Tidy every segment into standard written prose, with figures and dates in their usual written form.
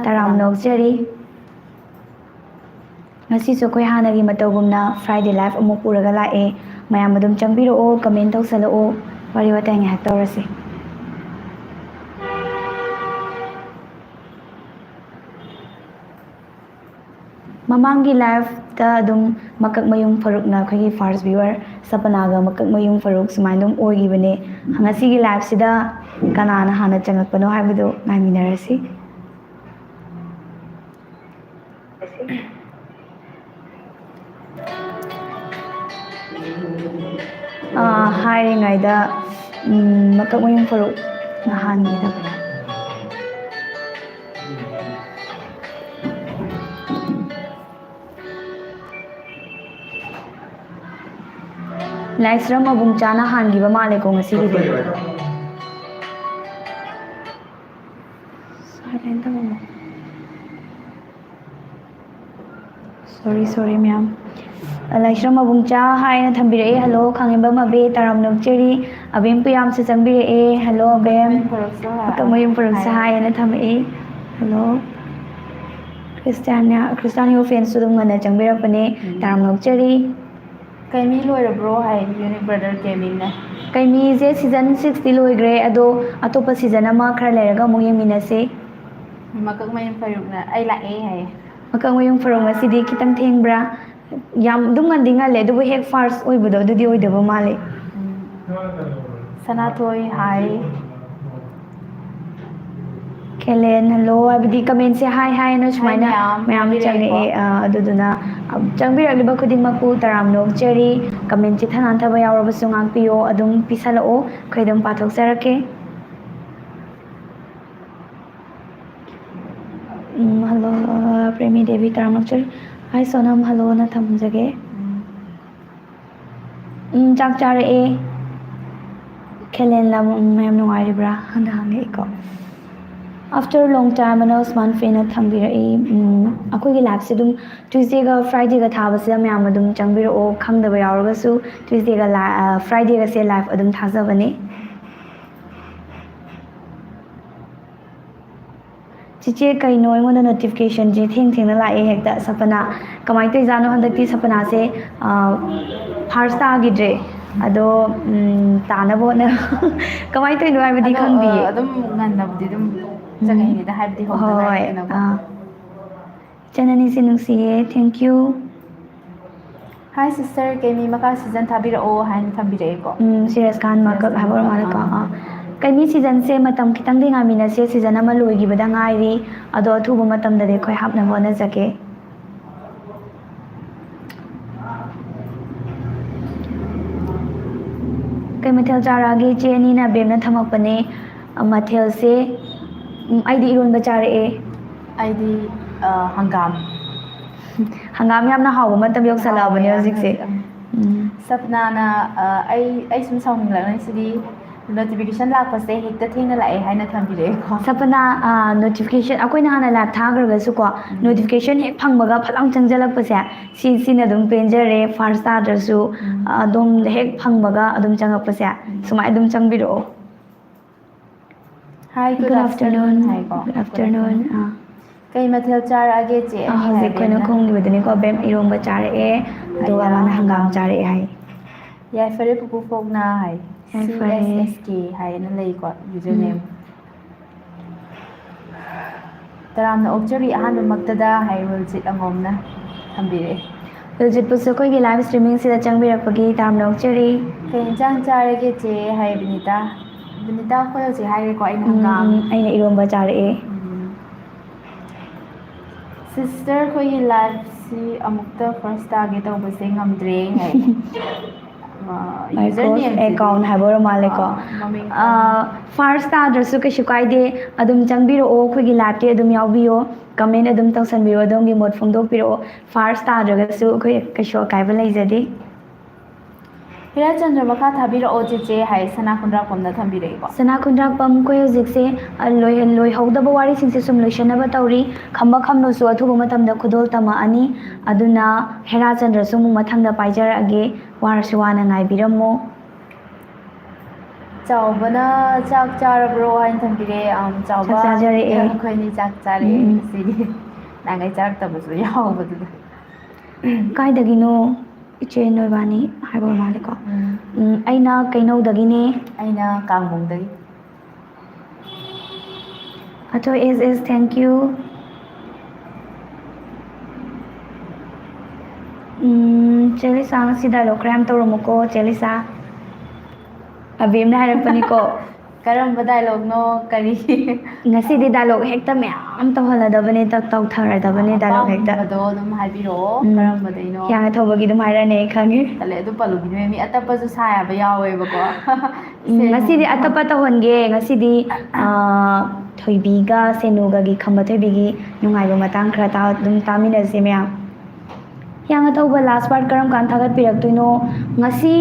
ꯇꯔꯥꯝ ꯅꯣꯛꯆꯔꯤ ꯉꯁꯤꯁꯨ ꯑꯩꯈꯣꯏ ꯍꯥꯟꯅꯒꯤ ꯃꯇꯧꯒꯨꯝꯅ ꯐ꯭ꯔꯥꯏꯗꯦ ꯂꯥꯏꯐ ꯑꯃꯨꯛ ꯄꯨꯔꯒ ꯂꯥꯛꯑꯦ ꯃꯌꯥꯝ ꯑꯗꯨꯝ ꯆꯪꯕꯤꯔꯛꯑꯣ ꯀꯃꯦꯟ ꯇꯧꯁꯜꯂꯛꯑꯣ ꯋꯥꯔꯤ ꯋꯥꯇꯥꯏ ꯉꯥꯏꯍꯥꯛ ꯇꯧꯔꯁꯤ ꯃꯃꯥꯡꯒꯤ ꯂꯥꯏꯐꯇ ꯑꯗꯨꯝ ꯃꯀꯛꯃꯌꯨꯝ ꯐꯔꯨꯛꯅ ꯑꯩꯈꯣꯏꯒꯤ ꯐꯥꯔꯁ ꯚ꯭ꯌꯨꯋꯔ ꯁꯄꯅꯥꯒ ꯃꯀꯛꯃꯌꯨꯝ ꯐꯔꯨꯛ ꯁꯨꯃꯥꯏꯅ ꯑꯗꯨꯝ ꯑꯣꯏꯈꯤꯕꯅꯦ ꯉꯁꯤꯒꯤ ꯂꯥꯏꯐꯁꯤꯗ ꯀꯅꯥꯅ ꯍꯥꯟꯅ ꯆꯪꯉꯛꯄꯅꯣ ꯍꯥꯏꯕꯗꯨ ꯉꯥꯏꯃꯤꯟꯅꯔꯁꯤ ꯍꯥꯏꯔꯤꯉꯩꯗ ꯃꯀꯛꯃꯌꯨꯝ ꯐꯔꯨꯛꯅ ꯍꯥꯟꯈꯤꯗꯕꯅꯦ ꯂꯥꯏꯁ꯭ꯔꯝ ꯃꯕꯨꯡꯆꯥꯅ ꯍꯥꯟꯈꯤꯕ ꯃꯥꯜꯂꯦꯀꯣ ꯉꯁꯤꯒꯤꯗꯤ ꯁꯣꯔꯤ ꯃꯌꯥꯝ ꯂꯥꯏꯁ꯭ꯔꯝ ꯃꯕꯨꯡꯆꯥ ꯍꯥꯏꯅ ꯊꯝꯕꯤꯔꯛꯑꯦ ꯍꯜꯂꯣ ꯈꯥꯡꯉꯦꯝꯕꯝ ꯑꯕꯦ ꯇꯔꯥꯝ ꯅꯣꯛꯆꯔꯤ ꯑꯕꯦꯝ ꯄꯨꯌꯥꯝꯁꯨ ꯆꯪꯕꯤꯔꯛꯑꯦ ꯍꯜꯂꯣ ꯑꯕꯦꯝ ꯃꯀꯛꯃꯌꯨꯝ ꯐꯔꯨꯛꯁꯨ ꯍꯥꯏꯅ ꯊꯝꯃꯛꯏ ꯍꯜꯂꯣ ꯈ꯭ꯔꯤꯁꯇꯥꯅꯤꯌꯣ ꯐꯦꯟꯁꯨ ꯑꯗꯨꯝ ꯉꯟꯅ ꯆꯪꯕꯤꯔꯛꯄꯅꯦ ꯇꯔꯥꯝ ꯅꯣꯛꯆꯔꯤ ꯀꯩꯃꯤ ꯂꯣꯏꯔꯕ꯭ꯔꯣ ꯍꯥꯏ ꯌꯨꯅꯤꯛ ꯕ꯭ꯔꯗꯔ ꯒꯦꯃꯤꯡꯅ ꯀꯩꯃꯤꯁꯦ ꯁꯤꯖꯟ 6ꯇꯤ ꯂꯣꯏꯈ꯭ꯔꯦ ꯑꯗꯣ ꯑꯇꯣꯞꯄ ꯁꯤꯖꯟ ꯑꯃ ꯈꯔ ꯂꯩꯔꯒ ꯑꯃꯨꯛ ꯌꯦꯡꯃꯤꯟꯅꯁꯦ ꯃꯀꯛꯃꯌꯨꯝ ꯐꯔꯨꯛꯅ ꯑꯩ ꯂꯥꯛꯑꯦ ꯍꯥꯏꯌꯦ ꯃꯀꯛꯃꯌꯨꯝ ꯐꯔꯨꯛ ꯉꯁꯤꯗꯤ ꯈꯤꯇꯪ ꯊꯦꯡꯕ꯭ꯔꯥ ꯌꯥꯝ ꯑꯗꯨꯝ ꯉꯟꯗꯤ ꯉꯜꯂꯦ ꯑꯗꯨꯕꯨ ꯍꯦꯛ ꯐꯥꯔꯁ ꯑꯣꯏꯕꯗꯣ ꯑꯗꯨꯗꯤ ꯑꯣꯏꯗꯕ ꯃꯥꯜꯂꯦ ꯁꯅꯥꯊꯣꯏ ꯍꯥꯏ ꯈꯦꯂꯦꯟ ꯍꯜꯂꯣ ꯍꯥꯏꯕꯗꯤ ꯀꯃꯦꯟꯁꯦ ꯍꯥꯏ ꯍꯥꯏꯅ ꯁꯨꯃꯥꯏꯅ ꯃꯌꯥꯝ ꯆꯪꯉꯛꯑꯦ ꯑꯗꯨꯗꯨꯅ ꯆꯪꯕꯤꯔꯛꯂꯤꯕ ꯈꯨꯗꯤꯡꯃꯛꯄꯨ ꯇꯔꯥꯝ ꯅꯣꯛꯆꯔꯤ ꯀꯃꯦꯟ ꯆꯤꯊ ꯅꯥꯟꯊꯕ ꯌꯥꯎꯔꯕꯁꯨ ꯉꯥꯛꯄꯤꯌꯣ ꯑꯗꯨꯝ ꯄꯤꯁꯜꯂꯛꯑꯣ ꯑꯩꯈꯣꯏ ꯑꯗꯨꯝ ꯄꯥꯊꯣꯛꯆꯔꯛꯀꯦ ꯍꯜꯂꯣ ꯄ꯭ꯔꯦꯃꯤ ꯗꯦꯕꯤ ꯇꯔꯥꯝ ꯅꯣꯛꯆꯔꯤ ꯍꯥꯏ ꯁꯣꯅꯝ ꯍꯜꯂꯣꯅ ꯊꯝꯖꯒꯦ ꯆꯥꯛ ꯆꯥꯔꯛꯑꯦ ꯈꯦꯂꯦꯟ ꯃꯌꯥꯝ ꯅꯨꯡꯉꯥꯏꯔꯤꯕ꯭ꯔꯥ ꯍꯟꯅ ꯍꯪꯉꯛꯏꯀꯣ ꯑꯥꯐꯇꯔ ꯂꯣꯡ ꯇꯥꯏꯝ ꯑꯅ ꯎꯁꯃꯥꯟ ꯐꯦꯅ ꯊꯝꯕꯤꯔꯛꯏ ꯑꯩꯈꯣꯏꯒꯤ ꯂꯥꯏꯐꯁꯦ ꯑꯗꯨꯝ ꯇ꯭ꯌꯨꯁꯗꯦꯒ ꯐ꯭ꯔꯥꯏꯗꯦꯒ ꯊꯥꯕꯁꯤꯗ ꯃꯌꯥꯝ ꯑꯗꯨꯝ ꯆꯪꯕꯤꯔꯛꯑꯣ ꯈꯪꯗꯕ ꯌꯥꯎꯔꯒꯁꯨ ꯇ꯭ꯌꯨꯁꯗꯦꯒ ꯐ꯭ꯔꯥꯏꯗꯦꯒꯁꯦ ꯂꯥꯏꯐ ꯑꯗꯨꯝ ꯊꯥꯖꯕꯅꯦ ꯆꯤꯆꯦ ꯀꯩꯅꯣ ꯑꯩꯉꯣꯟꯗ ꯅꯣꯇꯤꯐꯤꯀꯦꯁꯟꯁꯦ ꯊꯦꯡꯅ ꯂꯥꯛꯑꯦ ꯍꯦꯛꯇ ꯁꯄꯅꯥ ꯀꯃꯥꯏꯅ ꯇꯧꯔꯤꯖꯥꯠꯅꯣ ꯍꯟꯗꯛꯇꯤ ꯁꯄꯅꯥꯁꯦ ꯐꯥꯔꯁ ꯇꯥꯈꯤꯗ꯭ꯔꯦ ꯑꯗꯣ ꯇꯥꯅꯕ ꯍꯣꯠꯅ ꯀꯃꯥꯏꯅ ꯇꯧꯔꯤꯅꯣ ꯍꯥꯏꯕꯗꯤ ꯈꯪꯗꯤꯌꯦ ꯑꯗꯨꯝ ꯉꯟꯅꯕꯨꯗꯤ ꯑꯗꯨꯝ ꯆꯪꯉꯛꯏꯅꯤꯗ ꯍꯥꯏꯕꯗꯤ ꯍꯧꯗ ꯉꯥꯏꯔꯤꯗꯅꯀꯣ ꯏꯆꯟ ꯅꯨꯡꯁꯤꯌꯦ ꯊꯦꯡꯀ꯭ꯌꯨ ꯍꯥꯏ ꯁꯤꯁꯇꯔ ꯀꯩꯃꯤ ꯃꯈꯥ ꯁꯤꯖꯟ ꯊꯥꯕꯤꯔꯛꯑꯣ ꯍꯥꯏꯅ ꯊꯝꯕꯤꯔꯛꯑꯦꯀꯣ ꯁꯤꯔꯁ ꯈꯥꯟ ꯃꯀꯛ ꯍꯥꯏꯕ ꯑꯣꯏꯔ ꯃꯥꯜꯂꯦꯀꯣ ꯀꯩꯃꯤ ꯁꯤꯖꯟꯁꯦ ꯃꯇꯝ ꯈꯤꯇꯪꯗꯤ ꯉꯥꯏꯃꯤꯟꯅꯁꯦ ꯁꯤꯖꯟ ꯑꯃ ꯂꯣꯏꯈꯤꯕꯗ ꯉꯥꯏꯔꯤ ꯑꯗꯣ ꯑꯊꯨꯕ ꯃꯇꯝꯗꯗꯤ ꯑꯩꯈꯣই ꯍꯥꯞꯅꯕ ꯍꯣꯠꯅꯖꯒꯦ ꯀꯩ ꯃꯊꯦꯜ ꯆꯥꯔꯛꯑꯒꯦ ꯏꯆꯦ ꯑꯅꯤꯅ ꯕꯦꯝꯅ ꯊꯝꯃꯛꯄꯅꯦ ꯃꯊꯦꯜꯁꯦ ꯑꯩꯗꯤ ꯏꯔꯣꯟꯕ ꯆꯥꯔꯛꯑꯦ ꯑꯩꯗꯤ ꯍꯪꯒꯥꯝ ꯌꯥꯝꯅ ꯍꯥꯎꯕ ꯃꯇꯝ ꯍꯥꯎꯋꯦ ꯌꯧꯁꯜꯂꯛꯑꯕꯅꯦ ꯌꯥꯝꯅ ꯍꯧꯖꯤꯛꯁꯦ ꯍꯧꯖꯤꯛ ꯁꯞꯅꯥꯅ ꯑꯩ ꯁꯨꯝ ꯁꯥꯎꯅꯤꯡꯂꯛꯅꯤꯁꯤꯗꯤ ꯅꯣꯇꯤꯐꯤꯀꯦꯁꯟ ꯂꯥꯛꯄꯁꯦ ꯍꯦꯛꯇ ꯊꯦꯡꯅ ꯂꯥꯛꯑꯦ ꯍꯥꯏꯅ ꯊꯝꯕꯤꯔꯛꯑꯦꯀꯣ ꯁꯄꯅꯥ ꯅꯣꯇꯤꯐꯤꯀꯦꯁꯟ ꯑꯩꯈꯣꯏꯅ ꯍꯥꯟꯅ ꯂꯥꯏꯚ ꯊꯥꯈ꯭ꯔꯒꯁꯨꯀꯣ ꯅꯣꯇꯤꯐꯤꯀꯦꯁꯟ ꯍꯦꯛ ꯐꯪꯕꯒ ꯐꯠ ꯆꯪꯁꯤꯜꯂꯛꯄꯁꯦ ꯁꯤꯅ ꯑꯗꯨꯝ ꯄꯦꯟꯖꯔꯦ ꯐꯥꯔꯁ ꯇꯥꯗ꯭ꯔꯁꯨ ꯑꯗꯨꯝ ꯍꯦꯛ ꯐꯪꯕꯒ ꯑꯗꯨꯝ ꯆꯪꯉꯛꯄꯁꯦ ꯁꯨꯃꯥꯏꯅ ꯑꯗꯨꯝ ꯆꯪꯕꯤꯔꯛꯑꯣ ꯍꯥꯏ ꯒꯨꯗ ꯑꯥꯐꯇꯔꯅꯨꯟ ꯍꯥꯏꯀꯣ ꯒꯨꯗ ꯑꯥꯐꯇꯔꯅꯨꯟ ꯀꯩ ꯃꯊꯦꯜ ꯆꯥꯔꯛꯑꯒꯦ ꯆꯦ ꯑꯅꯤ ꯍꯧꯖꯤꯛ ꯑꯩꯈꯣꯏꯅ ꯍꯥꯏꯕꯦꯝꯅ ꯈꯣꯡꯈꯤꯕꯗꯨꯅꯤꯀꯣ ꯕꯦꯝ ꯏꯔꯣꯝꯕ ꯆꯥꯔꯛꯑꯦ ꯑꯗꯨꯒ ꯃꯥꯅ ꯍꯪꯒꯥꯝ ꯆꯥꯔꯛꯑꯦ ꯍꯥꯏ ꯌꯥꯏꯐꯔꯦ ꯄꯨꯄꯨ ꯐꯣꯛꯅ ꯍꯥꯏ ꯌꯥꯏꯐꯔꯦ CSSK ꯍꯥꯏꯅ ꯂꯩꯀꯣ ꯌꯨꯖꯔ ꯅꯦꯝ ꯇꯔꯥꯝꯅ ꯑꯣꯛꯆꯔꯤ ꯑꯍꯥꯟꯕꯃꯛꯇꯗ ꯍꯥꯏ ꯔꯣꯜꯖꯤꯠ ꯑꯉꯣꯝꯅ ꯊꯝꯕꯤꯔꯛꯑꯦ ꯔꯣꯜꯖꯤꯠꯄꯨꯁꯨ ꯑꯩꯈꯣꯏꯒꯤ ꯂꯥꯏꯚ ꯏꯁꯇ꯭ꯔꯤꯃꯤꯡꯁꯤꯗ ꯆꯪꯕꯤꯔꯛꯄꯒꯤ ꯇꯔꯥꯝꯅ ꯑꯣꯛꯆꯔꯤ ꯀꯩ ꯌꯦꯟꯁꯥꯡ ꯆꯥꯔꯒꯦ ꯆꯦ ꯍꯥꯏ ꯕꯤꯅꯤꯇꯥ ꯑꯩꯈꯣꯏ ꯍꯧꯖꯤꯛ ꯍꯥꯏꯔꯦꯀꯣ ꯑꯩꯅ ꯍꯪꯒꯥꯝ ꯑꯩꯅ ꯏꯔꯣꯝꯕ ꯆꯥꯔꯛꯑꯦ ꯁꯤꯁꯇꯔ ꯑꯩꯈꯣꯏꯒꯤ ꯂꯥꯏꯐꯁꯤ ꯑꯃꯨꯛꯇ ꯐꯥꯔꯁ ꯇꯥꯒꯦ ꯇꯧꯕꯁꯦ ꯉꯝꯗ꯭ꯔꯦ ꯍꯥꯏ ꯌꯨꯖꯔ ꯅꯦꯝꯁꯤꯗꯤ ꯑꯦꯀꯥꯎꯟ ꯍꯥꯏꯕ ꯑꯣꯏꯔ ꯃꯥꯜꯂꯦꯀꯣ ꯃꯃꯤꯡ ꯐꯥꯔꯁ ꯇꯥꯗ꯭ꯔꯁꯨ ꯀꯩꯁꯨ ꯀꯥꯏꯗꯦ ꯑꯗꯨꯝ ꯆꯪꯕꯤꯔꯛꯑꯣ ꯑꯩꯈꯣꯏꯒꯤ ꯂꯥꯏꯚꯇꯤ ꯑꯗꯨꯝ ꯌꯥꯎꯕꯤꯌꯣ ꯀꯃꯦꯟ ꯑꯗꯨꯝ ꯇꯧꯁꯟꯕꯤꯔꯣ ꯑꯗꯣꯝꯒꯤ ꯃꯣꯠ ꯐꯣꯡꯗꯣꯛꯄꯤꯔꯛꯑꯣ ꯐꯥꯔꯁ ꯇꯥꯗ꯭ꯔꯒꯁꯨ ꯑꯩꯈꯣꯏ ꯀꯩꯁꯨ ꯑꯀꯥꯏꯕ ꯂꯩꯖꯗꯦ ꯍꯤꯔꯥꯆꯟꯗ꯭ꯔ ꯃꯈꯥ ꯊꯥꯕꯤꯔꯛꯑꯣ ꯆꯦꯆꯦ ꯍꯥꯏ ꯁꯅꯥ ꯈꯨꯟꯗ꯭ꯔꯥꯛꯄꯝꯅ ꯊꯝꯕꯤꯔꯛꯑꯦꯀꯣ ꯁꯅꯥ ꯈꯨꯟꯗ꯭ꯔꯥꯛꯄꯝ ꯑꯩꯈꯣꯏ ꯍꯧꯖꯤꯛꯁꯦ ꯂꯣꯏꯍꯧꯗꯕ ꯋꯥꯔꯤꯁꯤꯡꯁꯦ ꯁꯨꯝ ꯂꯣꯏꯁꯟꯅꯕ ꯇꯧꯔꯤ ꯈꯝꯕꯁꯨ ꯑꯊꯨꯕ ꯃꯇꯝꯗ ꯈꯨꯗꯣꯜ ꯇꯝꯃꯛꯑꯅꯤ ꯑꯗꯨꯅ ꯍꯦꯔꯥꯆꯟꯗ꯭ꯔꯁꯨ ꯑꯃꯨꯛ ꯃꯊꯪꯗ ꯄꯥꯏꯖꯔꯛꯑꯒꯦ ꯋꯥꯔꯁꯨ ꯋꯥꯅ ꯉꯥꯏꯕꯤꯔꯝꯃꯣ ꯆꯥꯎꯕꯅ ꯆꯥꯛ ꯆꯥꯔꯕ꯭ꯔꯣ ꯍꯥꯏꯅ ꯊꯝꯕꯤꯔꯛꯑꯦ ꯆꯥꯎꯕ ꯆꯥꯛ ꯆꯥꯖꯔꯛꯑꯦ. ꯑꯩꯈꯣꯏꯅꯤ ꯆꯥꯛ ꯆꯥꯔꯛꯑꯦ ꯉꯁꯤꯗꯤ ꯅꯍꯥꯟꯒꯩ ꯆꯥꯔꯛꯇꯕꯁꯨ ꯌꯥꯎꯕꯗꯨꯗ ꯀꯥꯏꯗꯒꯤꯅꯣ ꯏꯆꯦ ꯅꯣꯏꯕꯥꯅꯤ ꯍꯥꯏꯕ ꯃꯥꯜꯂꯦꯀꯣ. ꯑꯩꯅ ꯀꯩꯅꯧꯗꯒꯤꯅꯦ. ꯑꯩꯅ ꯀꯥꯡꯕꯣꯡꯗꯒꯤ. ꯑꯊꯣꯏ ꯑꯦꯁ ꯊꯦꯡꯛ ꯌꯨ. ꯆꯦꯂꯤꯁꯥ ꯉꯁꯤ ꯗꯥꯏꯂꯣꯛ ꯈꯔ ꯌꯥꯝ ꯇꯧꯔꯝꯃꯨꯀꯣ ꯆꯦꯂꯤꯁꯥ. ꯑꯕꯦꯝꯅ ꯍꯥꯏꯔꯛꯄꯅꯤꯀꯣ. ꯀꯔꯝꯕ ꯗꯥꯏꯂꯣꯒꯅꯣ ꯀꯔꯤ ꯉꯁꯤꯗꯤ ꯗꯥꯏꯂꯣꯛ ꯍꯦꯛꯇ ꯃꯌꯥꯝ ꯇꯧꯍꯜꯂꯗꯕꯅꯦ ꯇꯧꯊꯔꯗꯕꯅꯦ ꯗꯥꯏꯂꯣꯛ ꯍꯦꯛꯇ. ꯑꯄꯥꯝꯕꯗꯣ ꯑꯗꯨꯝ ꯍꯥꯏꯕꯤꯔꯛꯑꯣ ꯀꯔꯝꯕꯗꯩꯅꯣ. ꯍꯤꯌꯥꯡꯅ ꯊꯧꯕꯒꯤ ꯑꯗꯨꯝ ꯍꯥꯏꯔꯛꯑꯅꯤ ꯑꯩ ꯈꯪꯉꯦ. ꯇꯜꯂꯦ ꯑꯗꯨ ꯄꯜꯂꯨꯒꯤꯅꯣꯍꯦ ꯃꯤ ꯑꯇꯞꯄꯁꯨ ꯁꯥꯕ ꯌꯥꯎꯋꯦꯕꯀꯣ. ꯉꯁꯤꯗꯤ ꯁꯦꯅꯨꯒꯤꯗꯣ ꯑꯇꯞꯄ ꯇꯧꯍꯟꯒꯦ ꯉꯁꯤꯗꯤ ꯊꯣꯏꯕꯤꯒ ꯁꯦꯅꯨꯒꯒꯤ ꯈꯝꯕ ꯊꯣꯏꯕꯤꯒꯤ ꯅꯨꯡꯉꯥꯏꯕ ꯃꯇꯥꯡ ꯈꯔ ꯑꯗꯨꯝ ꯇꯥꯃꯤꯟꯅꯁꯦ ꯃꯌꯥꯝ. ꯍꯤꯌꯥꯡꯅ ꯊꯧꯕ ꯂꯥꯁ ꯄꯥꯔꯠ ꯀꯔꯝ ꯀꯥꯟꯗ ꯊꯥꯒꯠꯄꯤꯔꯛꯇꯣꯏꯅꯣ ꯉꯁꯤ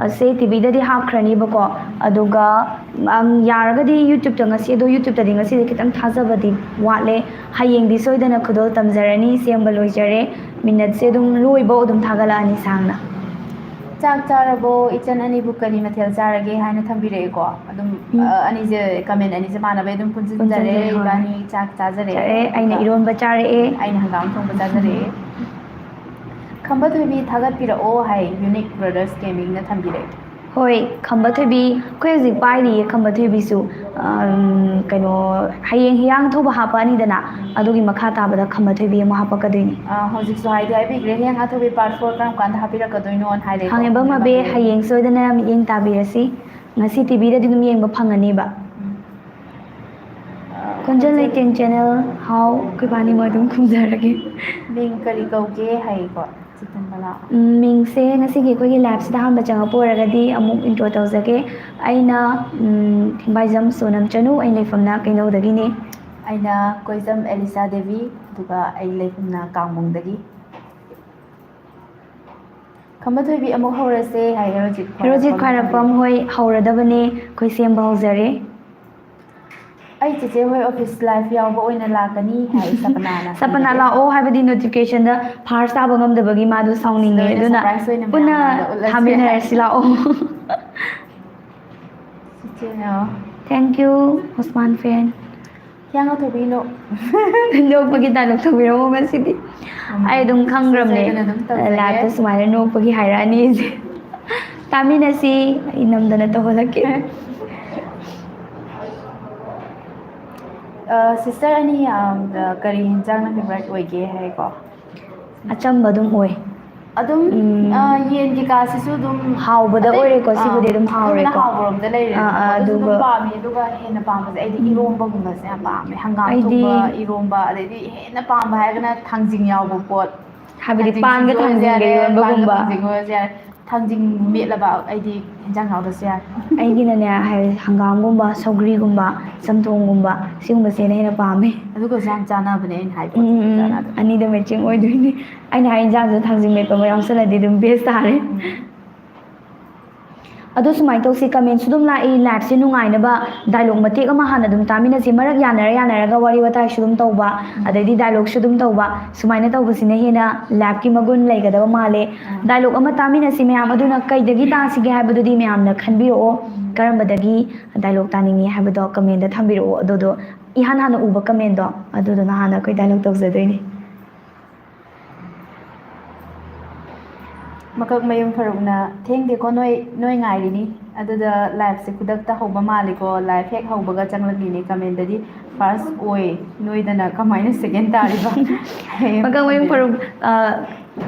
ꯑꯁꯦ ꯇꯤꯚꯤꯗꯗꯤ ꯍꯥꯞꯈ꯭ꯔꯅꯤꯕꯀꯣ ꯑꯗꯨꯒ ꯌꯥꯔꯒꯗꯤ ꯌꯨꯇ꯭ꯌꯨꯕꯇ ꯉꯁꯤ ꯑꯗꯣ ꯌꯨꯇ꯭ꯌꯨꯕꯇꯗꯤ ꯉꯁꯤꯗꯤ khitang ꯊꯥꯖꯕꯗꯤ ꯋꯥꯠꯂꯦ. ꯍꯌꯦꯡꯗꯤ ꯁꯣꯏꯗꯅ ꯈꯨꯗꯣꯜ ꯇꯝꯖꯔꯅꯤ ꯁꯦꯝꯕ ꯂꯣꯏꯖꯔꯦ. ꯃꯤꯅꯠꯁꯦ ꯑꯗꯨꯝ ꯂꯣꯏꯕꯧ ꯑꯗꯨꯝ ꯊꯥꯒꯠꯂꯛꯑꯅꯤ ꯁꯥꯡꯅ. ꯆꯥꯛ ꯆꯥꯔꯕꯣ ꯏꯆꯟ ꯑꯅꯤꯕꯨ ꯀꯔꯤ ꯃꯊꯦꯜ ꯆꯥꯔꯒꯦ ꯍꯥꯏꯅ ꯊꯝꯕꯤꯔꯛꯑꯦꯀꯣ. ꯑꯗꯨꯝ ꯑꯅꯤꯁꯦ ꯀꯃꯦꯟ ꯑꯅꯤꯁꯦ ꯃꯥꯟꯅꯕꯩ ꯑꯗꯨꯝ ꯄꯨꯟꯁꯤꯟꯖꯔꯦ ꯄꯨꯟꯁꯤꯟꯖꯩ ꯍꯣꯏ. ꯏꯕꯥꯅꯤ ꯆꯥꯛ ꯆꯥꯖꯔꯦ ꯑꯩꯅ ꯑꯗꯨꯒ ꯏꯔꯣꯟꯕ ꯆꯥꯔꯛꯑꯦ. ꯑꯩꯅ ꯍꯪꯒꯥꯝ ꯊꯣꯡꯕ ꯆꯥꯖꯔꯛꯑꯦ. ꯈꯝꯕ ꯊꯣꯏꯕꯤ ꯊꯥꯒꯠꯄꯤꯔꯛꯑꯣ ꯍꯥꯏ ꯌꯨꯅꯤꯛ ꯕ꯭ꯔꯗꯔꯁ ꯒꯦꯃꯤꯡꯅ ꯊꯝꯕꯤꯔꯛꯑꯦ. ꯍꯣꯏ ꯈꯝꯕ ꯊꯣꯏꯕꯤ ꯑꯩꯈꯣꯏ ꯍꯧꯖꯤꯛ ꯄꯥꯏꯔꯤꯌꯦ ꯈꯝꯕ ꯊꯣꯏꯕꯤꯁꯨ ꯀꯩꯅꯣ ꯍꯌꯦꯡ ꯍꯤꯌꯥꯡ ꯊꯧꯕ ꯍꯥꯞꯄꯛꯑꯅꯤꯗꯅ ꯑꯗꯨꯒꯤ ꯃꯈꯥ ꯇꯥꯕꯗ ꯈꯝꯕ ꯊꯣꯏꯕꯤ ꯑꯃꯨꯛ ꯍꯥꯞꯄꯛꯀꯗꯣꯏꯅꯤ. ꯍꯧꯖꯤꯛꯁꯨ ꯍꯥꯏꯗꯤ ꯍꯥꯏꯕꯤꯈ꯭ꯔꯦ ꯍꯤꯌꯥꯡ ꯊꯧꯕꯤ ꯄꯥꯔꯠ 4 ꯀꯔꯝ ꯀꯥꯟꯗ ꯍꯥꯞꯄꯤꯔꯛꯀꯗꯣꯏꯅꯣ ꯍꯥꯏꯔꯦꯀꯣ. ꯍꯪꯉꯦꯕ ꯃꯕꯦ ꯍꯌꯦꯡ ꯁꯣꯏꯗꯅ ꯃꯤꯠꯌꯦꯡ ꯇꯥꯕꯤꯔꯁꯤ. ꯉꯁꯤ ꯇꯤꯚꯤꯗꯗꯤ ꯑꯗꯨꯝ ꯌꯦꯡꯕ ꯐꯪꯉꯅꯤꯕ. ꯈꯣꯟꯖꯦꯜ ꯂꯩꯇꯦꯡ ꯆꯦꯅꯦꯜ ꯍꯥꯎ ꯑꯩꯈꯣꯏ ꯏꯕꯥꯅꯤꯃꯛ ꯑꯗꯨꯝ ꯈꯨꯝꯖꯔꯒꯦ. ꯃꯤꯡ ꯀꯔꯤ ꯀꯧꯒꯦ ꯍꯥꯏꯀꯣ ꯆꯤꯇꯟꯕꯂꯥ. ꯃꯤꯡꯁꯦ ꯉꯁꯤꯒꯤ ꯑꯩꯈꯣꯏꯒꯤ ꯂꯥꯏꯞꯁꯤꯗ ꯑꯍꯥꯟꯕ ꯆꯪꯉꯛꯄ ꯑꯣꯏꯔꯒꯗꯤ ꯑꯃꯨꯛ ꯏꯟꯇ꯭ꯔꯣ ꯇꯧꯖꯒꯦ. ꯑꯩꯅ ꯊꯤꯡꯕꯥꯏꯖꯝ ꯁꯣꯅꯝ ꯆꯅꯨ ꯑꯩ ꯂꯩꯐꯝꯅ ꯀꯩꯅꯧꯗꯒꯤꯅꯦ. ꯑꯩꯅ ꯀꯣꯏꯖꯝ ꯑꯦꯂꯤꯁꯥ ꯗꯦꯕꯤ ꯑꯗꯨꯒ ꯑꯩ ꯂꯩꯐꯝꯅ ꯀꯥꯡꯕꯣꯡꯗꯒꯤ. ꯈꯝꯕ ꯊꯣꯏꯕꯤ ꯑꯃꯨꯛ ꯍꯧꯔꯁꯦ ꯍꯥꯏ ꯍꯦꯔꯣꯖꯤꯠ ꯈ꯭ꯋꯥꯏꯔꯥꯛꯄꯝ ꯍꯣꯏ ꯍꯧꯔꯗꯕꯅꯦ ꯑꯩꯈꯣꯏ ꯁꯦꯝꯕ ꯍꯧꯖꯔꯦ. ꯑꯩ ꯆꯦꯆꯦ ꯍꯣꯏ ꯑꯣꯐꯤꯁ ꯂꯥꯏꯐ ꯌꯥꯎꯕ ꯑꯣꯏꯅ ꯂꯥꯛꯀꯅꯤ ꯍꯥꯏ ꯁꯄꯅꯥꯅ ꯁꯄꯅꯥ ꯊꯝꯕꯤꯔꯛꯑꯦ. ꯂꯥꯛꯑꯣ ꯍꯥꯏꯕꯗꯤ ꯅꯣꯇꯤꯐꯤꯀꯦꯁꯟꯗ ꯐꯥꯔꯁ ꯇꯥꯕ ꯉꯝꯗꯕꯒꯤ ꯃꯥꯗꯣ ꯁꯤꯗ ꯁꯥꯎꯅꯤꯡꯉꯦ ꯑꯣꯏꯅ ꯑꯗꯨꯅ ꯁꯔꯄ꯭ꯔꯥꯏꯖ ꯑꯣꯏꯅ ꯃꯌꯥꯝ ꯄꯨꯟꯅ ꯃꯥꯡꯗ ꯎꯠꯂꯁꯦ ꯊꯥꯃꯤꯟꯅꯔꯁꯤ ꯂꯥꯛꯑꯣ. ꯆꯤꯆꯦꯅ ꯊꯦꯡꯛ ꯌꯨ ꯎꯁꯃꯥꯟ ꯐꯦꯟ. ꯍꯤꯌꯥꯡꯅ ꯊꯧꯕꯤꯅꯣ ꯅꯣꯛꯄꯒꯤ ꯗꯥꯏꯂꯣꯛ ꯇꯧꯕꯤꯔꯝꯃꯣ ꯉꯁꯤꯗꯤ. ꯑꯩ ꯑꯗꯨꯝ ꯁꯨꯡꯁꯣꯏ ꯈꯪꯈ꯭ꯔꯕꯅꯦ ꯁꯣꯏꯗꯅ ꯑꯗꯨꯝ ꯇꯧꯖꯒꯦ. ꯂꯥꯏꯞꯇ ꯁꯨꯃꯥꯏꯅ ꯅꯣꯛꯄꯒꯤ ꯍꯥꯏꯔꯛꯑꯅꯤꯁꯦ. ꯇꯥꯃꯤꯟꯅꯁꯤ ꯑꯩ ꯅꯝꯗꯅ ꯇꯧꯍꯜꯂꯛꯀꯦ. ꯁꯤꯁꯇꯔ ꯑꯅꯤ ꯀꯔꯤ ꯌꯦꯟꯖꯥꯡꯅ ꯐꯦꯚꯣꯔꯥꯏꯠ ꯑꯣꯏꯒꯦ ꯍꯥꯏꯀꯣ. ꯑꯆꯝꯕ ꯑꯗꯨꯝ ꯑꯣꯏ. ꯑꯗꯨꯝ ꯌꯦꯟ ꯀꯩꯀꯥꯁꯤꯁꯨ ꯑꯗꯨꯝ ꯍꯥꯎꯕꯗ ꯑꯇꯩ ꯑꯣꯏꯔꯦꯀꯣ ꯁꯤꯕꯨꯗꯤ ꯑꯗꯨꯝ ꯑꯗꯨꯝꯕꯅ ꯍꯥꯎꯔꯦꯀꯣ. ꯍꯥꯎꯕꯔꯣꯝꯗ ꯂꯩꯔꯦꯗꯅꯀꯣ ꯑꯗꯨꯁꯨ ꯑꯗꯨꯝ ꯑꯗꯨꯒ ꯄꯥꯝꯃꯤ ꯑꯗꯨꯒ ꯍꯦꯟꯅ ꯄꯥꯝꯕꯁꯦ ꯑꯩꯗꯤ ꯏꯔꯣꯝꯕꯒꯨꯝꯕꯁꯦ ꯌꯥꯝ ꯄꯥꯝꯃꯦ ꯍꯪꯒꯥꯝ ꯑꯩꯗꯤ ꯊꯣꯡꯕ ꯏꯔꯣꯝꯕ ꯑꯗꯩꯗꯤ ꯍꯦꯟꯅ ꯄꯥꯝꯕ ꯍꯥꯏꯔꯒꯅ ꯊꯥꯡꯖꯤꯡ ꯌꯥꯎꯕ ꯄꯣꯠ ꯍꯥꯏꯕꯗꯤ ꯊꯥꯡꯖꯤꯡ ꯄꯥꯟꯒ ꯁꯤꯡꯖꯨ ꯑꯣꯏꯔꯁꯨ ꯊꯥꯡꯖꯤꯡꯒ ꯌꯥꯔꯦ ꯄꯥꯟꯒ ꯏꯔꯣꯟꯕꯒꯨꯝꯕ ꯊꯥꯡꯖꯤꯡ ꯑꯣꯏꯔꯁꯨ ꯌꯥꯔꯦ ꯊꯥꯡꯖꯤꯡ ꯃꯦꯠꯂꯕ ꯑꯩꯗꯤ ꯍꯦꯟꯖꯥꯡ ꯌꯥꯎꯗ꯭ꯔꯁꯨ ꯌꯥꯔꯦ ꯑꯩꯒꯤꯅꯅꯦ ꯍꯪꯒꯥꯝꯒꯨꯝꯕ ꯁꯧꯒ꯭ꯔꯤꯒꯨꯝꯕ ꯆꯝꯊꯣꯡꯒꯨꯝꯕ ꯁꯤꯒꯨꯝꯕꯁꯦꯅ ꯍꯦꯟꯅ ꯄꯥꯝꯃꯦ. ꯑꯗꯨꯒꯁꯨ ꯌꯥꯝ ꯆꯥꯟꯅꯕꯅꯦ ꯑꯩꯅ ꯍꯥꯏ ꯄꯣꯠꯁꯦ ꯆꯞ ꯆꯥꯅ ꯑꯗꯨꯝ ꯑꯅꯤꯗꯣ ꯃꯦꯠꯆꯤꯡ ꯑꯣꯏꯗꯣꯏꯅꯤ. ꯑꯩꯅ ꯍꯥꯏ ꯏꯟꯖꯥꯡꯁꯨ ꯊꯥꯡꯖꯤꯡ ꯃꯦꯠꯄ ꯑꯃ ꯌꯥꯎꯁꯜꯂꯗꯤ ꯑꯗꯨꯝ ꯕꯦꯁ ꯇꯥꯔꯦ. ꯑꯗꯣ ꯁꯨꯃꯥꯏꯅ ꯇꯧꯁꯤ ꯀꯃꯦꯟꯁꯨ ꯑꯗꯨꯝ ꯂꯥꯛꯏ ꯂꯥꯏꯞꯁꯦ ꯅꯨꯡꯉꯥꯏꯅꯕ ꯗꯥꯏꯂꯣꯛ ꯃꯇꯦꯛ ꯑꯃ ꯍꯥꯟꯅ ꯑꯗꯨꯝ ꯇꯥꯃꯤꯟꯅꯁꯤ ꯃꯔꯛ ꯌꯥꯅꯔꯒ ꯋꯥꯔꯤ ꯋꯥꯇꯥꯏꯁꯨ ꯑꯗꯨꯝ ꯇꯧꯕ ꯑꯗꯩꯗꯤ ꯗꯥꯏꯂꯣꯛꯁꯨ ꯑꯗꯨꯝ ꯇꯧꯕ ꯁꯨꯃꯥꯏꯅ ꯇꯧꯕꯁꯤꯅ ꯍꯦꯟꯅ ꯂꯥꯏꯞꯀꯤ ꯃꯒꯨꯟ ꯂꯩꯒꯗꯕ ꯃꯥꯜꯂꯦ. ꯗꯥꯏꯂꯣꯛ ꯑꯃ ꯇꯥꯃꯤꯟꯅꯁꯤ ꯃꯌꯥꯝ ꯑꯗꯨꯅ ꯀꯩꯗꯒꯤ ꯇꯥꯁꯤꯒꯦ ꯍꯥꯏꯕꯗꯨꯗꯤ ꯃꯌꯥꯝꯅ ꯈꯟꯕꯤꯔꯛꯑꯣ. ꯀꯔꯝꯕꯗꯒꯤ ꯗꯥꯏꯂꯣꯛ ꯇꯥꯅꯤꯡꯉꯤ ꯍꯥꯏꯕꯗꯣ ꯀꯃꯦꯟꯗ ꯊꯝꯕꯤꯔꯛꯑꯣ ꯑꯗꯨꯗꯣ ꯏꯍꯥꯟ ꯍꯥꯟꯅ ꯎꯕ ꯀꯃꯦꯟꯗꯣ ꯑꯗꯨꯗꯨꯅ ꯍꯥꯟꯅ ꯑꯩꯈꯣꯏ ꯗꯥꯏꯂꯣꯛ ꯇꯧꯖꯗꯣꯏꯅꯤ. ꯃꯀꯛ ꯃꯌꯨꯝ ꯐꯔꯨꯛꯅ ꯊꯦꯡꯗꯦꯀꯣ ꯅꯣꯏ ꯉꯥꯏꯔꯤꯅꯤ ꯑꯗꯨꯗ ꯂꯥꯏꯐꯁꯦ ꯈꯨꯗꯛꯇ ꯍꯧꯕ ꯃꯥꯜꯂꯤꯀꯣ ꯂꯥꯏꯐ ꯍꯦꯛ ꯍꯧꯕꯒ ꯆꯪꯂꯛꯂꯤꯅꯤ ꯀꯃꯦꯟꯗꯗꯤ ꯐꯥꯔꯁ ꯑꯣꯏ ꯅꯣꯏꯗꯅ ꯀꯃꯥꯏꯅ ꯁꯦꯀꯦꯟ ꯇꯥꯔꯤꯕ ꯃꯀꯛ ꯃꯌꯨꯝ ꯐꯔꯨꯛ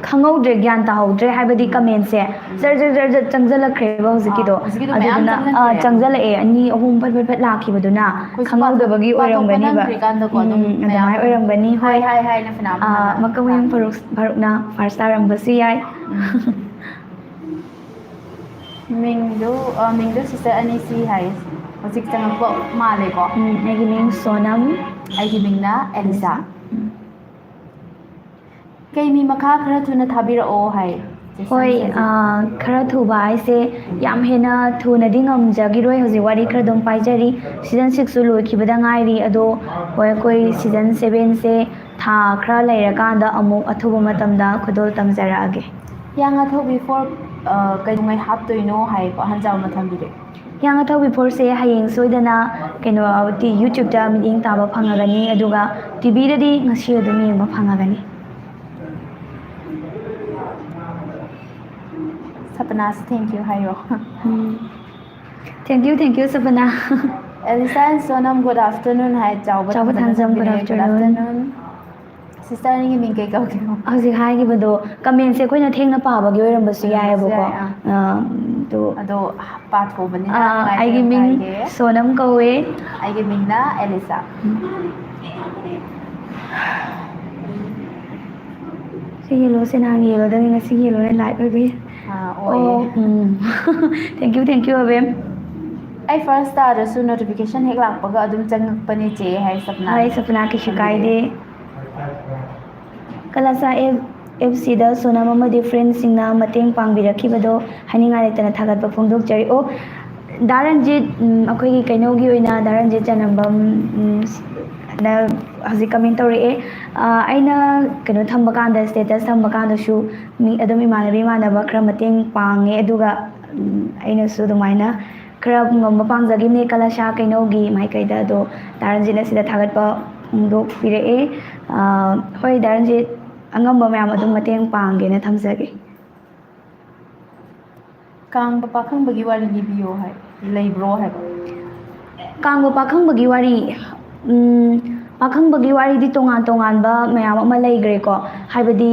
ꯈꯪꯍꯧꯗ꯭ꯔꯦ ꯒ꯭ꯌꯥꯟ ꯇꯥꯍꯧꯗ꯭ꯔꯦ ꯍꯥꯏꯕꯗꯤ ꯀꯃꯦꯟꯁꯦ ꯖꯔ ꯖꯔ ꯖꯔ ꯆꯪꯁꯤꯜꯂꯛꯈ꯭ꯔꯦꯕ ꯍꯧꯖꯤꯛꯀꯤꯗꯣ ꯃꯌꯥꯝ ꯑꯗꯨꯗꯨꯅ ꯆꯪꯁꯤꯟꯈ꯭ꯔꯦ ꯆꯪꯁꯤꯜꯂꯛꯑꯦ 2 3 ꯐꯠ ꯐꯠ ꯐꯠ ꯂꯥꯛꯈꯤꯕꯗꯨꯅ ꯑꯩꯈꯣꯏꯁꯨ ꯈꯪꯍꯧꯗꯕꯒꯤ ꯄꯥꯊꯣꯛꯄ ꯑꯣꯏꯔꯝꯒꯅꯤꯕ ꯅꯪꯗ꯭ꯔꯤꯀꯥꯟꯗꯀꯣ ꯑꯗꯨꯝ ꯃꯌꯥꯝ ꯑꯗꯨꯃꯥꯏꯅ ꯑꯣꯏꯔꯝꯒꯅꯤ ꯍꯣꯏ ꯍꯥꯏꯅ ꯐꯅꯌꯥꯝ ꯍꯥꯟꯅ ꯃꯀꯛ ꯃꯌꯨꯝ ꯐꯔꯨꯛꯅ ꯐꯥꯔꯁ ꯇꯥꯔꯝꯕꯁꯨ ꯌꯥꯏ. ꯃꯤꯡꯗꯨ ꯁꯤꯁꯇꯔ ꯑꯅꯤꯁꯤ ꯍꯥꯏ ꯍꯧꯖꯤꯛ ꯆꯪꯉꯛꯄ ꯃꯥꯜꯂꯦꯀꯣ. ꯑꯩꯒꯤ ꯃꯤꯡ ꯁꯣꯅꯝ. ꯑꯩꯒꯤ ꯃꯤꯡꯅ ꯑꯦꯂꯤꯁꯥ. ꯀꯩ ꯃꯤ ꯃꯈꯥ ꯈꯔ ꯊꯨꯅ ꯊꯥꯕꯤꯔꯛꯑෝ ꯍꯥꯏ. ꯍꯣꯏ ꯈꯔ ꯊꯨꯕ ꯍꯥꯏꯁꯦ ꯌꯥꯝ ꯍꯦꯟꯅ ꯊꯨꯅꯗꯤ ꯉꯝꯖꯈꯤꯔꯣꯏ ꯍꯧꯖꯤꯛ ꯋꯥꯔꯤ ꯈꯔ ꯑꯗꯨꯝ ꯄꯥꯏꯖꯔꯤ ꯁꯤꯖꯟ 6ꯁꯨ ꯂꯣꯏꯈꯤꯕꯗ ꯉꯥꯏꯔꯤ ꯑꯗꯣ ꯍꯣꯏ ꯑꯩꯈꯣই ꯁꯤꯖꯟ 7ꯁꯦ ꯊꯥ ꯈꯔ ꯂꯩꯔꯀꯥꯟꯗ ꯑꯃꯨꯛ ꯑꯊꯨꯕ ꯃꯇꯝꯗ ꯈꯨꯗꯣꯜ ꯇꯝꯖꯔꯛꯑꯒꯦ. ꯍꯤꯌꯥꯡꯅꯊꯧꯕꯤ 4 ꯀꯩꯗꯧꯉꯩ ꯍꯥꯞꯇꯣꯏꯅꯣ ꯍꯥꯏꯀꯣ ꯍꯟꯖꯥꯎꯅ ꯊꯝꯕꯤꯔꯛꯑꯦ. ꯌꯥꯡ ꯑꯊꯧꯕꯤ ꯐꯣꯔꯁꯦ ꯍꯌꯦꯡ ꯁꯣꯏꯗꯅ ꯀꯩꯅꯣ ꯌꯨꯇ꯭ꯌꯨꯕꯇ ꯃꯤꯠꯌꯦꯡ ꯇꯥꯕ ꯐꯪꯉꯒꯅꯤ ꯑꯗꯨꯒ ꯇꯤꯚꯤꯗꯗꯤ ꯉꯁꯤ ꯑꯗꯨꯝ ꯌꯦꯡꯕ ꯐꯪꯉꯒꯅꯤ ꯁꯄꯅꯥꯁ ꯊꯦꯡꯛ ꯌꯨ ꯍꯥꯏꯌꯣ ꯊꯦꯡꯛ ꯌꯨ ꯁꯄꯅꯥ Elisa and Sonam, good afternoon. Hi, Chaoba Chauba Thangjam good Good afternoon afternoon. Sister, ni ming kay kau kyo. ꯍꯧꯖꯤꯛ ꯍꯥꯏꯈꯤꯕꯗꯣ ꯀꯃꯦꯟꯁꯦ ꯑꯩꯈꯣꯏꯅ ꯊꯦꯡꯅ ꯄꯥꯕꯒꯤ ꯑꯣꯏꯔꯝꯕꯁꯨ ꯌꯥꯏꯑꯕꯀꯣ Ado pathobani na ꯑꯩꯒꯤ ꯃꯤꯡ ꯁꯣꯅꯝ ꯀꯧꯋꯦ Aige mingna Elisa. ꯁꯤ ꯌꯦꯜꯂꯣꯁꯦ ꯅꯍꯥꯟ ꯌꯦꯜꯂꯣꯗꯅꯤ ꯉꯁꯤ ꯌꯦꯜꯂꯣꯅ ꯂꯥꯏꯠ ꯑꯣꯏꯕꯒꯤ ꯊꯦꯡꯛ ꯌꯨ ꯑꯕꯦꯝ ꯑꯩ ꯐꯥꯔꯁ ꯇꯥꯗꯁꯨ ꯅꯣꯇꯤꯐꯤꯀꯦꯁꯟ ꯍꯦꯛ ꯂꯥꯛꯄꯒ ꯑꯗꯨꯝ ꯆꯪꯉꯛꯄꯅꯦ ꯆꯦ ꯍꯥꯏ ꯁꯞꯅꯥ ꯍꯣꯏ ꯁꯄꯅꯥ ꯀꯩꯁꯨ ꯀꯥꯏꯗꯦ ꯀꯂꯥꯁꯥ ꯑꯦꯐ.ꯁꯤꯗ ꯁꯣꯅꯝ ꯑꯃꯗꯤ ꯐ꯭ꯔꯦꯟꯁꯤꯡꯅ ꯃꯇꯦꯡ ꯄꯥꯡꯕꯤꯔꯛꯈꯤꯕꯗꯣ ꯍꯥꯏꯅꯤꯡꯉꯥꯏ ꯂꯩꯇꯅ ꯊꯥꯒꯠꯄ ꯐꯣꯡꯗꯣꯛꯆꯔꯤ ꯗꯥ ꯔꯟꯖꯤꯠ ꯑꯩꯈꯣꯏꯒꯤ ꯀꯩꯅꯣꯒꯤ ꯑꯣꯏꯅ ꯗꯥ ꯔꯟꯖꯤꯠ ꯆꯅꯝꯕꯝ ꯅ ꯍꯧꯖꯤꯛ ꯀꯃꯦꯟ ꯇꯧꯔꯛꯑꯦ ꯑꯩꯅ ꯀꯩꯅꯣ ꯊꯝꯕ ꯀꯥꯟꯗ ꯁ꯭ꯇꯦꯇꯁ ꯊꯝꯕ ꯀꯥꯟꯗꯁꯨ ꯃꯤ ꯑꯗꯨꯝ ꯏꯃꯥꯟꯅꯕ ꯈꯔ ꯃꯇꯦꯡ ꯄꯥꯡꯉꯦ ꯑꯗꯨꯒ ꯑꯩꯅꯁꯨ ꯑꯗꯨꯃꯥꯏꯅ ꯈꯔ ꯉꯝꯕ ꯄꯥꯡꯖꯈꯤꯕꯅꯦ ꯀꯂꯥꯁꯥ ꯀꯩꯅꯧꯒꯤ ꯃꯥꯏꯀꯩꯗ ꯑꯗꯣ ꯗꯥ ꯔꯟꯖꯤꯠꯅ ꯁꯤꯗ ꯊꯥꯒꯠꯄ ꯐꯣꯡꯗꯣꯛꯄꯤꯔꯛꯑꯦ ꯍꯣꯏ ꯗꯥ ꯔꯟꯖꯤꯠ ꯑꯉꯝꯕ ꯃꯌꯥꯝ ꯑꯗꯨꯝ ꯃꯇꯦꯡ ꯄꯥꯡꯒꯦꯅ ꯊꯝꯖꯒꯦ ꯀꯥꯡꯕ ꯄꯥꯈꯪꯕꯒꯤ ꯋꯥꯔꯤ ꯂꯤꯕꯤꯌꯣ ꯍꯥꯏ ꯂꯩꯕ꯭ꯔꯣ ꯍꯥꯏꯕ ꯀꯥꯡꯕ ꯄꯥꯈꯪꯕꯒꯤ ꯋꯥꯔꯤ ꯄꯥꯈꯪꯕꯒꯤ ꯋꯥꯔꯤꯗꯤ ꯇꯣꯉꯥꯟ ꯇꯣꯉꯥꯟꯕ ꯃꯌꯥम ꯑꯃ ꯂꯩꯈ꯭ꯔꯦꯀꯣ ꯍꯥꯏꯕꯗꯤ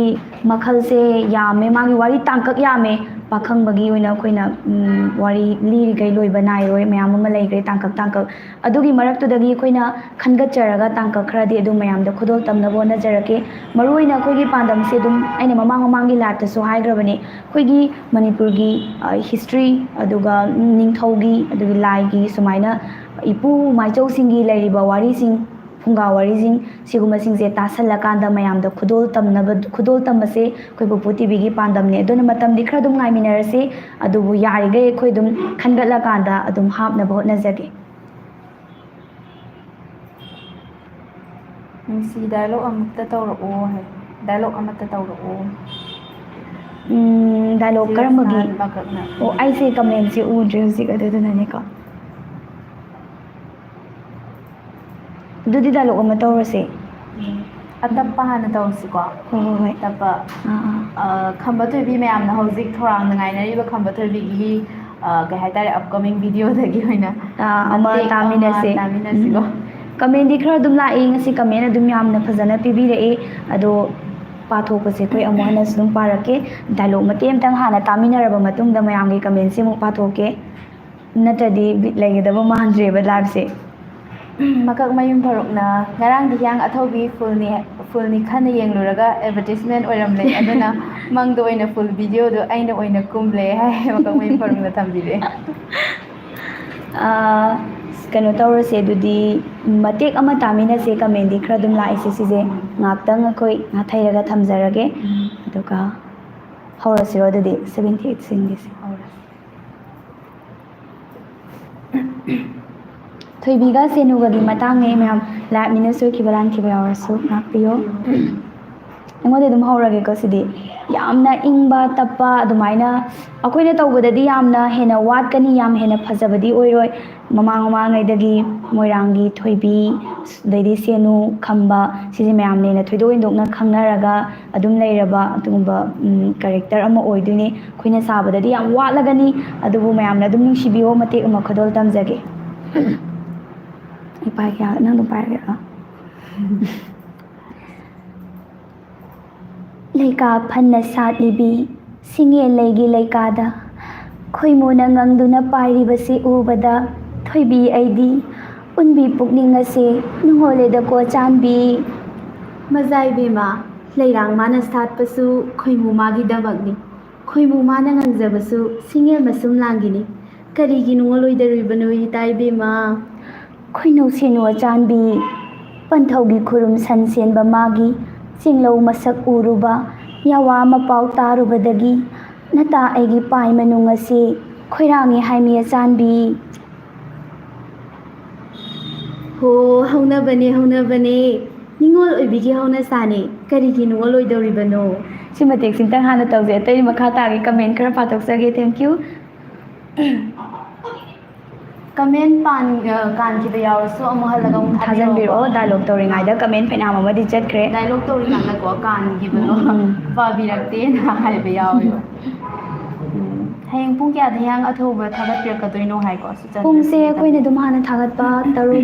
ꯃꯈꯜꯁꯦ ꯌꯥꯝꯃꯦ ꯃꯥꯒꯤ ꯋꯥꯔꯤ ꯇꯥꯡꯀꯛ ꯌꯥꯝꯃꯦ ꯄꯥꯈꯪꯕꯒꯤ ꯑꯣꯏꯅ ꯑꯩꯈꯣꯏꯅ ꯋꯥꯔꯤ ꯂꯤꯔꯤꯈꯩ ꯂꯣꯏꯕ ꯅꯥꯏꯔꯣꯏ ꯃꯌꯥꯝ ꯑꯃ ꯂꯩꯈ꯭ꯔꯦ ꯇꯥꯡꯀꯛ ꯑꯗꯨꯒꯤ ꯃꯔꯛꯇꯨꯗꯒꯤ ꯑꯩꯈꯣꯏꯅ ꯈꯟꯒꯠꯆꯔꯒ ꯇꯥꯡꯀꯛ ꯈꯔꯗꯤ ꯑꯗꯨꯝ ꯃꯌꯥꯝꯗ ꯈꯨꯗꯣꯜ ꯇꯝꯅꯕ ꯍꯣꯠꯅꯖꯔꯛꯀꯦ ꯃꯔꯨꯑꯣꯏꯅ ꯑꯩꯈꯣꯏꯒꯤ ꯄꯥꯟꯗꯝꯁꯦ ꯑꯗꯨꯝ ꯑꯩꯅ ꯃꯃꯥꯡꯒꯤ ꯂꯥꯏꯐꯇꯁꯨ ꯍꯥꯏꯈ꯭ꯔꯕꯅꯦ ꯑꯩꯈꯣꯏꯒꯤ ꯃꯅꯤꯄꯨꯔꯒꯤ ꯍꯤꯁꯇ꯭ꯔꯤ ꯑꯗꯨꯒ ꯅꯤꯡꯊꯧꯒꯤ ꯑꯗꯨꯒ ꯂꯥꯏꯒꯤ ꯁꯨꯃꯥꯏꯅ ꯏꯄꯨ ꯃꯥꯏꯆꯧꯁꯤꯡꯒꯤ ꯂꯩꯔꯤꯕ ꯋꯥꯔꯤꯁꯤꯡ ꯐꯨꯡꯒꯥ ꯋꯥꯔꯤꯁꯤꯡ ꯁꯤꯒꯨꯝꯕꯁꯤꯡꯁꯦ ꯇꯥꯁꯜꯂꯀꯥꯟꯗ ꯃꯌꯥꯝꯗ ꯈꯨꯗꯣꯜ ꯇꯝꯕꯁꯦ ꯑꯩꯈꯣꯏ ꯄꯨꯄꯨ ꯇꯤꯚꯤꯒꯤ ꯄꯥꯟꯗꯝꯅꯦ ꯑꯗꯨꯅ ꯃꯇꯝꯗꯤ ꯈꯔ ꯑꯗꯨم ꯉꯥꯏꯃꯤꯟꯅꯔꯁꯤ ꯑꯗꯨꯕꯨ ꯌꯥꯔꯤꯈꯩ ꯑꯩꯈꯣꯏ ꯑꯗꯨꯝ ꯈꯟꯒꯠꯂꯀꯥꯟꯗ ꯑꯗꯨꯝ ꯍꯥꯞꯅꯕ ꯍꯣꯠꯅꯖꯒꯦ ꯅꯨꯡꯁꯤ ꯗꯥꯏꯂꯣꯛ ꯑꯃꯠꯇ ꯇꯧꯔꯛꯑꯣ ꯍꯥꯏ ꯗꯥꯏꯂꯣꯛ ꯑꯃꯠꯇ ꯇꯧꯔꯛꯑꯣ ꯗꯥꯏꯂꯣꯛ ꯀꯔꯝꯕꯒꯤ ꯃꯀꯛꯅ ꯑꯩꯁꯦ ꯀꯃꯦꯟꯁꯦ ꯎꯗ꯭ꯔꯦ ꯍꯧꯖꯤꯛ ꯑꯗꯨꯗꯨꯅꯅꯦꯀꯣ ꯑꯗꯨꯗꯤ ꯗꯥꯏꯂꯣꯛ ꯑꯃ ꯇꯧꯔꯁꯦ ꯑꯇꯞꯄ ꯍꯥꯟꯅ ꯇꯧꯔꯁꯤꯀꯣ ꯍꯣꯏ ꯑꯇꯞꯄ ꯈꯝꯕ ꯊꯣꯏꯕꯤ ꯃꯌꯥꯝꯅ ꯍꯧꯖꯤꯛ ꯊꯧꯔꯥꯡꯅ ꯉꯥꯏꯅꯔꯤꯕ ꯈꯝꯕ ꯊꯣꯏꯕꯤꯒꯤ ꯀꯩ ꯍꯥꯏꯇꯥꯔꯦ ꯑꯞꯀꯃꯤꯡ ꯚꯤꯗꯤꯑꯣꯗꯒꯤ ꯑꯣꯏꯅ ꯑꯃ ꯃꯇꯦꯛ ꯑꯃ ꯇꯥꯃꯤꯟꯅꯁꯦ ꯇꯥꯃꯤꯟꯅꯁꯤꯀꯣ ꯀꯃꯦꯟꯗꯤ ꯈꯔ ꯑꯗꯨꯝ ꯂꯥꯛꯏ ꯉꯁꯤ ꯀꯃꯦꯟ ꯑꯗꯨꯝ ꯌꯥꯝꯅ ꯐꯖꯅ ꯄꯤꯕꯤꯔꯛꯏ ꯑꯗꯣ ꯄꯥꯊꯣꯛꯄꯁꯦ ꯑꯩꯈꯣꯏ ꯑꯃꯨꯛ ꯍꯟꯅꯁꯨ ꯑꯗꯨꯝ ꯄꯥꯔꯛꯀꯦ ꯗꯥꯏꯂꯣꯛ ꯃꯇꯦꯛ ꯑꯃꯇꯪ ꯍꯥꯟꯅ ꯇꯥꯃꯤꯟꯅꯔꯕ ꯃꯇꯨꯡꯗ ꯃꯌꯥꯝꯒꯤ ꯀꯃꯦꯟꯁꯦ ꯑꯃꯨꯛ ꯄꯥꯊꯣꯛꯀꯦ ꯅꯠꯇ꯭ꯔꯗꯤ ꯕꯤꯠ ꯂꯩꯒꯗꯕ ꯃꯥꯟꯗ꯭ꯔꯦꯕ ꯂꯥꯏꯐꯁꯦ ꯃꯀꯛ ꯃꯌꯨꯝ ꯐꯔꯨꯛꯅ ꯉꯔꯥꯡꯗꯤ ꯍꯤꯌꯥꯡ ꯑꯊꯧꯕꯤ ꯐꯨꯜꯅꯤ ꯈꯟꯅ ꯌꯦꯡꯂꯨꯔꯒ ꯑꯦꯗꯚꯔꯇꯤꯁꯃꯦꯟ ꯑꯣꯏꯔꯝꯂꯦ ꯑꯗꯨꯅ ꯃꯪꯗ ꯑꯣꯏꯅ ꯐꯨꯜ ꯚꯤꯗꯤꯑꯣꯗꯣ ꯑꯩꯅ ꯑꯣꯏꯅ ꯀꯨꯝꯂꯦ ꯍꯥꯏ ꯃꯀꯛ ꯃꯌꯨꯝ ꯐꯔꯨꯛꯅ ꯊꯝꯕꯤꯔꯛꯑꯦ ꯀꯩꯅꯣ ꯇꯧꯔꯁꯦ ꯑꯗꯨꯗꯤ ꯃꯇꯦꯛ ꯑꯃ ꯇꯥꯃꯤꯟꯅꯁꯦ ꯀꯃꯦꯟꯗꯤ ꯈꯔ ꯑꯗꯨꯝ ꯂꯥꯛꯏꯁꯦ ꯁꯤꯁꯦ ꯉꯥꯛꯇꯪ ꯑꯩꯈꯣꯏ ꯉꯥꯊꯩꯔꯒ ꯊꯝꯖꯔꯒꯦ ꯑꯗꯨꯒ ꯍꯧꯔꯁꯤꯔꯣ ꯑꯗꯨꯗꯤ 78 ꯁꯤꯡꯒꯤꯁꯦ ꯊꯣꯏꯕꯤꯒ ꯁꯦꯅꯨꯒꯒꯤ ꯃꯇꯥꯡꯅꯦ ꯃꯌꯥꯝ ꯂꯥꯏꯞꯅꯤꯅ ꯁꯣꯏꯈꯤꯕ ꯂꯥꯟꯈꯤꯕ ꯌꯥꯎꯔꯁꯨ ꯉꯥꯛꯄꯤꯌꯣ ꯑꯩꯉꯣꯟꯗ ꯑꯗꯨꯝ ꯍꯧꯔꯒꯦꯀꯣ ꯁꯤꯗꯤ ꯌꯥꯝꯅ ꯏꯪꯕ ꯇꯞꯄ ꯑꯗꯨꯃꯥꯏꯅ ꯑꯩꯈꯣꯏꯅ ꯇꯧꯕꯗꯗꯤ ꯌꯥꯝꯅ ꯍꯦꯟꯅ ꯋꯥꯠꯀꯅꯤ ꯌꯥꯝ ꯍꯦꯟꯅ ꯐꯖꯕꯗꯤ ꯑꯣꯏꯔꯣꯏ ꯃꯃꯥꯡꯉꯩꯗꯒꯤ ꯃꯣꯏꯔꯥꯡꯒꯤ ꯊꯣꯏꯕꯤ ꯑꯗꯩꯗꯤ ꯁꯦꯅꯨ ꯈꯝꯕ ꯁꯤꯁꯦ ꯃꯌꯥꯝꯅ ꯍꯦꯟꯅ ꯊꯣꯏꯗꯣꯛ ꯍꯦꯟꯗꯣꯛꯅ ꯈꯪꯅꯔꯒ ꯑꯗꯨꯝ ꯂꯩꯔꯕ ꯑꯗꯨꯒꯨꯝꯕ ꯀꯦꯔꯦꯛꯇꯔ ꯑꯃ ꯑꯣꯏꯗꯣꯏꯅꯦ ꯑꯩꯈꯣꯏꯅ ꯁꯥꯕꯗꯗꯤ ꯌꯥꯝ ꯋꯥꯠꯂꯒꯅꯤ ꯑꯗꯨꯕꯨ ꯃꯌꯥꯝꯅ ꯑꯗꯨꯝ ꯅꯨꯡꯁꯤꯕꯤꯌꯣ ꯃꯇꯦꯛ ꯑꯃ ꯈꯨꯗꯣꯜ ꯇꯝꯖꯒꯦ ꯑꯩ ꯄꯥꯏꯒꯦ ꯅꯪ ꯑꯗꯨꯝ ꯄꯥꯏꯔꯒꯦ ꯂꯩꯀꯥ ꯐꯟꯅ ꯁꯥꯠꯂꯤꯕꯤ ꯁꯤꯡꯌꯦꯟꯂꯩꯒꯤ ꯂꯩꯀꯥꯗ ꯈꯣꯏꯃꯨꯅ ꯉꯪꯗꯨꯅ ꯄꯥꯏꯔꯤꯕꯁꯤ ꯎꯕꯗ ꯊꯣꯏꯕꯤ ꯑꯩꯗꯤ ꯎꯟꯕꯤ ꯄꯨꯛꯅꯤꯡ ꯑꯁꯦ ꯅꯨꯡꯉꯣꯜꯂꯦꯗꯀꯣ ꯆꯥꯟꯕꯤ ꯃꯖꯥꯏꯕꯦꯝꯃ ꯂꯩꯔꯥꯡ ꯃꯥꯅ ꯁꯥꯠꯄꯁꯨ ꯈꯣꯏꯃꯨ ꯃꯥꯒꯤꯗꯃꯛꯅꯤ ꯈꯣꯏꯃꯨ ꯃꯥꯅ ꯉꯪꯖꯕꯁꯨ ꯁꯤꯡꯌꯦꯜ ꯃꯁꯨꯝ ꯂꯥꯡꯒꯤꯅꯤ ꯀꯔꯤꯒꯤ ꯅꯨꯡꯉꯣꯜꯂꯣꯏꯗꯧꯔꯤꯕꯅꯣ ꯏꯇꯥꯏꯕꯦꯝꯃ ꯈꯣꯏꯅꯧ ꯁꯦꯅꯨ ꯑꯆꯥꯟꯕꯤ ꯄꯟꯊꯧꯒꯤ ꯈꯨꯔꯨꯝ ꯁꯟ ꯁꯦꯟꯕ ꯃꯥꯒꯤ ꯆꯤꯡꯂꯧ ꯃꯁꯛ ꯎꯔꯨꯕ ꯌꯥꯋꯥ ꯃꯄꯥꯎ ꯇꯥꯔꯨꯕꯗꯒꯤ ꯅꯇꯥ ꯑꯩꯒꯤ ꯄꯥꯏ ꯃꯅꯨꯡ ꯑꯁꯤ ꯈꯣꯏꯔꯥꯡꯉꯦ ꯍꯥꯏꯃꯤ ꯑꯆꯥꯟꯕꯤ ꯍꯣ ꯍꯧꯅꯕꯅꯦ ꯅꯤꯡꯉꯣꯜ ꯑꯣꯏꯕꯤꯒꯤ ꯍꯧꯅꯁꯥꯅꯦ ꯀꯔꯤꯒꯤ ꯅꯨꯡꯉꯣꯜꯂꯣꯏꯗꯧꯔꯤꯕꯅꯣ ꯁꯤ ꯃꯇꯦꯛꯁꯤꯝꯇꯪ ꯍꯥꯟꯅ ꯇꯧꯖꯩ ꯑꯇꯩ ꯃꯈꯥ ꯇꯥꯒꯦ ꯀꯃꯦꯟ ꯈꯔ ꯄꯥꯊꯣꯛꯆꯒꯦ ꯊꯦꯡꯛ ꯌꯨ ꯀꯃꯦꯟ ꯀꯥꯟꯈꯤꯕ ꯌꯥꯎꯔꯁꯨ ꯑꯃꯨꯛ ꯍꯜꯂꯒ ꯑꯃꯨꯛ ꯊꯥꯖꯟꯕꯤꯔꯛꯑꯣ ꯗꯥꯏꯂꯣꯛ ꯇꯧꯔꯤꯉꯩꯗ ꯀꯃꯦꯟ ꯐꯅꯌꯥꯝ ꯑꯃꯗꯤ ꯆꯠꯈ꯭ꯔꯦ ꯗꯥꯏꯂꯣꯛ ꯇꯧꯔꯤꯀꯥꯟꯗꯀꯣ ꯀꯥꯟꯈꯤꯕꯗꯣ ꯎꯝ. ꯄꯥꯕꯤꯔꯛꯇꯦꯅ ꯍꯥꯏꯕ ꯌꯥꯎꯋꯦꯕ ꯍꯌꯦꯡ ꯄꯨꯡ ꯀꯌꯥꯗ ꯍꯤꯌꯥꯡ ꯑꯊꯧꯕ ꯊꯥꯒꯠꯄꯤꯔꯛꯀꯗꯣꯏꯅꯣ ꯍꯥꯏꯀꯣ ꯄꯨꯡꯁꯦ ꯑꯩꯈꯣꯏꯅ ꯑꯗꯨꯝ ꯍꯥꯟꯅ ꯊꯥꯒꯠꯄ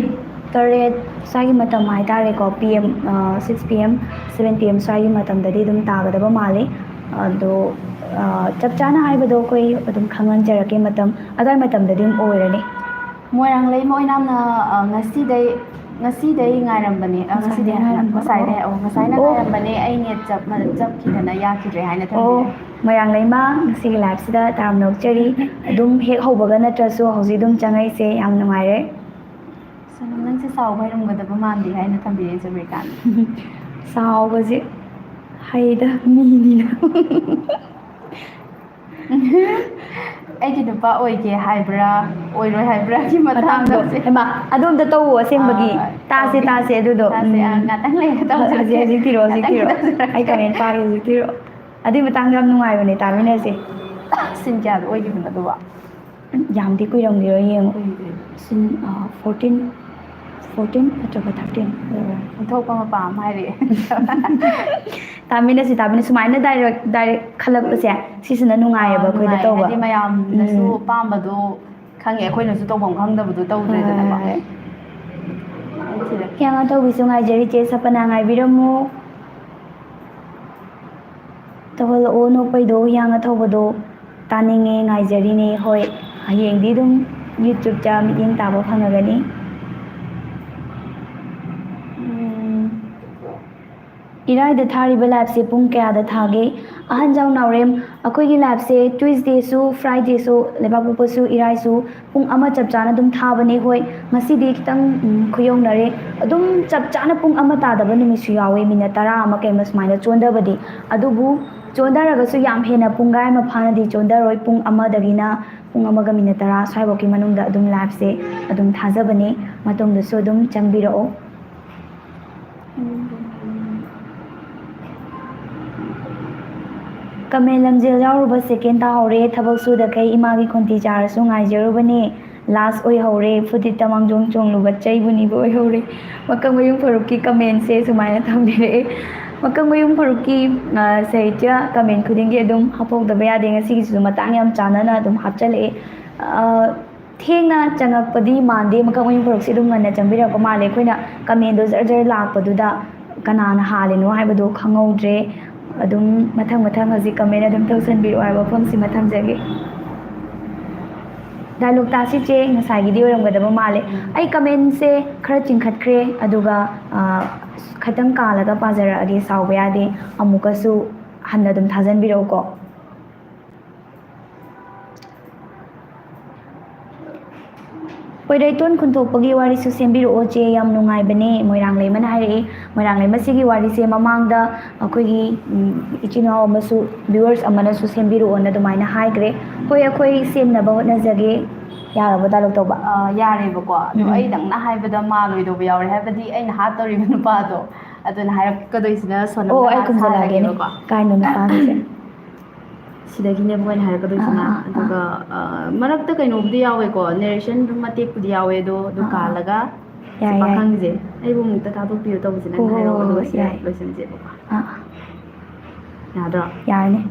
6 ꯁ꯭ꯋꯥꯏꯒꯤ ꯃꯇꯝ ꯍꯥꯏꯇꯥꯔꯦꯀோ PM 6 PM 7 PM ꯁ꯭ꯋꯥꯏꯒꯤ ꯃꯇꯝꯗꯗꯤ ꯑꯗꯨꯝ ꯇꯥꯒꯗꯕ ꯃꯥꯜꯂꯤ ꯑꯗꯣ ꯆꯞ ꯆꯥꯅ ꯍꯥꯏꯕꯗꯣ ꯑꯩꯈꯣꯏ ꯑꯗꯨꯝ ꯈꯪꯍꯟꯖꯔꯛꯀꯦ ꯃꯇꯝ ꯑꯗꯨꯋꯥꯏ ꯃꯇꯝꯗꯗꯤ ꯑꯗꯨꯝ ꯑꯣꯏꯔꯅꯤ ꯃꯣꯏꯔꯥꯡꯂꯩꯃ ꯑꯣꯏꯅꯥꯝꯅ ꯉꯁꯤꯗꯩ ꯉꯥꯏꯔꯝꯕꯅꯦ ꯉꯁꯥꯏꯗꯩ ꯉꯥꯏꯔꯝꯕ ꯉꯁꯥꯏꯅ ꯑꯣ ꯉꯥꯏꯔꯝꯕꯅꯦ ꯑꯩ ꯅꯦꯠ ꯆꯞꯈꯤꯗꯅ ꯌꯥꯈꯤꯗ꯭ꯔꯦ ꯍꯥꯏꯅ ꯑꯣ ꯊꯝꯕꯤꯔꯛꯑꯦ ꯃꯣꯏꯔꯥꯡꯂꯩꯃ ꯉꯁꯤꯒꯤ ꯂꯥꯏꯐꯁꯤꯗ ꯇꯔꯥꯝꯅ ꯑꯣꯛꯆꯔꯤ ꯑꯗꯨꯝ ꯍꯦꯛ ꯍꯧꯕꯒ ꯅꯠꯇ꯭ꯔꯁꯨ ꯍꯧꯖꯤꯛ ꯑꯗꯨꯝ ꯆꯪꯉꯛꯏꯁꯦ ꯌꯥꯝ ꯅꯨꯡꯉꯥꯏꯔꯦ ꯁꯣꯅꯝ ꯅꯪꯁꯦ ꯁꯥꯎꯕ ꯍꯩꯔꯝꯒꯗꯕ ꯃꯥꯟꯗꯦ ꯍꯥꯏꯅ ꯊꯝꯕꯤꯔꯛꯑꯦ ꯖꯕꯤꯔꯀꯥꯟ ꯁꯥꯎꯕꯁꯦ ꯍꯩꯗ ꯃꯤꯅꯤꯅ ꯑꯩꯒꯤ ꯅꯨꯄꯥ ꯑꯣꯏꯒꯦ ꯍꯥꯏꯕ꯭ꯔꯥ ꯑꯣꯏꯔꯣꯏ ꯍꯥꯏꯕ꯭ꯔꯥꯒꯤ ꯃꯇꯥꯡꯗꯣ ꯃꯇꯥꯡꯗꯁꯦ ꯍꯩꯃꯥ ꯑꯗꯨꯝꯇ ꯇꯧꯋꯣ ꯑꯁꯦꯡꯕꯒꯤ ꯇꯧꯒꯦ ꯇꯥꯁꯦ ꯑꯗꯨꯗꯣ ꯇꯥꯁꯦ ꯉꯥꯛꯇꯪ ꯂꯩꯔ ꯇꯧꯖꯔꯛꯀꯦ ꯍꯧꯖꯤꯛ ꯉꯥꯛꯇꯪ ꯊꯤꯔꯛꯑꯣ ꯑꯩ ꯇꯧꯖꯔꯛꯀꯦ ꯀꯃꯦꯟ ꯄꯥꯒꯦ ꯍꯧꯖꯤꯛ ꯊꯤꯔꯛꯑꯣ ꯑꯗꯨꯏ ꯃꯇꯥꯡꯗ ꯌꯥꯝ ꯅꯨꯡꯉꯥꯏꯕꯅꯦ ꯇꯥꯃꯤꯟꯅꯁꯦ ꯁꯤꯟ ꯀꯌꯥꯗ ꯑꯣꯏꯈꯤꯕꯅꯣ ꯑꯗꯨꯕꯨ ꯌꯥꯝꯗꯤ ꯀꯨꯏꯔꯝꯈꯤꯔꯣꯏ ꯌꯦꯡꯉꯣ ꯀꯨꯏꯗ꯭ꯔꯤ ꯁꯤꯟ 14 ꯅꯠꯇ꯭ꯔꯒ 13 ꯑꯣꯟꯊꯣꯛꯄ ꯃꯄꯥ ꯑꯃ ꯍꯥꯏꯔꯛꯑꯦ ꯇꯥꯃꯤꯟꯅꯁꯤ ꯁꯨꯃꯥꯏꯅ ꯗꯥꯏꯔꯦꯛ ꯈꯜꯂꯛꯄꯁꯦ ꯁꯤꯁꯤꯅ ꯅꯨꯡꯉꯥꯏꯌꯦꯕ ꯑꯩꯈꯣꯏꯗ ꯅꯨꯡꯉꯥꯏ ꯇꯧꯕ ꯍꯥꯏꯗꯤ ꯃꯌꯥꯝꯅꯁꯨ ꯑꯄꯥꯝꯕꯗꯣ ꯈꯪꯉꯦ ꯑꯩꯈꯣꯏꯅꯁꯨ ꯇꯧꯐꯝ ꯈꯪꯗꯕꯗꯣ ꯇꯧꯗ꯭ꯔꯦꯗꯅꯀꯣ ꯑꯩ ꯊꯤꯔꯛꯀꯦ ꯍꯤꯌꯥꯡ ꯑꯊꯧꯕꯤꯁꯨ ꯉꯥꯏꯖꯔꯤ ꯆꯦ ꯁꯄꯅꯥ ꯉꯥꯏꯕꯤꯔꯝꯃꯨ ꯇꯧꯍꯜꯂꯛꯑꯣ ꯅꯣꯛꯄꯩꯗꯣ ꯍꯤꯌꯥꯡ ꯑꯊꯧꯕꯗꯣ ꯇꯥꯅꯤꯡꯉꯦ ꯉꯥꯏꯖꯔꯤꯅꯦ ꯍꯣꯏ ꯍꯌꯦꯡꯗꯤ ꯑꯗꯨꯝ ꯌꯨꯇ꯭ꯌꯨꯕꯇ ꯃꯤꯠꯌꯦꯡ ꯇꯥꯕ ꯐꯪꯉꯒꯅꯤ ꯏꯔꯥꯏꯗ ꯊꯥꯔꯤꯕ ꯂꯥꯏꯚꯁꯦ ꯄꯨꯡ ꯀꯌꯥꯗ ꯊꯥꯒꯦ ꯑꯍꯟꯖꯥꯎ ꯅꯥꯎꯔꯦꯝ ꯑꯩꯈꯣꯏꯒꯤ ꯂꯥꯏꯚꯁꯦ ꯇ꯭ꯋꯤꯁꯗꯦꯁꯨ ꯐ꯭ꯔꯥꯏꯗꯦꯁꯨ ꯂꯩꯕꯥꯛꯄꯣꯛꯄꯁꯨ ꯏꯔꯥꯏꯁꯨ ꯄꯨꯡ 1 ꯆꯞ ꯆꯥꯅ ꯑꯗꯨꯝ ꯊꯥꯕꯅꯦ ꯍꯣꯏ ꯉꯁꯤꯗꯤ ꯈꯤꯇꯪ ꯈꯨꯌꯧꯅꯔꯦ ꯑꯗꯨꯝ ꯆꯞ ꯆꯥꯅ ꯄꯨꯡ 1 ꯇꯥꯗꯕ ꯅꯨꯃꯤꯠꯁꯨ ꯌꯥꯎꯋꯦ ꯃꯤꯅꯠ 10 ꯑꯃ ꯀꯩꯃ ꯁꯨꯃꯥꯏꯅ ꯆꯣꯟꯊꯕꯗꯤ ꯑꯗꯨꯕꯨ ꯆꯣꯟꯊꯔꯒꯁꯨ ꯌꯥꯝ ꯍꯦꯟꯅ ꯄꯨꯡꯈꯥꯏ ꯑꯃ ꯐꯥꯅꯗꯤ ꯆꯣꯟꯊꯔꯣꯏ ꯄꯨꯡ 1ꯗꯒꯤꯅ ꯄꯨꯡ 1ꯒ ꯃꯤꯅꯠ 10 ꯁ꯭ꯋꯥꯏꯐꯥꯎꯒꯤ ꯃꯅꯨꯡꯗ ꯑꯗꯨꯝ ꯂꯥꯏꯚꯁꯦ ꯑꯗꯨꯝ ꯊꯥꯖꯕꯅꯦ ꯃꯇꯨꯡꯗꯁꯨ ꯑꯗꯨꯝ ꯆꯪꯕꯤꯔꯛꯑꯣ ꯀꯃꯦꯟ ꯂꯝꯖꯦꯜ ꯌꯥꯎꯔꯨꯕ ꯁꯦꯀꯦꯟ ꯇꯥꯍꯧꯔꯦ ꯊꯕꯛ ꯁꯨꯗꯈꯩ ꯏꯃꯥꯒꯤ ꯈꯣꯟꯊꯤ ꯆꯥꯔꯁꯨ ꯉꯥꯏꯖꯔꯨꯕꯅꯦ ꯂꯥꯁ ꯑꯣꯏꯍꯧꯔꯦ ꯐꯨꯗꯤꯠꯇ ꯃꯥꯡꯖꯣꯡ ꯆꯣꯡꯂꯨꯕ ꯆꯩꯕꯨ ꯅꯤꯕ ꯑꯣꯏꯍꯧꯔꯦ ꯃꯀꯪꯃꯌꯨꯝ ꯐꯔꯨꯛꯀꯤ ꯀꯃꯦꯟꯁꯦ ꯁꯨꯃꯥꯏꯅ ꯊꯝꯕꯤꯔꯛꯑꯦ ꯃꯀꯪꯃꯌꯨꯝ ꯐꯔꯨꯛꯀꯤ ꯁꯥꯍꯤꯇ꯭ꯌ ꯀꯃꯦꯟ ꯈꯨꯗꯤꯡꯒꯤ ꯑꯗꯨꯝ ꯍꯥꯞꯍꯧꯗꯕ ꯌꯥꯗꯦ ꯉꯁꯤꯒꯤꯁꯤꯁꯨ ꯃꯇꯥꯡ ꯌꯥꯝ ꯆꯥꯟꯅꯅ ꯑꯗꯨꯝ ꯍꯥꯞꯆꯤꯜꯂꯛꯑꯦ ꯊꯦꯡꯅ ꯆꯪꯉꯛꯄꯗꯤ ꯃꯥꯟꯗꯦ ꯃꯀꯪꯃꯌꯨꯝ ꯐꯔꯨꯛꯁꯦ ꯑꯗꯨꯝ ꯉꯟꯅ ꯆꯪꯕꯤꯔꯛꯄ ꯃꯥꯜꯂꯦ ꯑꯩꯈꯣꯏꯅ ꯀꯃꯦꯟꯗꯣ ꯖꯔ ꯖꯔ ꯂꯥꯛꯄꯗꯨꯗ ꯀꯅꯥꯅ ꯍꯥꯜꯂꯤꯅꯣ ꯍꯥꯏꯕꯗꯣ ꯈꯪꯍꯧꯗ꯭ꯔꯦ ꯑꯗꯨꯝ ꯃꯊꯪ ꯍꯧꯖꯤꯛ ꯀꯃꯦꯟ ꯑꯗꯨꯝ ꯇꯧꯁꯟꯕꯤꯔꯛꯑꯣ ꯍꯥꯏꯕ ꯋꯥꯐꯝꯁꯤꯃ ꯊꯝꯖꯒꯦ ꯗꯥꯏꯂꯣꯛ ꯇꯥꯁꯤꯆꯦ ꯉꯁꯥꯏꯒꯤꯗꯤ ꯑꯣꯏꯔꯝꯒꯗꯕ ꯃꯥꯜꯂꯦ ꯑꯩ ꯀꯃꯦꯟꯁꯦ ꯈꯔ ꯆꯤꯡꯈꯠꯈ꯭ꯔꯦ ꯑꯗꯨꯒ ꯈꯤꯇꯪ ꯀꯥꯜꯂꯒ ꯄꯥꯖꯔꯛꯑꯒꯦ ꯁꯥꯎꯕ ꯌꯥꯗꯦ ꯑꯃꯨꯛꯀꯁꯨ ꯍꯟꯅ ꯑꯗꯨꯝ ꯊꯥꯖꯟꯕꯤꯔꯛꯎꯀꯣ ꯄꯣꯏꯔꯩꯇꯣꯟ ꯈꯨꯟꯊꯣꯛꯄꯒꯤ ꯋꯥꯔꯤꯁꯨ ꯁꯦꯝꯕꯤꯔꯛꯑꯣ ꯆꯦ ꯌꯥꯝ ꯅꯨꯡꯉꯥꯏꯕꯅꯦ ꯃꯣꯏꯔꯥꯡꯂꯩꯃꯅ ꯍꯥꯏꯔꯛꯏ ꯃꯣꯏꯔꯥꯡꯂꯩꯃꯁꯤꯒꯤ ꯋꯥꯔꯤꯁꯦ ꯃꯃꯥꯡꯗ ꯑꯩꯈꯣꯏꯒꯤ ꯏꯆꯤꯜ ꯏꯅꯥꯎ ꯑꯃꯁꯨ ꯚ꯭ꯌꯨꯋꯔꯁ ꯑꯃꯅꯁꯨ ꯁꯦꯝꯕꯤꯔꯛꯑꯣꯅ ꯑꯗꯨꯃꯥꯏꯅ ꯍꯥꯏꯈ꯭ꯔꯦ ꯍꯣꯏ ꯑꯩꯈꯣꯏ ꯁꯦꯝꯅꯕ ꯍꯣꯠꯅꯖꯒꯦ ꯌꯥꯔꯕ ꯗꯥꯏꯂꯣꯛ ꯇꯧꯕ ꯌꯥꯔꯦꯕꯀꯣ ꯑꯗꯣ ꯑꯩꯗꯪꯅ ꯍꯥꯏꯕꯗ ꯃꯥꯜꯂꯣꯏꯗꯧꯕ ꯌꯥꯎꯔꯦ ꯍꯥꯏꯕꯗꯤ ꯑꯩꯅ ꯍꯥꯠꯇꯧꯔꯤꯕ ꯅꯨꯄꯥꯗꯣ ꯑꯗꯨꯅ ꯍꯥꯏꯔꯛꯀꯗꯣꯏꯁꯤꯅ ꯑꯣ ꯁꯣꯅꯝꯅ ꯑꯩ ꯈꯨꯝꯖꯜꯂꯛꯑꯒꯦꯅꯦ ꯍꯥꯏꯔꯒꯦꯕꯀꯣ ꯀꯥꯏꯅꯣ ꯅꯨꯄꯥꯒꯤꯁꯦ ꯁꯤꯗꯒꯤꯅꯦꯕ ꯃꯣꯏꯅ ꯍꯥꯏꯔꯛꯀꯗꯣꯏꯁꯤꯅ ꯑꯗꯨꯒ ꯃꯔꯛꯇ ꯀꯩꯅꯣꯕꯨꯗꯤ ꯌꯥꯎꯋꯦꯀꯣ ꯅꯦꯔꯦꯁꯟ ꯑꯗꯨꯝ ꯃꯇꯦꯛꯄꯨꯗꯤ ꯌꯥꯎꯋꯦ ꯑꯗꯨ ꯀꯥꯜꯂꯒ ꯁꯤ ꯌꯥꯏ ꯄꯥꯈꯪꯁꯦ ꯑꯩꯕꯨ ꯑꯃꯨꯛꯇ ꯊꯥꯗꯣꯛꯄꯤꯌꯨ ꯇꯧꯕꯁꯦ ꯍꯣ ꯅꯪ ꯍꯣ ꯍꯥꯏꯔꯛꯑꯣ ꯍꯣ ꯑꯗꯨꯒ ꯍꯣꯏ ꯁꯤꯗ ꯌꯥꯏ ꯂꯣꯏꯁꯤꯟꯁꯦꯕꯀꯣ ꯌꯥꯗ꯭ꯔꯣ ꯌꯥꯔꯅꯤ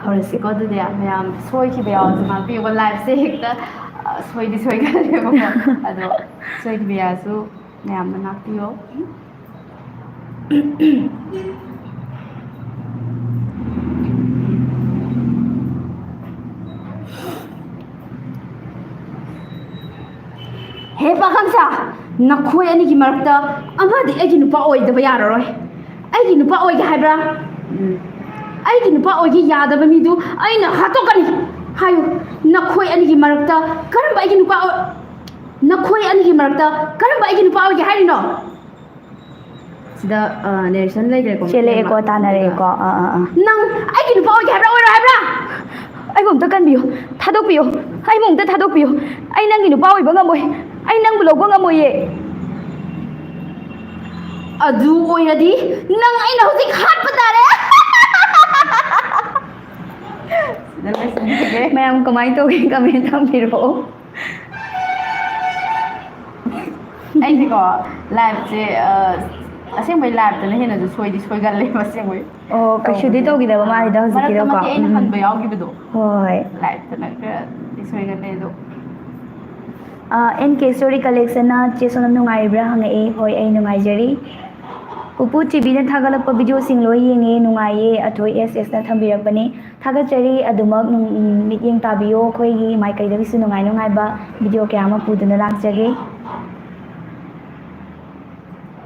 ꯍꯧꯔꯁꯤ ꯍꯧꯔꯁꯤꯀꯣ ꯑꯗꯨꯗꯤ ꯃꯌꯥꯝ ꯁꯣꯏꯈꯤꯕ ꯌꯥꯎꯔꯁꯨ ꯉꯥꯛꯄꯤꯌꯨꯀꯣ ꯂꯥꯏꯐꯁꯦ ꯍꯦꯛꯇ ꯁꯣꯏꯗꯤ ꯁꯣꯏꯒꯜꯂꯦꯕꯀꯣ ꯑꯗꯣ ꯁꯣꯏꯈꯤꯕ ꯌꯥꯔꯁꯨ ꯃꯌꯥꯝꯅ ꯉꯥꯛꯄꯤꯌꯣ ꯍꯦ ꯄꯥꯈꯪꯁꯥ ꯅꯈꯣꯏ ꯑꯅꯤꯒꯤ ꯃꯔꯛꯇ ꯑꯃꯗꯤ ꯑꯩꯒꯤ ꯅꯨꯄꯥ ꯑꯣꯏꯗꯕ ꯌꯥꯔꯔꯣꯏ ꯑꯩꯒꯤ ꯅꯨꯄꯥ ꯑꯣꯏꯒꯦ ꯍꯥꯏꯕ꯭ꯔꯥ ꯑꯩꯒꯤ ꯅꯨꯄꯥ ꯑꯣꯏꯒꯦ ꯌꯥꯗꯕ ꯃꯤꯗꯨ ꯑꯩꯅ ꯍꯥꯠꯇꯣꯛꯀꯅꯤ ꯍꯥꯏꯌꯨ ꯅꯈꯣꯏ ꯑꯅꯤꯒꯤ ꯃꯔꯛꯇ ꯀꯔꯝꯕ ꯑꯩꯒꯤ ꯅꯨꯄꯥ ꯅꯈꯣꯏ ꯑꯅꯤꯒꯤ ꯃꯔꯛꯇ ꯀꯔꯝꯕ ꯑꯩꯒꯤ ꯅꯨꯄꯥ ꯑꯣꯏꯒꯦ ꯍꯥꯏꯔꯤꯅꯣ ꯁꯤꯗ ꯅꯦꯔꯦꯁꯟ ꯂꯩꯈ꯭ꯔꯦꯀꯣ ꯆꯦꯜꯂꯛꯑꯦꯀꯣ ꯇꯥꯟꯅꯔꯛꯑꯦꯀꯣ ꯅꯪ ꯑꯩꯒꯤ ꯅꯨꯄꯥ ꯑꯣꯏꯒꯦ ꯍꯥꯏꯕ꯭ꯔꯥ ꯑꯣꯏꯔꯣꯏ ꯍꯥꯏꯕ꯭ꯔꯥ ꯑꯩꯕꯨ ꯑꯝꯇ ꯀꯟꯕꯤꯌꯨ ꯊꯥꯗꯣꯛꯄꯤꯌꯨ ꯑꯩꯕꯨ ꯑꯝꯇ ꯊꯥꯗꯣꯛꯄꯤꯌꯨ ꯑꯩ ꯅꯪꯒꯤ ꯅꯨꯄꯥ ꯑꯣꯏꯕ ꯉꯝꯃꯣꯏ ꯑꯩ ꯅꯪꯕు ꯂꯧꯕ ꯉꯝꯃꯣꯏꯌꯦ ꯑꯗꯨ ꯑꯣꯏꯔꯗꯤ ꯅꯪ ꯑꯩꯅ ꯍꯧꯖꯤꯛ ꯍꯥꯠꯄ ꯇꯥꯔꯦ ꯃꯌꯥꯝ ꯀꯃꯥꯏꯅ ꯇꯧꯒꯦ ꯀꯃꯦꯟ ꯊꯝꯕꯤꯔꯛꯑꯣ ꯑꯩꯁꯦꯀꯣ ꯂꯥꯏꯐꯁꯦ ꯑꯁꯦꯡꯕꯩ ꯂꯥꯏꯐꯇꯅ ꯍꯦꯟꯅꯁꯨ ꯁꯣꯏꯒꯜꯂꯦꯕ ꯑꯁꯦꯡꯕꯩ ꯑꯣ ꯀꯩꯁꯨꯗꯤ ꯇꯧꯈꯤꯗꯕ ꯃꯥꯜꯂꯤꯗ ꯍꯧꯖꯤꯛꯀꯤꯗꯣꯀꯣ ꯃꯔꯛꯇ ꯑꯩꯅ ꯍꯟꯕ ꯌꯥꯎꯈꯤꯕꯗꯣ ꯍꯣꯏ ꯂꯥꯏꯐꯇꯅ ꯈꯔꯗꯤ ꯁꯣꯏꯒꯜꯂꯦ ꯑꯗꯣ ꯑꯦꯟ ꯀꯦ ꯁꯣꯔꯤ ꯀꯂꯦꯛꯁꯟꯅ ꯆꯦ ꯁꯣꯅꯝ ꯅꯨꯡꯉꯥꯏꯔꯤꯕ꯭ꯔꯥ ꯍꯪꯉꯛꯑꯦ ꯍꯣꯏ ꯑꯩ ꯅꯨꯡꯉꯥꯏꯖꯔꯤ ꯄꯨꯄꯨ ꯆꯤꯕꯤꯅ ꯊꯥꯒꯠꯂꯛꯄ ꯚꯤꯗꯤꯑꯣꯁꯤꯡ ꯂꯣꯏ ꯌꯦꯡꯉꯦ ꯅꯨꯡꯉꯥꯏꯌꯦ ꯑꯊꯣꯏ ꯑꯦꯁ ꯑꯦꯁꯅ ꯊꯝꯕꯤꯔꯛꯄꯅꯤ ꯊꯥꯒꯠꯆꯔꯤ ꯑꯗꯨꯃꯛ ꯃꯤꯠꯌꯦꯡ ꯇꯥꯕꯤꯌꯣ ꯑꯩꯈꯣꯏꯒꯤ ꯃꯥꯏꯀꯩꯗꯒꯤꯁꯨ ꯅꯨꯡꯉꯥꯏ ꯅꯨꯡꯉꯥꯏꯕ ꯚꯤꯗꯤꯑꯣ ꯀꯌꯥ ꯑꯃ ꯄꯨꯗꯨꯅ ꯂꯥꯛꯆꯒꯦ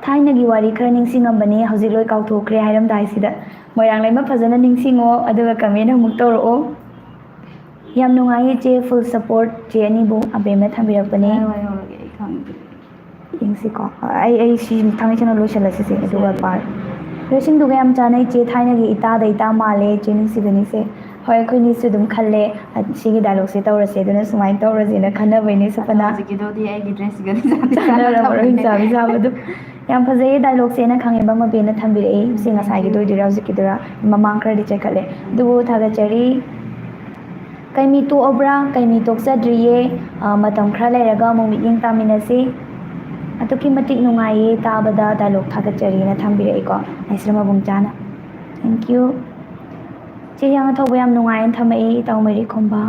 ꯊꯥꯏꯅꯒꯤ ꯋꯥꯔꯤ ꯈꯔ ꯅꯤꯡꯁꯤꯡꯉꯝꯕꯅꯤ ꯍꯧꯖꯤꯛ ꯂꯣꯏ ꯀꯥꯎꯊꯣꯛꯈ꯭ꯔꯦ ꯍꯥꯏꯔꯝꯗꯥꯏꯁꯤꯗ ꯃꯣꯏꯔꯥꯡꯂꯩꯃ ꯐꯖꯅ ꯅꯤꯡꯁꯤꯡꯉꯣ ꯑꯗꯨꯒ ꯀꯃꯦꯟ ꯑꯃꯨꯛ ꯇꯧꯔꯛꯑꯣ ꯌꯥꯝ ꯅꯨꯡꯉꯥꯏꯌꯦ ꯆꯦ ꯐꯨꯜ ꯁꯞꯄꯣꯔꯠ ꯆꯦ ꯑꯅꯤꯕꯨ ꯑꯕꯦꯝꯅ ꯊꯝꯕꯤꯔꯛꯄꯅꯤ ꯌꯧꯔꯒꯦ ꯑꯩ ꯈꯪꯗꯦ ꯌꯦꯡꯁꯤꯀꯣ ꯑꯩ ꯁꯤ ꯊꯥꯡꯃꯩꯁꯦꯡꯅ ꯂꯣꯏꯁꯤꯜꯂꯁꯤꯁꯦ ꯑꯗꯨꯒ ꯄꯥꯔ ꯗ꯭ꯔꯦꯁꯤꯡꯗꯨꯒ ꯌꯥꯝ ꯆꯥꯅꯩ ꯆꯦ ꯊꯥꯏꯅꯒꯤ ꯏꯇꯥꯗ ꯏꯇꯥ ꯃꯥꯜꯂꯦ ꯆꯦ ꯅꯨꯡꯁꯤꯕꯅꯤꯁꯦ ꯍꯣꯏ ꯑꯩꯈꯣꯏꯅꯤꯁꯨ ꯑꯗꯨꯝ ꯈꯜꯂꯦ ꯁꯤꯒꯤ ꯗꯥꯏꯂꯣꯛꯁꯦ ꯇꯧꯔꯁꯦ ꯑꯗꯨꯅ ꯁꯨꯃꯥꯏꯅ ꯇꯧꯔꯁꯦꯅ ꯈꯟꯅꯕꯩꯅꯦ ꯑꯗꯣ ꯁꯄꯅ ꯍꯧꯖꯤꯛꯀꯤꯗꯨꯗꯤ ꯑꯩꯒꯤ ꯗ꯭ꯔꯦꯁꯁꯤꯒꯗꯤ ꯆꯥꯟꯅꯔꯝꯃꯔꯣꯏ ꯍꯤꯡꯆꯥꯕꯤ ꯆꯥꯕꯗꯣ ꯌꯥꯝ ꯐꯖꯩꯌꯦ ꯗꯥꯏꯂꯣꯛꯁꯦꯅ ꯈꯪꯉꯦꯕ ꯃꯕꯦꯅ ꯊꯝꯕꯤꯔꯛꯏ ꯁꯤ ꯉꯁꯥꯏꯒꯤꯗꯣ ꯑꯣꯏꯗꯣꯏꯔꯥ ꯍꯧꯖꯤꯛꯀꯤꯗꯨꯔꯥ ꯃꯃꯥꯡ ꯈꯔꯗꯤ ꯆꯠꯈꯠꯂꯦ ꯑꯗꯨꯕꯨ ꯊꯥꯒꯠꯆꯔꯤ ꯀꯩꯃꯤ ꯇꯣꯛꯑꯕ꯭ꯔꯥ ꯀꯩꯃꯤ ꯇꯣꯛꯆꯗ꯭ꯔꯤꯌꯦ ꯃꯇꯝ ꯈꯔ ꯂꯩꯔꯒ ꯑꯃꯨꯛ ꯃꯤꯠꯌꯦꯡ ꯇꯥꯃꯤꯟꯅꯁꯤ ꯑꯗꯨꯛꯀꯤ ꯃꯇꯤꯛ ꯅꯨꯡꯉꯥꯏꯌꯦ ꯇꯥꯕꯗ ꯗꯥꯏꯂꯣꯛ ꯊꯥꯒꯠꯆꯔꯤꯅ ꯊꯝꯕꯤꯔꯛꯏꯀꯣ ꯅꯩꯁ꯭ꯔ ꯃꯕꯨꯡ ꯆꯥꯅ ꯊꯦꯡꯀ꯭ꯌꯨ ꯆꯦ ꯍꯤꯌꯥꯡ ꯊꯧꯕ ꯌꯥꯝ ꯅꯨꯡꯉꯥꯏꯅ ꯊꯝꯃꯛꯏ ꯏꯇꯥꯎ ꯃꯔꯤ ꯈꯣꯝꯕ